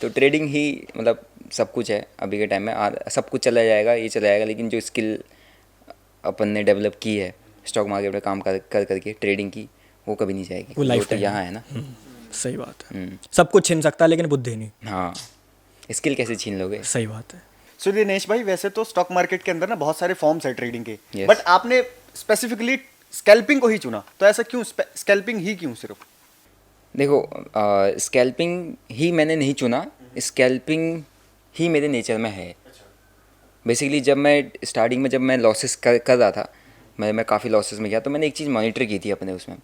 तो ट्रेडिंग ही मतलब सब कुछ है अभी के टाइम में। सब कुछ चला जाएगा, ये चला जाएगा, लेकिन जो स्किल अपन ने डेवलप की है स्टॉक मार्केट में काम कर करके ट्रेडिंग की, वो कभी नहीं जाएगी। वो लाइफ तो यहाँ है ना। सही बात है। सब कुछ छिन सकता है लेकिन बुद्धि नहीं। हाँ, स्किल कैसे छीन लोगे। सही बात है। सो दिनेश भाई, वैसे तो स्टॉक मार्केट के अंदर ना बहुत सारे फॉर्म्स है ट्रेडिंग के, Yes. बट आपने स्पेसिफिकली स्कैल्पिंग को ही चुना, तो ऐसा क्यों? स्कैल्पिंग ही क्यों सिर्फ? देखो, स्कैल्पिंग ही मैंने नहीं चुना, स्कैल्पिंग ही मेरे नेचर में है। बेसिकली जब मैं स्टार्टिंग में जब मैं लॉसेस कर रहा था, मैं काफ़ी लॉसेस में गया, तो मैंने एक चीज़ मॉनिटर की थी अपने उसमें।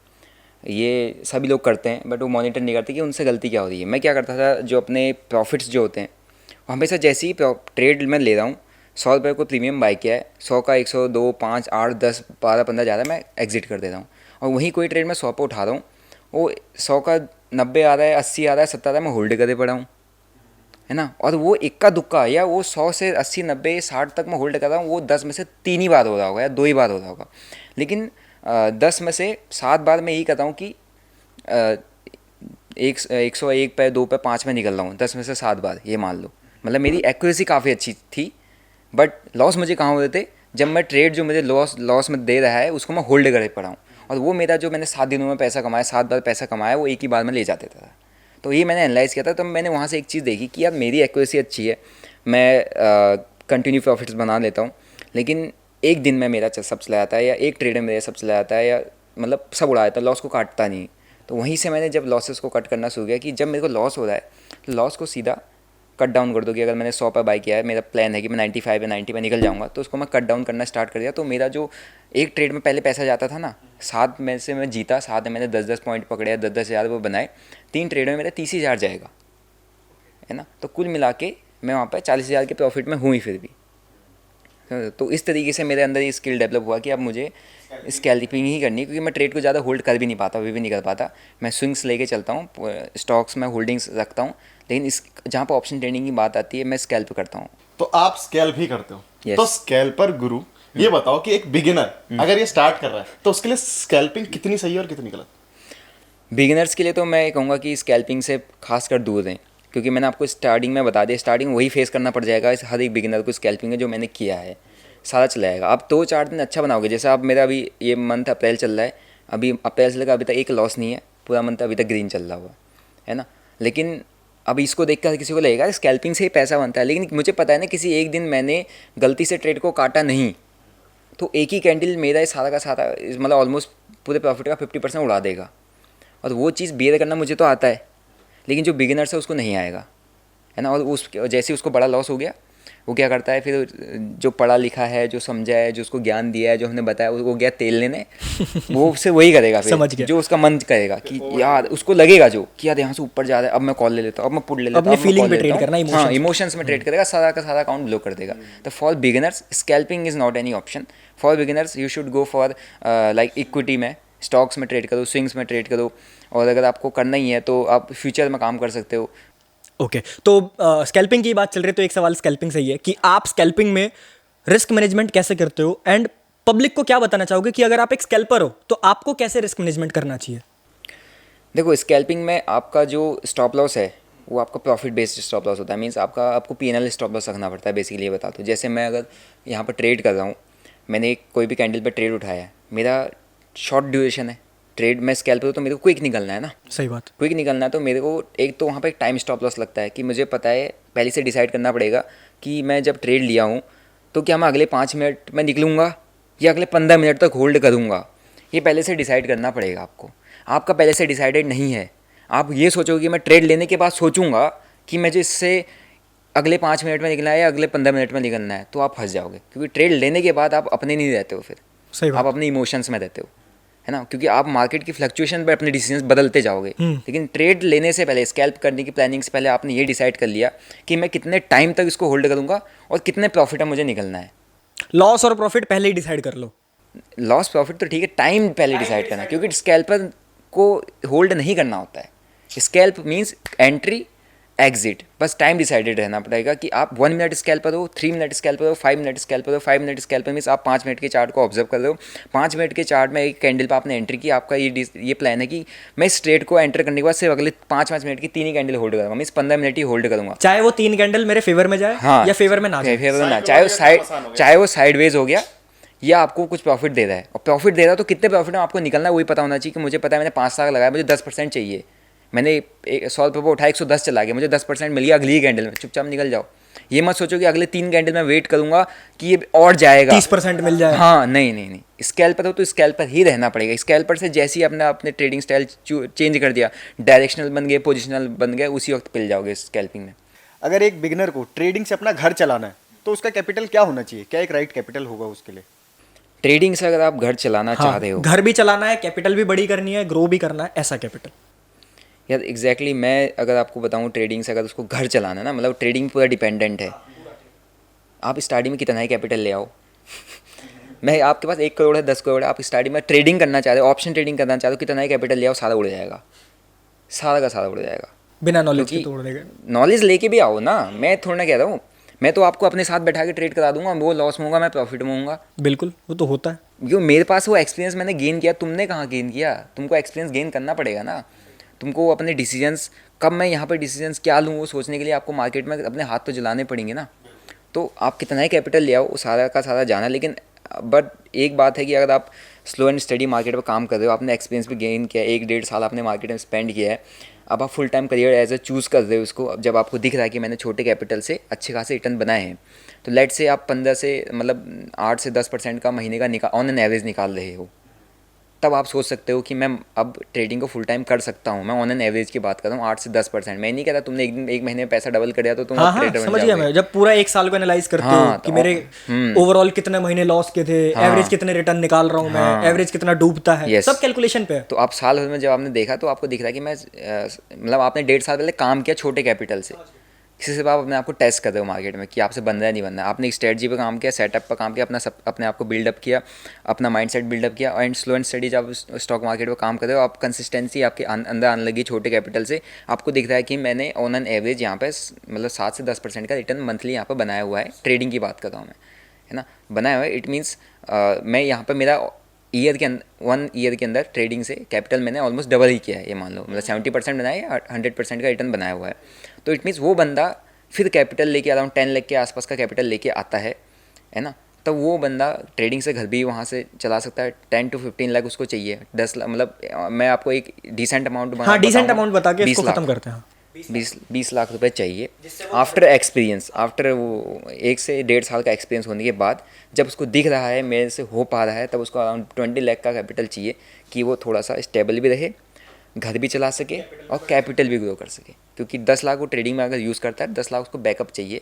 ये सभी लोग करते हैं बट वो मॉनिटर नहीं करते कि उनसे गलती क्या हो रही है। मैं क्या करता था, जो अपने प्रॉफिट्स जो होते हैं वो हमेशा जैसे ही ट्रेड में ले रहा हूँ, 100 रुपये को प्रीमियम बाई किया है, 100 का 100, 2, 5, 8, 10, 12, 15 ज़्यादा मैं एग्जिट कर देता हूँ। और वहीं कोई ट्रेड में 100 पे उठा रहा हूँ, वो 100 का 90 आ रहा है, 80 आ रहा है, 70 आ रहा है, मैं होल्ड करे पड़ा हूँ, है ना। और वो इक्का दुक्का, या वो 100 से 80, 90, 60 तक मैं होल्ड कर रहा हूँ, वो 10 में से 3 ही बार हो रहा होगा या 2 ही बार हो रहा होगा। लेकिन 10 में से 7 बार मैं यही कहता हूँ कि 101 पे, 2 पे, 5 में निकल रहा हूँ, 10 में से 7 बार, ये मान लो। मतलब मेरी एक्यूरेसी काफ़ी अच्छी थी। बट लॉस मुझे कहाँ होते थे, जब मैं ट्रेड जो मुझे लॉस में दे रहा है उसको मैं होल्ड करे पड़ा हूँ, और वो मेरा जो मैंने 7 दिनों में पैसा कमाया, 7 बार पैसा कमाया, वो एक ही बार में ले जाते था। तो ये मैंने एनालाइज़ किया था। तो मैंने वहाँ से एक चीज़ देखी कि यार मेरी एक्यूरेसी अच्छी है, मैं कंटिन्यू प्रॉफिट्स बना लेता हूँ, लेकिन एक दिन में मेरा सब चला जाता है, या एक ट्रेड में मेरा सब चला जाता है, या मतलब सब उड़ा जाता है, लॉस को काटता नहीं। तो वहीं से मैंने जब लॉसेस को कट करना शुरू किया कि जब मेरे को लॉस हो रहा है तो लॉस को सीधा कट डाउन कर दो। कि अगर मैंने 100 पर बाई किया है, मेरा प्लान है कि मैं 95 या 90 पे निकल जाऊंगा, तो उसको मैं कट डाउन करना स्टार्ट कर दिया। तो मेरा जो एक ट्रेड में पहले पैसा जाता था ना, 7 में से मैं जीता, 7 में मैंने 10-10 पॉइंट पकड़े या 10-10 हज़ार वो बनाए, 3 ट्रेड में मेरा 30 हज़ार जाएगा, है ना। तो कुल मिला के मैं वहाँ पर 40 हज़ार के प्रॉफिट में हूँ ही फिर भी। तो इस तरीके से मेरे अंदर ये स्किल डेवलप हुआ कि अब मुझे स्कैल्पिंग ही करनी है, क्योंकि मैं ट्रेड को ज़्यादा होल्ड कर भी नहीं पाता, अभी भी नहीं कर पाता। मैं स्विंग्स लेके चलता हूँ, स्टॉक्स में होल्डिंग्स रखता हूँ, लेकिन इस जहाँ पर ऑप्शन ट्रेडिंग की बात आती है मैं स्कैल्प करता हूँ। तो आप स्कैल्प ही करते हो? Yes. तो स्कैल्पर गुरु, ये बताओ कि एक बिगिनर अगर ये स्टार्ट कर रहा है तो उसके लिए स्कैल्पिंग कितनी सही है और कितनी गलत? बिगिनर्स के लिए तो मैं कहूँगा कि स्कैल्पिंग से खासकर दूर रहें, क्योंकि मैंने आपको स्टार्टिंग में बता दिया, स्टार्टिंग वही फेस करना पड़ जाएगा हर एक बिगिनर को। स्कैल्पिंग है जो मैंने किया है सारा चला जाएगा। आप 2-4 दिन अच्छा बनाओगे, जैसे आप मेरा अभी ये मंथ अप्रैल चल रहा है, अभी अप्रैल से लेकर अभी तक एक लॉस नहीं है, पूरा मंथ अभी तक ग्रीन चल रहा हुआ है ना। लेकिन अब इसको देखकर किसी को लगेगा स्कैल्पिंग से ही पैसा बनता है, लेकिन मुझे पता है ना, किसी एक दिन मैंने गलती से ट्रेड को काटा नहीं तो एक ही कैंडल मेरा ये सारा का सारा मतलब ऑलमोस्ट पूरे प्रॉफिट का 50% उड़ा देगा। और वो चीज़ बेयर करना मुझे तो आता है, लेकिन जो बिगिनर्स है उसको नहीं आएगा, है ना। और उस जैसे ही उसको बड़ा लॉस हो गया वो क्या करता है फिर, जो पढ़ा लिखा है, जो समझा है, जो उसको ज्ञान दिया है, जो हमने बताया, वो गया तेल लेने, वो उससे वही करेगा फिर, समझ गया। जो उसका मन करेगा कि यार उसको लगेगा जो कि यार यहाँ से ऊपर जा रहा है, अब मैं कॉल ले लेता हूँ, अब मैं पुट ले लेता हूँ, अपनी अब मैं feeling call पे ले trade लेता हूँ। करना, हाँ, emotions पे। इमोशंस में ट्रेड करेगा, सारा का सारा अकाउंट ब्लॉक कर देगा। तो for beginners scalping is not any option. For beginners you should go for like equity में, स्टॉक्स में ट्रेड करो, स्विंग्स में ट्रेड करो, और अगर आपको करना ही है तो आप फ्यूचर में काम कर सकते हो। ओके तो स्कैल्पिंग की बात चल रही है तो एक सवाल स्कैल्पिंग से ही है कि आप स्कैल्पिंग में रिस्क मैनेजमेंट कैसे करते हो, एंड पब्लिक को क्या बताना चाहोगे कि अगर आप एक स्कैल्पर हो तो आपको कैसे रिस्क मैनेजमेंट करना चाहिए? देखो स्कैल्पिंग में आपका जो स्टॉप लॉस है वो आपका प्रॉफिट बेस्ड स्टॉप लॉस होता है। मीन्स आपको पीएनएल स्टॉप लॉस रखना पड़ता है। बेसिकली ये बता दो, जैसे मैं अगर यहाँ पर ट्रेड कर रहा हूँ, मैंने कोई भी कैंडल पर ट्रेड उठाया है, मेरा शॉर्ट ड्यूरेशन है ट्रेड में, स्कैल्पर हो तो मेरे को क्विक निकलना है ना, सही बात। क्विक निकलना है, तो मेरे को एक तो वहाँ पे एक टाइम स्टॉप लॉस लगता है कि मुझे पता है, पहले से डिसाइड करना पड़ेगा कि मैं जब ट्रेड लिया हूँ तो क्या मैं अगले 5 मिनट में निकलूँगा या अगले 15 मिनट तक होल्ड करूँगा, ये पहले से डिसाइड करना पड़ेगा आपको। आपका पहले से डिसाइडेड नहीं है, आप ये सोचोगे कि मैं ट्रेड लेने के बाद सोचूंगा कि मुझे इससे अगले 5 मिनट में निकलना है या अगले 15 मिनट में निकलना है, तो आप फंस जाओगे, क्योंकि ट्रेड लेने के बाद आप अपने नहीं रहते हो, फिर सही बात। आप अपने इमोशंस में रहते हो, है ना, क्योंकि आप मार्केट की फ्लक्चुएशन पर अपने डिसीजंस बदलते जाओगे। लेकिन ट्रेड लेने से पहले, स्कैल्प करने की प्लानिंग से पहले आपने ये डिसाइड कर लिया कि मैं कितने टाइम तक इसको होल्ड करूंगा और कितने प्रॉफिट में मुझे निकलना है। लॉस और प्रॉफिट पहले ही डिसाइड कर लो। लॉस प्रॉफिट तो ठीक है, टाइम पहले डिसाइड करना, क्योंकि स्कैल्पर को होल्ड नहीं करना होता है। स्कैल्प मीन्स एंट्री एग्जिट, बस टाइम डिसाइडेड रहना पड़ेगा कि आप 1 मिनट स्कैल्पर हो, 3 मिनट स्कैल्पर हो, 5 मिनट स्कैल्पर हो। 5 मिनट स्कैल्पर मीन्स आप 5 मिनट के चार्ट को ऑब्जर्व कर रहे हो। 5 मिनट के चार्ट में एक कैंडल पर आपने एंट्री की, आपका ये प्लान है कि मैं इस ट्रेड को एंटर करने के बाद सिर्फ अगले 5 मिनट की 3 ही कैंडल होल्ड करूँगा, मीन्स 15 मिनट ही होल्ड करूँगा। चाहे वो 3 कैंडल मेरे फेवर में जाए हाँ, या फेवर में ना जाए। फेवर ना, चाहे वो साइडवेज हो गया या आपको कुछ प्रॉफिट दे रहा है, और प्रॉफिट दे रहा है तो कितने प्रॉफिट में आपको निकलना है वही पता होना चाहिए। कि मुझे पता है मैंने 5 लाख लगाया, मुझे 10% चाहिए, मैंने 100 रुपये पर उठाया, 110 चला गया, मुझे 10% मिल गया अगली कैंडल में, चुपचाप निकल जाओ। ये मत सोचो कि अगले 3 कैंडल में वेट करूंगा कि ये और जाएगा, 30% मिल जाए। हाँ, नहीं, स्कैल्पर हो तो स्कैल्पर ही रहना पड़ेगा। स्कैल्पर से जैसे ही अपने ट्रेडिंग स्टाइल चेंज कर दिया, डायरेक्शनल बन गए, पोजिशनल बन गए, उसी वक्त पिल जाओगे स्कैल्पिंग में। अगर एक बिगिनर को ट्रेडिंग से अपना घर चलाना है तो उसका कैपिटल क्या होना चाहिए? क्या एक राइट कैपिटल होगा उसके लिए? ट्रेडिंग से अगर आप घर चलाना चाह रहे हो, घर भी चलाना है, कैपिटल भी बड़ी करनी है, ग्रो भी करना है, ऐसा कैपिटल। यार एग्जैक्टली मैं अगर आपको बताऊं, ट्रेडिंग से अगर उसको घर चलाना है ना, मतलब ट्रेडिंग पूरा डिपेंडेंट है। आप स्टार्टिंग में कितना ही कैपिटल ले आओ मैं आपके पास 1 करोड़ है, 10 करोड़ है, आप स्टार्टिंग में ट्रेडिंग करना चाह रहे हो, ऑप्शन ट्रेडिंग करना चाह रहे हो, कितना ही कैपिटल ले आओ, सारा उड़ जाएगा, सारा का सारा उड़ जाएगा। बिना नॉलेज के क्योंकि तोड़ देगा। नॉलेज लेके भी आओ ना, मैं थोड़ा ना कह रहा हूँ, मैं तो आपको अपने साथ बैठा के ट्रेड करा दूंगा, वो लॉस में होगा, मैं प्रॉफिट में होऊंगा, बिल्कुल, वो तो होता है। क्यों मेरे पास वो एक्सपीरियंस मैंने गेन किया, तुमने कहाँ गेन किया? तुमको एक्सपीरियंस गेन करना पड़ेगा ना। तुमको अपने डिसीजंस, कब मैं यहाँ पर डिसीजंस क्या लूँ वो सोचने के लिए आपको मार्केट में अपने हाथ तो जलाने पड़ेंगे ना। तो आप कितना ही कैपिटल ले आओ, वो सारा का सारा जाना। लेकिन बट एक बात है कि अगर आप स्लो एंड स्टडी मार्केट पर काम कर रहे हो, आपने एक्सपीरियंस भी गेन किया, 1-1.5 साल आपने मार्केट में स्पेंड किया है, अब आप full time career as a choose कर रहे हो उसको। अब जब आपको दिख रहा है कि मैंने छोटे कैपिटल से अच्छे खासे रिटर्न बनाए हैं, तो लेट से आप 15 से मतलब 8 से 10% का महीने का ऑन एन एवरेज निकाल रहे हो, तब आप सोच सकते हो कि मैं अब ट्रेडिंग को फुल टाइम कर सकता हूँ। मैं ऑन एन एवरेज की बात कर रहा हूँ, 8 से 10%। मैं नहीं कह रहा तुमने एक महीने में पैसा डबल कर दिया तो तुम हाँ ट्रेडर बन समझ गया जाओगे। मैं। जब पूरा 1 साल को एनालाइज करते हाँ, हो कि तो मेरे ओवरऑल कितने महीने लॉस के थे, एवरेज कितने रिटर्न निकाल रहा हूँ मैं, एवरेज कितना डूबता है, Yes. सब कैलकुलेशन पे है। तो आप साल भर में जब आपने देखा तो आपको दिख रहा है कि मैं मतलब आपने 1.5 साल पहले काम किया छोटे कैपिटल से, किसी से आप अपने आप को टेस्ट कर रहे हो मार्केट में कि आपसे बन रहा है नहीं बन रहा है। आपने एक स्ट्रेटजी पे काम किया, सेटअप पर काम किया, अपने आप को बिल्डअप किया, अपना माइंडसेट बिल्डअप किया, एंड स्लो एंड स्टडी जब स्टॉक मार्केट पर काम कर रहे हो, आप कंसिस्टेंसी आपके अंदर आने लगी छोटे कैपिटल से। आपको दिख रहा है कि मैंने ऑन एन एवरेज यहाँ पे मतलब 7 से 10% का रिटर्न मंथली यहाँ पर बनाया हुआ है। ट्रेडिंग की बात कर रहा हूँ मैं, है ना, बनाया हुआ है। इट मीन्स मैं यहाँ पर मेरा 1 ईयर के अंदर ट्रेडिंग से कैपिटल मैंने ऑलमोस्ट डबल ही किया है, ये मान लो, मतलब 70% बनाया है, 100% का रिटर्न बनाया हुआ है। तो इट मीन्स वो बंदा फिर कैपिटल लेके अराउंड 10 लाख के आसपास का कैपिटल लेके आता है ना, तो वो बंदा ट्रेडिंग से घर भी वहाँ से चला सकता है। 10 to 15 लाख उसको चाहिए, 10 लाख, मतलब मैं आपको एक डिसेंट अमाउंट हाँ, डिसेंट अमाउंट बता के इसको खत्म करते हैं। 20 लाख रुपए चाहिए आफ्टर एक्सपीरियंस, आफ्टर वो 1 से 1.5 साल का एक्सपीरियंस होने के बाद, जब उसको दिख रहा है मेरे से हो पा रहा है, तब उसको अराउंड 20 लाख का कैपिटल चाहिए कि वो थोड़ा सा स्टेबल भी रहे, घर भी चला सके और कैपिटल भी ग्रो कर सके। क्योंकि 10 लाख वो ट्रेडिंग में अगर यूज़ करता है, 10 लाख उसको बैकअप चाहिए,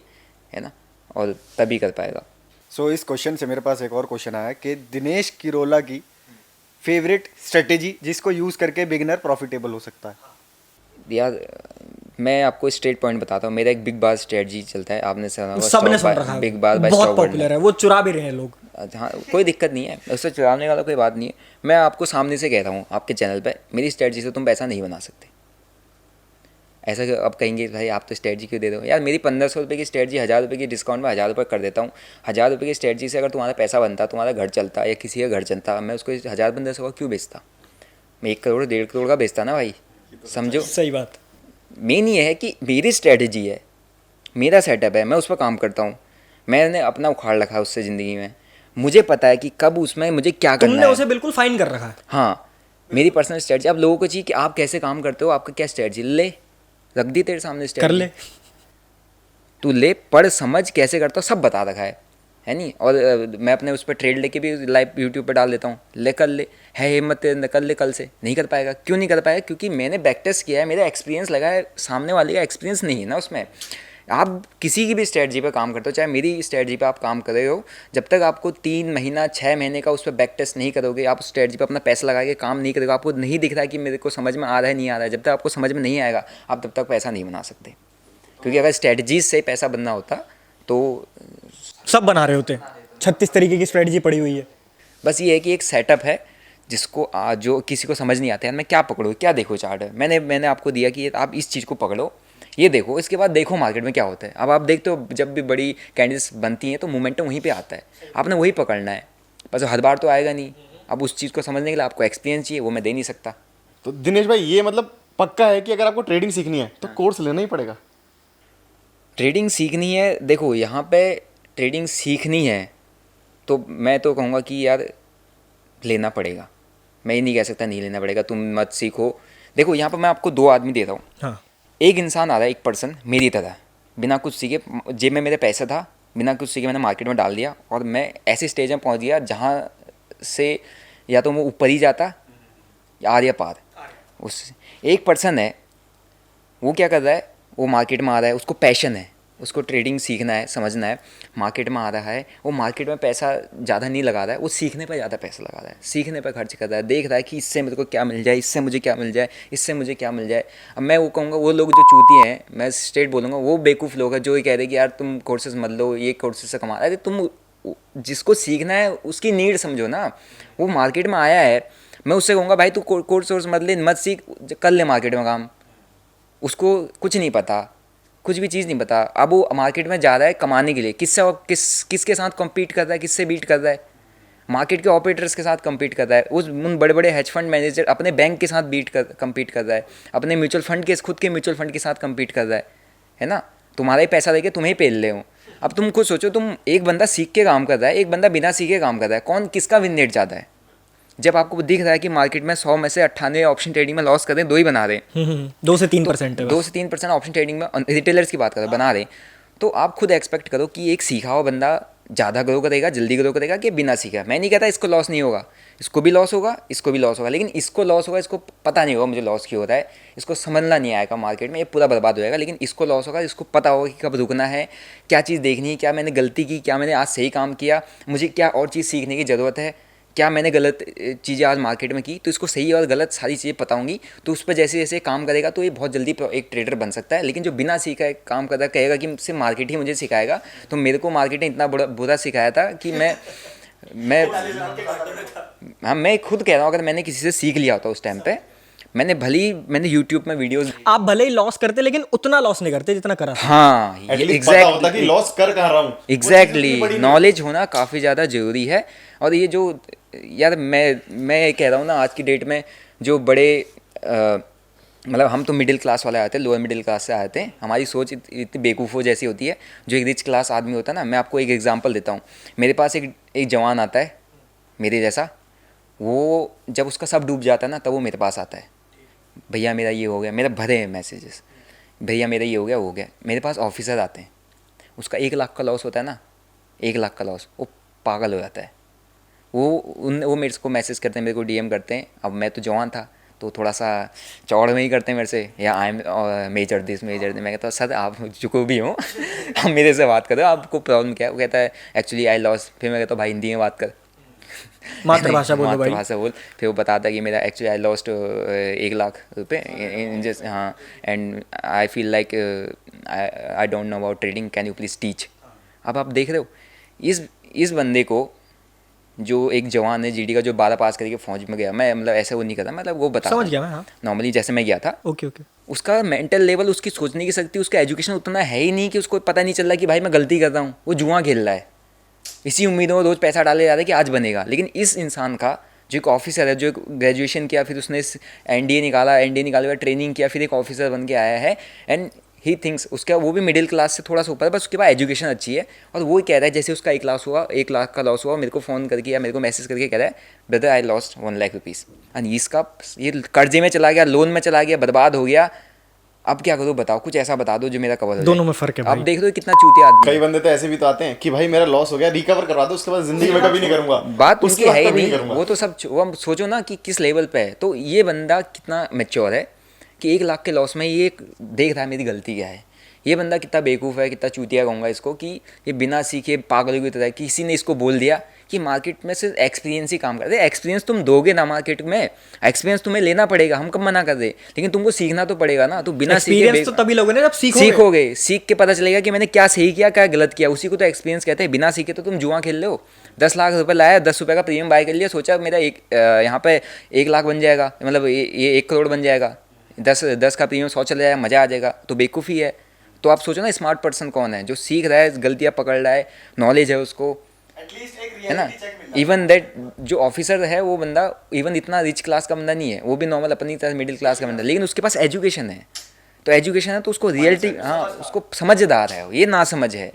है ना। और तभी कर पाएगा। सो इस क्वेश्चन से मेरे पास एक और क्वेश्चन आया कि दिनेश किरोला की फेवरेट स्ट्रेटेजी जिसको यूज़ करके बिगिनर प्रॉफिटेबल हो सकता है। यार मैं आपको स्ट्रेट पॉइंट बताता हूँ, मेरा एक बिग बार स्ट्रेटजी चलता है, आपने सुना होगा, सबने स्टॉक सुन रखा है, बिग बार बाय बहुत स्टॉक वर्ल्ड पॉपुलर है, वो चुरा भी रहे हैं लोग। हाँ कोई दिक्कत नहीं है, उससे चुराने वाला कोई बात नहीं है। मैं आपको सामने से कह रहा हूँ आपके चैनल पे, मेरी स्ट्रेटजी से तुम पैसा नहीं बना सकते। ऐसा कि अब कहेंगे भाई आप तो स्ट्रेटजी क्यों दे दो यार, मेरी 1500 रुपये की स्ट्रेटजी 1000 रुपये की डिस्काउंट में 1000 रुपये कर देता हूँ। 1000 रुपये की स्ट्रेटजी से अगर तुम्हारा पैसा बनता, तुम्हारा घर चलता या किसी का घर चलता, मैं उसको 1000-1500 का क्यों बेचता? मैं 1 करोड़ 1.5 करोड़ का बेचता ना भाई, समझो। सही बात। मेन ये है कि मेरी स्ट्रेटजी है, मेरा सेटअप है, मैं उस पर काम करता हूँ। मैंने अपना उखाड़ रखा है उससे ज़िंदगी में, मुझे पता है कि कब उसमें मुझे क्या करना तुमने है। उसे बिल्कुल फाइन कर रखा है। हाँ मेरी पर्सनल स्ट्रेटजी। अब लोगों को चाहिए कि आप कैसे काम करते हो, आपका क्या स्ट्रेटजी, ले रख दी तेरे सामने कर स्ट्रेटजी, ले। तू ले पढ़ समझ कैसे करता हो, सब बता रखा है नहीं। और मैं अपने उस पर ट्रेड लेके भी लाइव यूट्यूब पे डाल देता हूँ, ले कर ले, है हिम्मत कर ले। कल से नहीं कर पाएगा, क्यों नहीं कर पाएगा? क्योंकि मैंने बैक टेस्ट किया है, मेरा एक्सपीरियंस लगा है, सामने वाले का एक्सपीरियंस नहीं है ना उसमें। आप किसी की भी स्ट्रेटजी पे काम करते हो, चाहे मेरी स्ट्रेटजी पे आप काम कर रहे हो, जब तक आपको 3 महीना 6 महीने का उस पर बैक टेस्ट नहीं करोगे, आप उस स्ट्रेटजी पे अपना पैसा लगा के काम नहीं करोगे, आपको नहीं दिख रहा है कि मेरे को समझ में आ रहा है नहीं आ रहा है, जब तक आपको समझ में नहीं आएगा आप तब तक पैसा नहीं बना सकते। क्योंकि अगर स्ट्रेटजीज से पैसा बनना होता तो सब बना रहे होते, 36 तरीके की स्ट्रेटजी पड़ी हुई है। बस ये है कि एक सेटअप है जिसको जो किसी को समझ नहीं आता है, मैं क्या पकड़ूँ क्या देखो चार्ट है, मैंने आपको दिया कि आप इस चीज़ को पकड़ो, ये देखो, इसके बाद देखो मार्केट में क्या होता है। अब आप देखते हो जब भी बड़ी कैंडल्स बनती हैं तो मोमेंटम वहीं पे आता है, आपने वही पकड़ना है। बस हर बार तो आएगा नहीं, अब उस चीज़ को समझने के लिए आपको एक्सपीरियंस चाहिए, वो मैं दे नहीं सकता। तो दिनेश भाई ये मतलब पक्का है कि अगर आपको ट्रेडिंग सीखनी है तो कोर्स लेना ही पड़ेगा। ट्रेडिंग सीखनी है, देखो यहाँ पे ट्रेडिंग सीखनी है तो मैं तो कहूँगा कि यार लेना पड़ेगा, मैं ये नहीं कह सकता नहीं लेना पड़ेगा, तुम मत सीखो। देखो यहाँ पर मैं आपको 2 आदमी देता हूँ। हाँ। एक इंसान आ रहा है, एक पर्सन मेरी तरह, बिना कुछ सीखे, जेब में मेरे पैसा था, बिना कुछ सीखे मैंने मार्केट में डाल दिया और मैं ऐसे स्टेज में पहुँच गया जहाँ से या तो मैं ऊपर ही जाता या आर या पार। उस एक पर्सन है, वो क्या कर रहा है, वो मार्केट में आ रहा है, उसको पैशन है, उसको ट्रेडिंग सीखना है, समझना है, मार्केट में आ रहा है, वो मार्केट में पैसा ज़्यादा नहीं लगा रहा है, वो सीखने पर ज़्यादा पैसा लगा रहा है, सीखने पर खर्च कर रहा है, देख रहा है कि इससे मेरे को क्या मिल जाए, इससे मुझे क्या मिल जाए, इससे मुझे क्या मिल जाए। अब मैं वो कहूँगा वो लोग जो चूती हैं, मैं स्ट्रेट बोलूँगा, वो बेवकूफ़ लोग हैं जो ये कह रहे कि यार तुम कोर्सेज मत लो, ये कोर्सेज से कमा। अरे तुम जिसको सीखना है उसकी नीड समझो ना, वो मार्केट में आया है, मैं उससे कहूँगा भाई तू कोर्स वोर्स मत ले, मत सीख, कर ले मार्केट में काम। उसको कुछ नहीं पता, कुछ भी चीज़ नहीं पता। अब वो मार्केट में जा रहा है कमाने के लिए, किसके साथ कम्पीट कर रहा है, किससे बीट कर रहा है, मार्केट के ऑपरेटर्स के साथ कम्पीट कर रहा है, उन बड़े बड़े हेज फंड मैनेजर अपने बैंक के साथ कम्पीट कर रहा है, अपने म्यूचुअल फंड के खुद के म्यूचुअल फंड के साथ कम्पीट कर रहा है ना। तुम्हारा ही पैसा देके तुम्हें ही पेल ले हो। अब तुम खुद सोचो, तुम एक बंदा सीख के काम कर रहा है, एक बंदा बिना सीखे काम कर रहा है, कौन किसका विन रेट ज़्यादा है? जब आपको दिख रहा है कि मार्केट में 100 में से 98 ऑप्शन ट्रेडिंग में लॉस कर रहे हैं, 2 ही बना रहे हैं, 2 से 3% है बस। 2 से 3% ऑप्शन ट्रेडिंग में रिटेलर्स की बात करें बना रहे हैं, तो आप खुद एक्सपेक्ट करो कि एक सीखा हुआ बंदा ज़्यादा ग्रो करेगा, जल्दी ग्रो करेगा कि बिना सीखा। मैं नहीं कहता इसको लॉस नहीं होगा, इसको भी लॉस होगा, इसको भी लॉस होगा, लेकिन इसको लॉस होगा, इसको पता नहीं होगा मुझे लॉस क्यों हो रहा है, इसको समझना नहीं आएगा मार्केट में, ये पूरा बर्बाद हो जाएगा। लेकिन इसको लॉस होगा, इसको पता होगा कि कब रुकना है, क्या चीज़ देखनी है, क्या मैंने गलती की, क्या मैंने आज सही काम किया, मुझे क्या और चीज़ सीखने की ज़रूरत है, क्या मैंने गलत चीज़ें आज मार्केट में की, तो इसको सही और गलत सारी चीज़ें पता होंगी, तो उस पर जैसे जैसे काम करेगा तो ये बहुत जल्दी एक ट्रेडर बन सकता है। लेकिन जो बिना सीखा है काम करता कहेगा कि सिर्फ मार्केट ही मुझे सिखाएगा, तो मेरे को मार्केट ने इतना बुरा सिखाया था कि मैं हाँ मैं खुद कह रहा हूँ, अगर मैंने किसी से सीख लिया होता उस टाइम पे, मैंने यूट्यूब में वीडियोस, आप भले ही लॉस करते लेकिन उतना लॉस नहीं करते जितना करा था। हाँ पता होता कि लॉस कर कहाँ रहा हूँ। एग्जैक्टली नॉलेज होना काफ़ी ज़्यादा ज़रूरी है। और ये जो यार मैं कह रहा हूँ ना, आज की डेट में जो बड़े मतलब हम तो मिडिल क्लास वाले आते हैं, लोअर मिडिल क्लास से आते हैं, हमारी सोच इतनी बेवकूफ़ों जैसी होती है। जो एक रिच क्लास आदमी होता है ना, मैं आपको एक एग्जांपल देता हूँ। मेरे पास एक जवान आता है मेरे जैसा, वो जब उसका सब डूब जाता है ना, तब वो मेरे पास आता है, भैया मेरा ये हो गया, मेरे भरे हैं मैसेजेस, भैया मेरा ये हो गया। मेरे पास ऑफिसर आते हैं, उसका 1 लाख का लॉस होता है ना, 1 लाख का लॉस, वो पागल हो जाता है। वो मेरे को मैसेज करते हैं, मेरे को DM करते हैं। अब मैं तो जवान था, तो थोड़ा सा चौड़ में ही करते हैं मेरे से, या I am measure this measure this. मैं कहता हूँ सर आप जो भी हो आप मेरे से बात करो, आपको प्रॉब्लम क्या है। वो कहता है एक्चुअली आई लॉस्ट। फिर मैं कहता हूँ भाई हिंदी में बात कर, मातृभाषा बोलो भाई। मातृभाषा बोल। फिर वो बताता है कि मेरा एक्चुअली आई लॉस्ट 1,00,000 रुपये इन जस्ट, हाँ, and I feel like I don't know about trading, can you please teach. अब आप देख रहे हो इस बंदे को, जो एक जवान है जीडी का, जो 12 पास करके फौज में गया। मैं मतलब ऐसे वो नहीं करता, मतलब वो बता समझ गया मैं, हाँ। नॉर्मली जैसे मैं गया था। Okay okay. उसका मेंटल लेवल, उसकी सोचने की शक्ति, उसका एजुकेशन उतना है ही नहीं कि उसको पता नहीं चल रहा कि भाई मैं गलती कर रहा हूँ। वो जुआ खेल रहा है, इसी उम्मीदों में रोज़ पैसा डाले जा रहा है कि आज बनेगा। लेकिन इस इंसान का जो एक ऑफिसर है, जो एक ग्रेजुएशन किया, फिर उसने एनडीए निकाला, एनडीए निकाले हुआ ट्रेनिंग किया, फिर एक ऑफिसर बन के आया है, एंड ही थिंक्स उसका वो भी मिडिल क्लास से थोड़ा सा ऊपर है, बस उसके पास एजुकेशन अच्छी है। और वो कह रहा है जैसे उसका 1,00,000 का लॉस हुआ, मेरे को फ़ोन करके या मेरे को मैसेज करके कह रहा है brother I lost 1,00,000 rupees, and इसका ये कर्जे में चला गया, लोन में चला गया, बर्बाद हो गया। अब क्या करूँ बताओ, कुछ ऐसा बता दो जो मेरा कवर हो जाए। दोनों में फ़र्क है भाई। अब देख दो कितना चूतिया आदमी है। कई बंदे तो ऐसे भी तो आते हैं कि भाई मेरा लॉस हो गया, रिकवर करवा दो, उसके बाद जिंदगी में कभी नहीं करूंगा। बात उसके उनकी बाद है ही कभी नहीं, करूंगा। वो तो सब वो हम सोचो ना कि किस लेवल पे है। तो ये बंदा कितना मैच्योर है कि 1,00,000 के लॉस में ये देख रहा है मेरी गलती क्या है। ये बंदा कितना बेवकूफ़ है, कितना चूतिया कहूँगा इसको, कि ये बिना सीखे पागलों की तरह किसी ने इसको बोल दिया कि मार्केट में सिर्फ एक्सपीरियंस ही काम करते। एक्सपीरियंस तुम दोगे ना मार्केट में, एक्सपीरियंस तुम्हें लेना पड़ेगा, हम कब मना कर दे, लेकिन तुमको सीखना तो पड़ेगा ना। तो बिना एक्सपीरियंस तो तभी लोगों ने जब सीखोगे, सीख के पता चलेगा कि मैंने क्या सही किया क्या गलत किया, उसी को तो एक्सपीरियंस कहते हैं। बिना सीखे तो तुम जुआ खेल लो। 10,00,000 रुपये लाया, 10 रुपये का प्रीमियम बाय कर लिया, सोचा मेरा यहाँ पे 1,00,000 बन जाएगा, मतलब ये 1 करोड़ बन जाएगा, 10 का प्रीमियम 100 चला जाएगा, मज़ा आ जाएगा। तो बेवकूफ़ी है। तो आप सोचो ना स्मार्ट पर्सन कौन है, जो सीख रहा है, गलतियाँ पकड़ रहा है, नॉलेज है उसको, है ना। इवन दैट जो ऑफिसर है वो बंदा इवन इतना रिच क्लास का बंदा नहीं है, वो भी नॉर्मल अपनी तरह मिडिल क्लास का बंदा, लेकिन उसके पास एजुकेशन है। तो एजुकेशन है तो उसको रियलिटी, हाँ, उसको समझदार है, ये ना समझ है।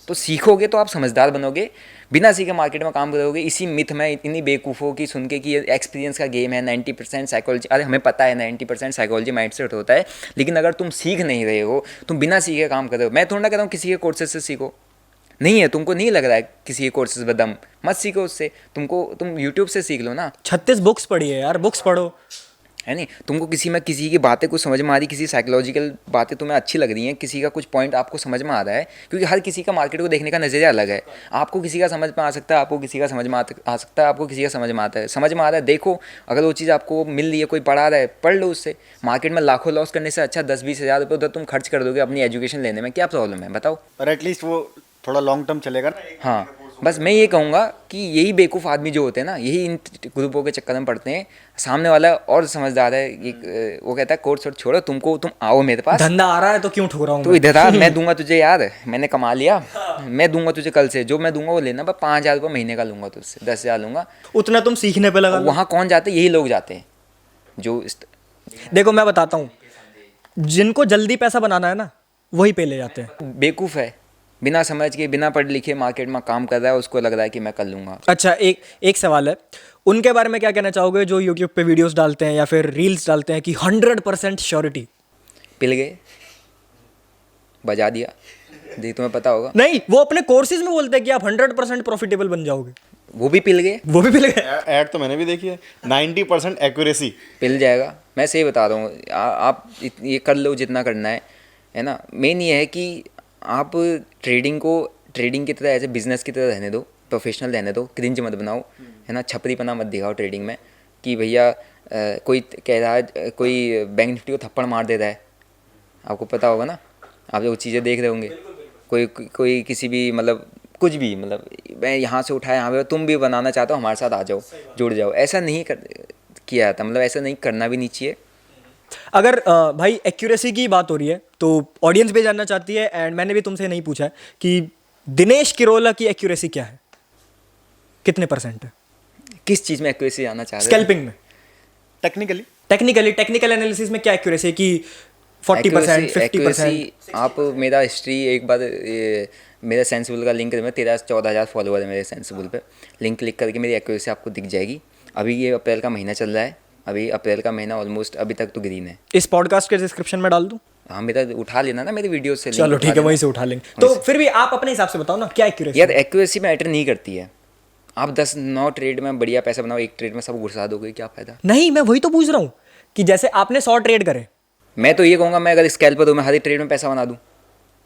तो सीखोगे तो आप समझदार बनोगे, बिना सीखे मार्केट में काम करोगे इसी मिथ में, इतनी बेवकूफ़ों की सुन के कि ये एक्सपीरियंस का गेम है, 90% साइकोलॉजी। अरे हमें पता है 90% साइकोलॉजी माइंडसेट होता है, लेकिन अगर तुम सीख नहीं रहे हो, तुम बिना सीखे काम कर रहे हो। मैं थोड़ा ना कह रहा हूँ किसी के कोर्सेज से सीखो, नहीं है तुमको नहीं लग रहा है किसी के कोर्सेज में दम, मत सीखो उससे, तुम यूट्यूब से सीख लो ना। 36 बुक्स पढ़ी है यार, बुक्स पढ़ो, है नहीं। तुमको किसी की बातें कुछ समझ में आ रही, किसी साइकोलॉजिकल बातें तुम्हें अच्छी लग रही हैं, किसी का कुछ पॉइंट आपको समझ में आ रहा है, क्योंकि हर किसी का मार्केट को देखने का नज़रिया अलग है। आपको किसी का समझ में आ सकता है, आपको किसी का समझ में आ सकता है, आपको किसी का समझ में आता है। समझ में आ रहा है देखो, अगर वो चीज़ आपको मिल रही है, कोई पढ़ा रहा है, पढ़ लो उससे। मार्केट में लाखों लॉस करने से अच्छा 10-20 हज़ार रुपये उधर तुम खर्च कर दोगे अपनी एजुकेशन लेने में, क्या प्रॉब्लम है बताओ। पर एटलीस्ट वो थोड़ा लॉन्ग टर्म चलेगा ना। हाँ, बस मैं ये कहूँगा कि यही बेवकूफ़ आदमी जो होते हैं ना, यही इन ग्रुपों के चक्कर में पड़ते हैं। सामने वाला और समझदार है, एक वो कहता है कोर्स और छोड़ो, तुम आओ मेरे पास, धंधा आ रहा है तो क्यों ठुकरा हूँ तू इधर आ, मैं दूंगा तुझे, यार मैंने कमा लिया, मैं दूंगा तुझे कल से, जो मैं दूंगा वो लेना, बस 5,000 रुपये महीने का लूंगा तुझसे, 10,000 लूंगा। उतना तुम सीखने पे लगा लो। वहाँ कौन जाते हैं, यही लोग जाते हैं जो देखो मैं बताता हूँ, जिनको जल्दी पैसा बनाना है ना वही पे ले जाते हैं। बेवकूफ़ है, बिना समझ के, बिना पढ़े लिखे मार्केट में काम कर रहा है, उसको लग रहा है कि मैं कर लूँगा। अच्छा, एक सवाल है, उनके बारे में क्या कहना चाहोगे जो यूट्यूब पे वीडियोस डालते हैं या फिर रील्स डालते हैं कि 100% श्योरिटी? पिल गए, बजा दिया, देख तुम्हें पता होगा। नहीं, वो अपने कोर्सेज में बोलते हैं कि आप 100% प्रॉफिटेबल बन जाओगे, वो भी पिल गए, वो भी मिल गए। ऐड तो मैंने भी देखी है, 90% एक्यूरेसी। पिल जाएगा। मैं सही बता रहा हूँ, आप ये कर लो जितना करना है ना। मेन ये है कि आप ट्रेडिंग को ट्रेडिंग की तरह एज ए बिजनेस की तरह रहने दो, प्रोफेशनल रहने दो, क्रिंज मत बनाओ, है ना। छपरीपना मत दिखाओ ट्रेडिंग में कि भैया कोई कह रहा है, कोई बैंक निफ्टी को थप्पड़ मार दे रहा है, आपको पता होगा ना, आप वो चीज़ें देख रहे होंगे। कोई किसी भी मतलब कुछ भी, मतलब मैं यहाँ से उठाया यहाँ पे, तुम भी बनाना चाहते हो हमारे साथ आ जाओ, जुड़ जाओ, ऐसा नहीं किया जाता, मतलब ऐसा नहीं करना भी नहीं चाहिए। अगर भाई एक्यूरेसी की बात हो रही है तो ऑडियंस भी जानना चाहती है, एंड मैंने भी तुमसे नहीं पूछा है कि दिनेश किरोला की एक्यूरेसी क्या है, कितने % है किस चीज़ में एक्यूरेसी आना चाह रहे हो? स्कैल्पिंग में? टेक्निकल एनालिसिस में क्या एक्यूरेसी है कि 40%, 50%? आप मेरा हिस्ट्री एक बार मेरा सेंसिबल का लिंक, मैं 13-14 हज़ार फॉलोवर है मेरे सेंसिबल पे, लिंक क्लिक करके मेरी एक्यूरेसी आपको दिख जाएगी। अभी ये अप्रैल का महीना चल रहा है, अभी अप्रैल का महीना ऑलमोस्ट अभी तक तो ग्रीन है। इस पॉडकास्ट के डिस्क्रिप्शन में डाल दूं? हाँ, मेरा उठा लेना ना मेरे वीडियो से, चलो ठीक है, वहीं से उठा लेंगे। तो फिर भी आप अपने हिसाब से बताओ ना क्या एक्यूरेसी? यार एक्यूरेसी मैटर नहीं करती है। आप 10-9 ट्रेड में बढ़िया पैसा बनाओ, एक ट्रेड में सब घुसा दोगे, क्या फायदा? नहीं, मैं वही तो पूछ रहा हूँ कि जैसे आपने 100 ट्रेड करे, मैं तो ये कहूँगा, मैं अगर स्कैल्पर दूँ, मैं हर एक ट्रेड में पैसा बना दूँ।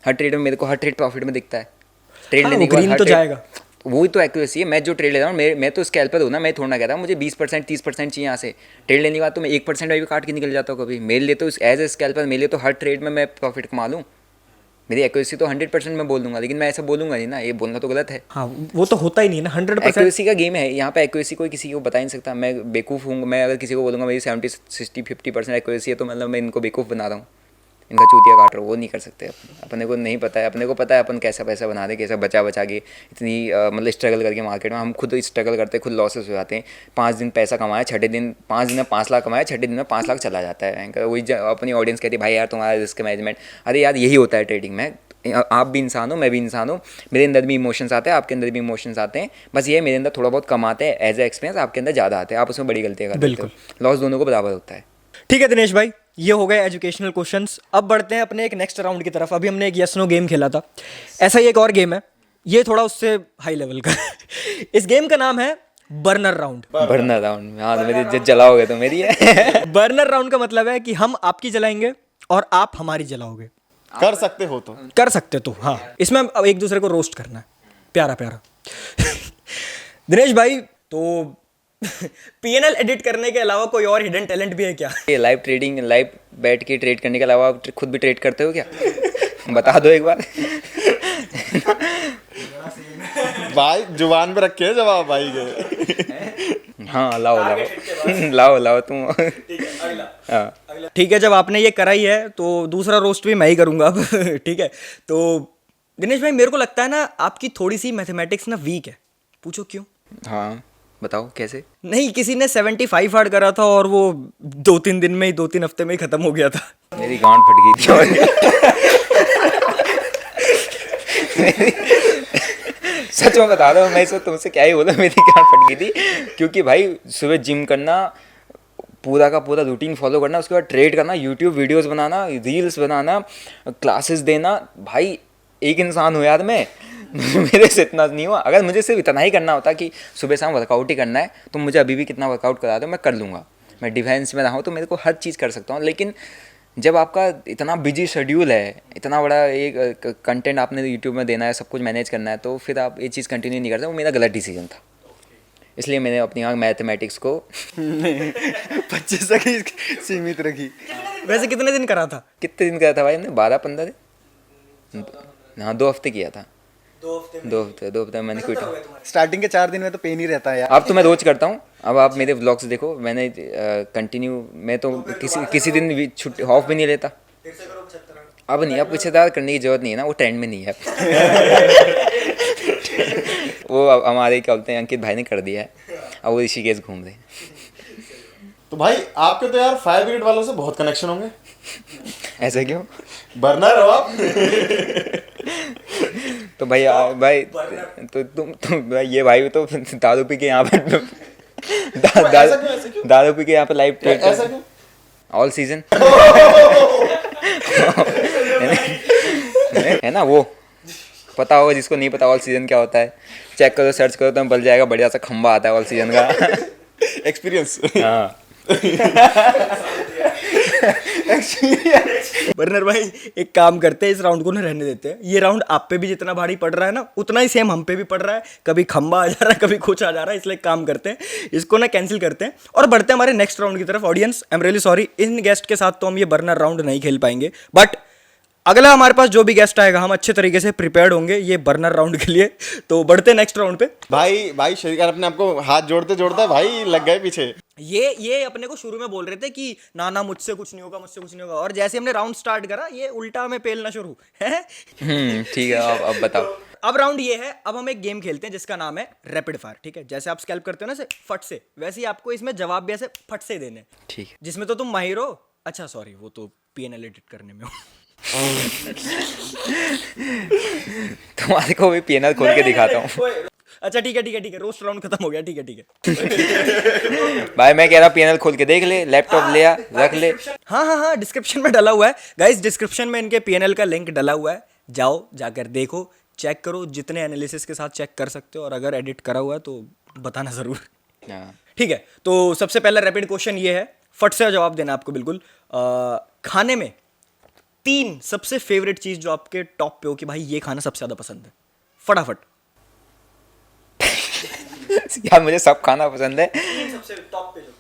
हर ट्रेड में मेरे को हर ट्रेड प्रॉफिट में दिखता है। ट्रेड हाँ, लेने वो के बाद green हर तो trade- जाएगा। वही तो एक्यूरेसी है। मैं जो ट्रेड ले रहा हूँ, मैं तो स्कैल्पर हूँ ना, मैं थोड़ा ना कहता हूँ मुझे 20% 30% चाहिए यहाँ से। ट्रेड लेने के बाद तो मैं 1% में भी काट के निकल जाता हूँ कभी। मेरे लिए तो एज ए स्कैल्पर, मेरे लिए तो हर ट्रेड में मैं प्रॉफिट कमा लूँ। मेरी एक्यूरेसी तो 100% मैं बोल दूंगा, लेकिन मैं ऐसा बोलूंगा नहीं ना, ये बोलना तो गलत है। हाँ वो तो होता ही नहीं ना 100%। एक्यूरेसी का गेम है यहाँ पे। एक्यूरेसी कोई किसी को बता ही नहीं सकता। मैं बेवकूफ़ हूँ, मैं अगर किसी को बोलूँगा मेरी 70 60 50% एक्यूरेसी है, तो मतलब मैं इनको बेवकूफ़ बना रहा हूँ, इनका चूतिया काट रहा हूँ। वो नहीं कर सकते। अपने को नहीं पता है, अपने को पता है अपन कैसा पैसा बना दे, कैसा बचा बचा के इतनी मतलब स्ट्रगल करके मार्केट में। हम खुद स्ट्रगल करते हैं, खुद लॉसेस हो जाते हैं। 5 दिन पैसा कमाया, छठे दिन 5 दिन में 5 लाख कमाया, छठे दिन में 5 लाख चला जाता है। एंकर वही अपनी ऑडियंस कहती है भाई यार तुम्हारा रिस्क मैनेजमेंट। अरे यार यही होता है ट्रेडिंग में। आप भी इंसान हो, मैं भी इंसान हूँ, मेरे अंदर भी इमोशंस आते हैं, आपके अंदर भी इमोशंस आते हैं। बस ये मेरे अंदर थोड़ा बहुत कम आते हैं एज ए एक्सपीरियंस, आपके अंदर ज़्यादा आते हैं। आप उसमें बड़ी गलतियाँ कर देते हो। लॉस दोनों को बराबर होता है। ठीक है दिनेश भाई, ये हो गए एजुकेशनल क्वेश्चंस। अब बढ़ते हैं अपने एक नेक्स्ट राउंड की तरफ। अभी हमने एक यस नो गेम खेला था, ऐसा ही एक और गेम है, ये थोड़ा उससे हाई लेवल का है। इस गेम का नाम है बर्नर राउंड। बर्नर राउंड, हाँ मेरी इज्जत जलाओगे तो मेरी है। बर्नर राउंड का मतलब है कि हम आपकी जलाएंगे और आप हमारी जलाओगे। कर सकते हो तो। कर सकते तो हाँ, इसमें अब एक दूसरे को रोस्ट करना है, प्यारा प्यारा। दिनेश भाई, तो पीएनएल एडिट करने के अलावा कोई और हिडन टैलेंट भी है क्या? ये लाइव ट्रेडिंग, लाइव बैठ के ट्रेड करने के अलावा आप खुद भी ट्रेड करते हो क्या? बता दो एक बार। भाई जुबान पे रखे हैं जवाब भाई के। हाँ लाओ लाओ लाओ लाओ तुम। हाँ ठीक है, जब आपने ये करा ही है तो दूसरा रोस्ट भी मैं ही करूंगा अब। ठीक है, तो दिनेश भाई मेरे को लगता है ना आपकी थोड़ी सी मैथमेटिक्स ना वीक है। पूछो क्यों? हाँ बताओ कैसे? नहीं, किसी ने 75 हार्ड करा था और वो 2-3 दिन में ही, 2-3 हफ्ते में ही खत्म हो गया था। मेरी गांड फट गई थी और सच में बता दो, मैं इसको तुमसे क्या ही बोला, मेरी गांड फट गई थी। क्योंकि भाई सुबह जिम करना, पूरा का पूरा रूटीन फॉलो करना, उसके बाद ट्रेड करना, यूट्यूब वीडियोस बनाना, रील्स बनाना, क्लासेस देना। भाई एक इंसान हूँ यार मैं। मेरे से इतना नहीं हुआ। अगर मुझे सिर्फ इतना ही करना होता कि सुबह शाम वर्कआउट ही करना है, तो मुझे अभी भी कितना वर्कआउट करा दो मैं कर लूँगा। मैं डिफेंस में रहा हूँ तो मेरे को हर चीज़ कर सकता हूँ। लेकिन जब आपका इतना बिजी शेड्यूल है, इतना बड़ा एक कंटेंट आपने यूट्यूब में देना है, सब कुछ मैनेज करना है, तो फिर आप ये चीज़ कंटिन्यू नहीं करते। वो मेरा गलत डिसीजन था, इसलिए मैंने अपनी यहाँ मैथमेटिक्स को 25 तक ही सीमित रखी। वैसे कितने दिन करा था? कितने दिन करा था भाई हमने? 12-15 दिन। हाँ 2 हफ्ते किया था। 2 हफ्ते में मैंने क्विट। स्टार्टिंग के 4 दिन में तो पेन ही रहता है यार। अब तो मैं रोज करता हूँ। अब आप मेरे व्लॉग्स देखो, मैंने कंटिन्यू, मैं तो किसी दिन भी छुट्टी ऑफ भी नहीं लेता। अब नहीं, अब पीछे दार करने की जरूरत नहीं है ना, वो ट्रेंड में नहीं है। वो अब हमारे क्या बोलते हैं, अंकित भाई ने कर दिया है, अब वो ऋषिकेश घूम रहे हैं। तो भाई आपके तो यार फायर ब्रिगेड वालों से बहुत कनेक्शन होंगे। ऐसा क्यों? बर्नर हो आप। तो भाई भाई तो तुम भाई, ये भाई तो दारू पी के यहाँ पर ऐसा क्यों? दारू पी के यहाँ पे लाइव ट्रेड ऐसा क्यों? ऑल सीजन है ना। वो पता होगा, जिसको नहीं पता ऑल सीजन क्या होता है, चेक करो, सर्च करो तो बल जाएगा। बढ़िया सा खंबा आता है ऑल सीजन का। एक्सपीरियंस। हाँ बर्नर भाई एक काम करते हैं, इस राउंड को ना रहने देते हैं। ये राउंड आप पे भी जितना भारी पड़ रहा है ना, उतना ही सेम हम पे भी पड़ रहा है। कभी खंबा आ जा रहा है, कभी कुछ आ जा रहा है, इसलिए काम करते हैं, इसको ना कैंसिल करते हैं और बढ़ते हैं हमारे नेक्स्ट राउंड की तरफ। Audience I am really sorry, in guest के साथ तो हम ये बर्नर राउंड नहीं खेल पाएंगे, बट अगला हमारे पास जो भी गेस्ट आएगा हम अच्छे तरीके से प्रिपेयर्ड होंगे ये बर्नर राउंड के लिए। तो बढ़ते हैं नेक्स्ट राउंड पे। भाई शरीर अपने आपको हाथ जोड़ते जोड़ते भाई लग गए पीछे। ये अपने को शुरू में बोल रहे थे कि ना मुझसे कुछ नहीं होगा, मुझसे कुछ नहीं होगा, और जैसे हमने राउंड स्टार्ट करा ये उल्टा में पेलना शुरू है। ठीक है, अब बताओ। अब राउंड ये है, अब हम एक गेम खेलते हैं जिसका नाम है रैपिड फायर। ठीक है, जैसे आप स्कैल्प करते हो ना से फट से, वैसे ही आपको इसमें जवाब भी ऐसे फट से देने, ठीक है। जिसमें तो तुम माहिर हो। अच्छा सॉरी, वो तो पीएनएल एडिट करने में हो। तुम्हारे को भी पीएनएल खोल के दिखाता हूँ। अच्छा ठीक है, रोस्ट राउंड खत्म हो गया। ठीक है। भाई मैं कह रहा हूँ पीएनएल खोल के देख ले, लैपटॉप ले आ, रख ले। हाँ, डिस्क्रिप्शन में डला हुआ है गाइस, डिस्क्रिप्शन में इनके पीएनएल का लिंक डला हुआ है, जाओ जाकर देखो, चेक करो, जितने एनालिसिस के साथ चेक कर सकते हो, और अगर एडिट करा हुआ है तो बताना ज़रूर। हाँ ठीक है, तो सबसे पहला रैपिड क्वेश्चन ये है, फट से जवाब देना आपको बिल्कुल। खाने में 3 सबसे फेवरेट चीज जो आपके टॉप पे हो कि भाई ये खाना सबसे ज्यादा पसंद है, फटाफट। यार मुझे सब खाना पसंद है। सबसे टॉप पे जो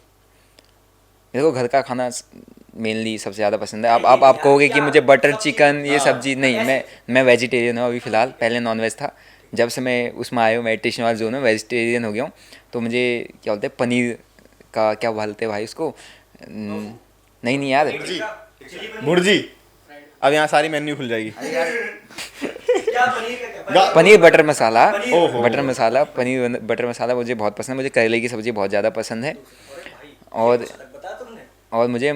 मेरे को घर का खाना मेनली सबसे ज़्यादा पसंद है। आप कहोगे कि मुझे बटर चिकन ये सब्जी, नहीं, मैं वेजिटेरियन हूँ अभी फ़िलहाल। पहले नॉन वेज था, जब से मैं उसमें आया हूँ मेडिटेशन वाले जोन में, वेजिटेरियन हो गया हूँ। तो मुझे क्या बोलते हैं, पनीर का क्या बोलते हैं भाई उसको, नहीं यार, भुर्जी। अब यहाँ सारी मेन्यू खुल जाएगी। पनीर बटर मसाला, ओहो। बटर मसाला, पनीर बटर मसाला मुझे बहुत पसंद है। मुझे करेले की सब्ज़ी बहुत ज़्यादा पसंद है। और मुझे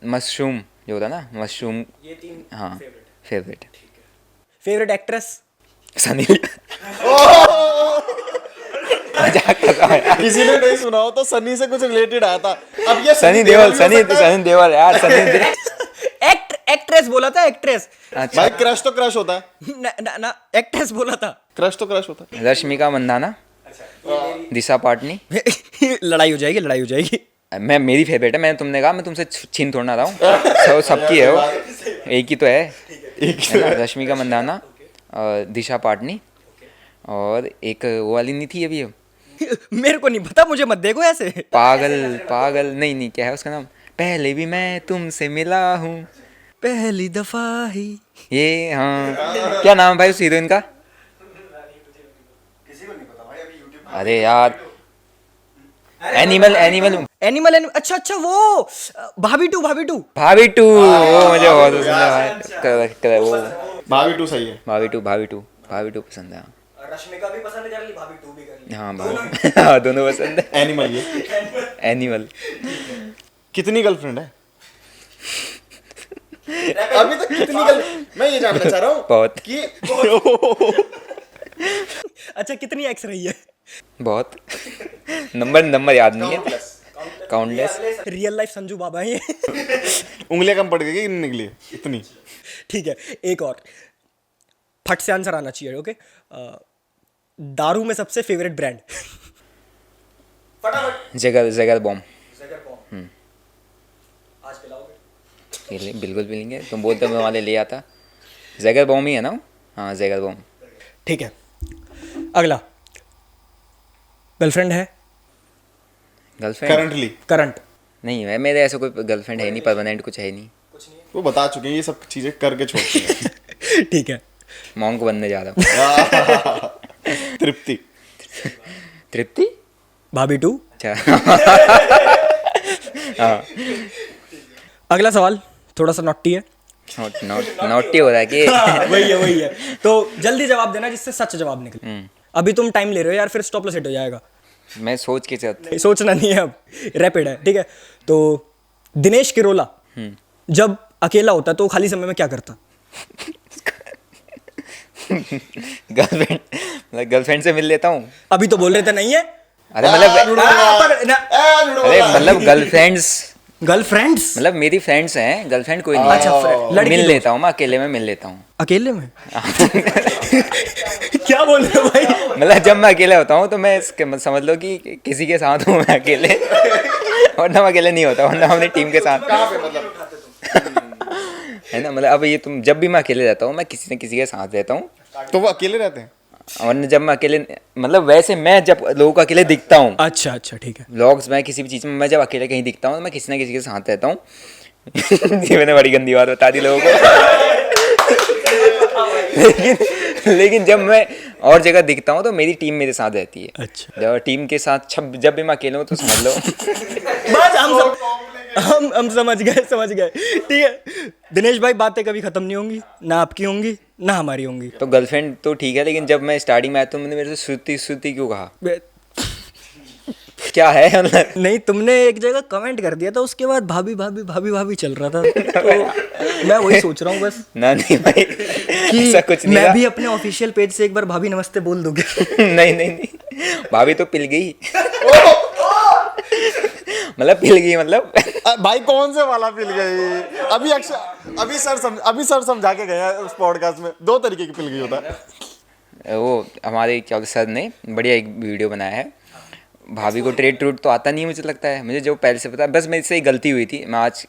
मशरूम जो होता है ना, मशरूम, ये 3 हाँ फेवरेट। Favourite actress? सनी मजाक कर रहा हूँ यार। किसी ने नहीं सुना हो तो सनी से कुछ रिलेटेड आया था। अब ये सनी देओल, सनी देओल यार, सनी देओल। एक्ट्रेस बोला था, एक्ट्रेस। अच्छा, भाई क्रश तो क्रश होता है, ना एक्ट्रेस बोला था। क्रश तो क्रश होता है। रश्मिका मंदाना, दिशा पाटनी। लड़ाई हो जाएगी, लड़ाई हो जाएगी। मेरी फेवरेट है। मैंने तुमने कहा, मैं तुमसे छीन थोड़ा ना रहा हूँ, सबकी है वो, एक ही तो है ना? रश्मिका मंदाना, दिशा पाटनी, और एक वो वाली नहीं थी अभी, मेरे को नहीं पता, मुझे मत देखो ऐसे। पागल नहीं, क्या है उसका नाम, पहले भी मैं तुमसे मिला हूँ, पहली दफा ही। ये हाँ, क्या नाम है भाई उस हीरोइन का? अरे यार, एनिमल। अच्छा वो भाभी टू। भाभी टू, वो मुझे बहुत पसंद है भाई। कर वो भाभी टू सही है। भाभी टू पसंद है। रश्मिका भी पसंद कर ली, भाभी टू भी कर ली। हाँ हाँ, दोनों पसंद है। एनिमल ये। एनिमल। कितनी गर्लफ्रेंड है अभी तक? कितनी मैं ये जानना चाह रहा हूँ बहुत। कि अच्छा, कितनी एक्स रही है? बहुत। नंबर याद नहीं है, काउंटलेस। रियल लाइफ संजू बाबा है ये। उंगलियां कम पड़ गई कि निकली इतनी? ठीक है, एक और फट से आंसर आना चाहिए। ओके, दारू में सबसे फेवरेट ब्रांड? फटाफट। जगर बॉम्ब। आज पिलाओगे? बिल्कुल पिलेंगे, तुम बोलते हो मैं वाले ले आता। जगर बॉम्ब ही है ना? हाँ, जगर बॉम्ब। ठीक है, अगला। गर्लफ्रेंड है? Girlfriend currently? करंट? नहीं है मेरे, ऐसा कोई गर्लफ्रेंड है नहीं, परमानेंट कुछ है नहीं। वो बता चुके हैं, ये सब चीजें करके छोड़ती हैं। ठीक है, मॉन्क बनने जा रहा हूँ। तृप्ति भाभी टू। अच्छा। हाँ, अगला सवाल थोड़ा सा नॉटी है। नॉटी हो रहा है कि? वही है। तो जल्दी जवाब देना जिससे सच जवाब निकले। अभी तुम टाइम ले रहे हो यार, फिर स्टॉप लॉस हिट हो जाएगा। मैं सोच के चलता। नहीं, सोचना नहीं है, अब रैपिड है। ठीक है, तो दिनेश किरोला जब अकेला होता तो खाली समय में क्या करता? गर्लफ्रेंड से मिल लेता हूँ। अभी तो बोल रहे थे नहीं है। अरे मतलब गर्लफ्रेंड्स, मतलब मेरी फ्रेंड्स हैं, गर्लफ्रेंड कोई नहीं अच्छा, है। लड़की मिल दोस्त। लेता हूँ मैं, अकेले में मिल लेता हूँ। अकेले में? क्या बोल रहे हो भाई? मतलब जब मैं अकेले होता हूँ तो मैं समझ लो कि किसी के साथ हूँ मैं अकेले, वरना मैं अकेले नहीं होता, वरना अपनी टीम के साथ। है ना? मतलब अब ये तुम, जब भी मैं अकेले रहता हूँ मैं किसी न किसी के साथ रहता हूँ। तो वो अकेले रहते हैं? और जब मैं अकेले, मतलब वैसे मैं जब लोगों को अकेले दिखता हूँ, अच्छा, ठीक है। व्लॉग्स में किसी भी चीज़ में, मैं जब अकेले कहीं दिखता हूँ तो मैं किसी ना किसी के साथ रहता हूँ। ये मैंने बड़ी गंदी बात बता दी लोगों को। लेकिन जब मैं और जगह दिखता हूँ तो मेरी टीम मेरे साथ रहती है। अच्छा, जब टीम के साथ जब भी मैं अकेला हूँ तो समझ लो। बस हम समझ गए। ठीक है दिनेश भाई, बातें कभी खत्म नहीं होंगी, ना आपकी होंगी ना हमारी होंगी। तो गर्लफ्रेंड तो ठीक है, लेकिन जब मैं स्टार्टिंग में आया तो मैंने मेरे से श्रुति क्यों कहा? क्या है मतलब? नहीं, तुमने एक जगह कमेंट कर दिया था, उसके बाद भाभी चल रहा था। तो मैं वही सोच रहा हूँ बस ना, नहीं भाई, कि ऐसा कुछ नहीं मैं था। भी अपने ऑफिशियल पेज से एक बार भाभी नमस्ते बोल दूंगा। नहीं, भाभी तो पिल गई। मतलब पिल गई, मतलब भाई कौन से वाला पिल गई? अभी सर समझा के गया उस पॉडकास्ट में, 2 तरीके की पिल गई होता है। वो हमारे क्या बोलते सर ने बढ़िया एक वीडियो बनाया है। भाभी को ट्रेड ट्रूड तो आता नहीं है, मुझे लगता है, मुझे जो पहले से पता है, बस मेरे से ही गलती हुई थी। मैं आज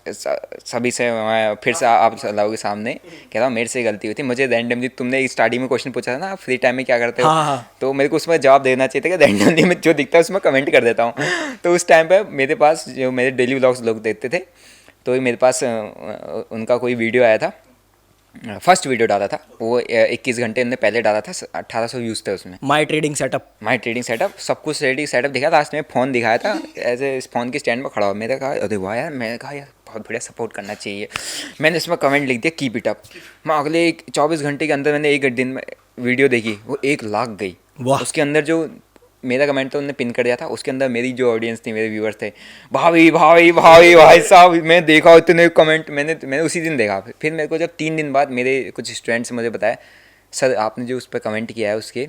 सभी से मैं फिर से आप लोगों के सामने कह रहा हूँ, मेरे से ही गलती हुई थी। मुझे रैंडमली तुमने स्टार्टिंग में क्वेश्चन पूछा था ना, आप फ्री टाइम में क्या करते हो, हाँ। तो मेरे को उसमें जवाब देना चाहिए था कि रैंडमली मैं जो दिखता है उसमें कमेंट कर देता हूँ। तो उस टाइम पर मेरे पास जो मेरे डेली व्लॉग्स लोग देखते थे, तो मेरे पास उनका कोई वीडियो आया था, फर्स्ट वीडियो डाला था वो 21 घंटे उन्होंने पहले डाला था, 1800 व्यूज़ थे उसमें। My trading setup. My trading setup सब कुछ रेडी सेटअप दिखा था, लास्ट में फ़ोन दिखाया था ऐसे फ़ोन के स्टैंड पर खड़ा हुआ। मैंने कहा अरे वाह यार, मैंने कहा यार बहुत बढ़िया, सपोर्ट करना चाहिए। मैंने इसमें कमेंट लिख दिया कीप इट अप। मैं अगले 24 घंटे के अंदर मैंने एक दिन में वीडियो देखी, वो 1 लाख गई। वाह। उसके अंदर जो मेरा कमेंट तो उन्होंने पिन कर दिया था, उसके अंदर मेरी जो ऑडियंस थी, मेरे व्यूअर्स थे, भाई भाई भाई भाई साहब, मैं देखा इतने कमेंट, मैंने उसी दिन देखा। फिर मेरे को जब 3 दिन बाद मेरे कुछ स्टूडेंट्स मुझे बताया, सर आपने जो उस पर कमेंट किया है उसके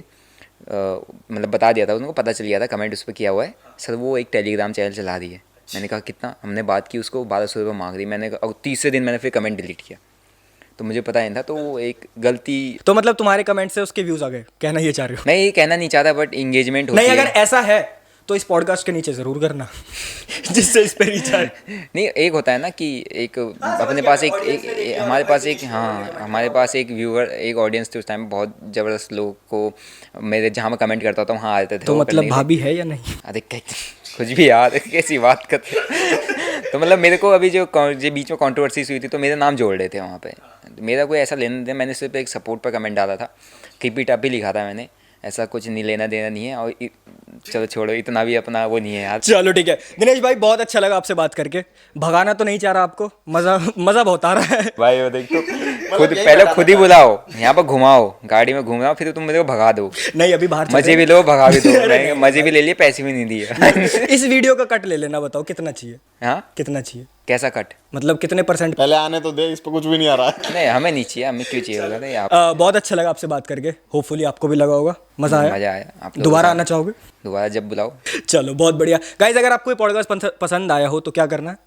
मतलब बता दिया था, उनको पता चल गया था कमेंट उस पर किया हुआ है, सर वो एक टेलीग्राम चैनल चला दी है। मैंने कहा कितना, हमने बात की, उसको 1200 रुपये मांग रही। मैंने कहा, और तीसरे दिन मैंने फिर कमेंट डिलीट किया, तो मुझे पता नहीं था, तो वो एक गलती। तो मतलब तुम्हारे कमेंट से उसके व्यूज आ गए, कहना ये चाह रहे हो? मैं ये कहना नहीं चाहता, बट इंगेजमेंट होती नहीं, है। अगर ऐसा है तो इस पॉडकास्ट के नीचे जरूर करना जिससे इस पे रीच आए। नहीं, एक होता है ना कि एक अपने पास हमारे पास एक, हाँ हमारे पास एक व्यूअर, एक ऑडियंस थी उस टाइम, बहुत ज़बरदस्त लोग को मेरे जहाँ मैं कमेंट करता था वहाँ आ जाते थे। तो वो मतलब करने के लिए। भाभी है या नहीं? अरे कुछ भी यार, कैसी बात करते। तो मतलब मेरे को अभी जो बीच में कंट्रोवर्सीज हुई थी, तो मेरा नाम जोड़ रहे थे वहाँ पे। मेरा कोई ऐसा लेना देना, मैंने सिर्फ एक सपोर्ट पर कमेंट डाला था, कीप इट अप भी लिखा था मैंने, ऐसा कुछ नहीं लेना देना नहीं है। और चलो छोड़ो, इतना भी अपना वो नहीं है यार। चलो ठीक है दिनेश भाई, बहुत अच्छा लगा आपसे बात करके। भगाना तो नहीं चाह रहा आपको, मजा बहुत आ रहा है। भाई वो देख, तो खुद पहले खुद ही बुलाओ, यहाँ पर घुमाओ, गाड़ी में घुमाओ, फिर तुम मेरे को भगा दो। नहीं, अभी बाहर चल मजे रहे भी लो, भगा भी दो। मैंने मजे भी ले लिए, पैसे भी नहीं दिए। हैं। इस वीडियो का कट ले लेना, बताओ कितना चाहिए? हाँ, कितना चाहिए कैसा कट? मतलब कितने %? पहले आने तो दे, इस पर कुछ भी नहीं आ रहा। नहीं, हमें नहीं चाहिए, हमें क्यों चाहिए होगा? नहीं, आप बहुत अच्छा लगा आपसे बात करके, होपफुली आपको भी लगा होगा, मजा आया। मजा आया। आप लोगों दोबारा के आना साथ। चाहोगे? दोबारा जब बुलाओ। चलो बहुत बढ़िया गाइज, अगर आपको ये पॉडकास्ट पसंद आया हो तो क्या करना है?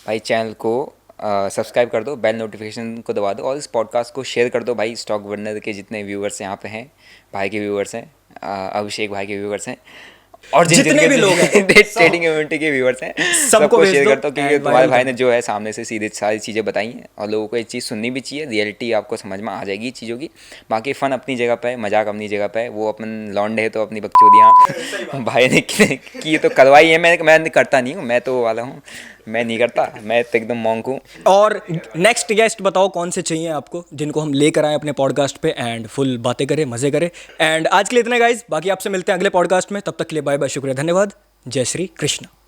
भाई चैनल को सब्सक्राइब कर दो, बेल नोटिफिकेशन को दबा दो, और इस पॉडकास्ट को शेयर कर दो भाई। स्टॉक बर्नर के जितने व्यूअर्स यहाँ पे हैं, भाई के व्यूअर्स हैं, अभिषेक भाई के व्यूअर्स हैं, और जितने भी लोग हैं, ट्रेडिंग कम्युनिटी के व्यूअर्स हैं, सबको भेज शेयर दो कर दो, क्योंकि and तुम्हारे viral भाई करो। ने जो है सामने से सीधे सारी चीज़ें बताई हैं, और लोगों को ये चीज़ सुननी भी चाहिए। रियलिटी आपको समझ में आ जाएगी चीज़ों की। बाकी फ़न अपनी जगह पे है, मजाक अपनी जगह पे है। वो अपन लौंडे है तो अपनी बकचोदियाँ भाई ने की तो करवाई है। मैं करता नहीं हूँ, मैं तो वो वाला हूँ, मैं नहीं करता, मैं तो एकदम मॉन्क हूँ। और नेक्स्ट गेस्ट बताओ कौन से चाहिए आपको, जिनको हम लेकर आए अपने पॉडकास्ट पे एंड फुल बातें करें, मजे करें। एंड आज के लिए इतना गाइज, बाकी आपसे मिलते हैं अगले पॉडकास्ट में। तब तक के लिए बाय बाय, शुक्रिया, धन्यवाद, जय श्री कृष्ण।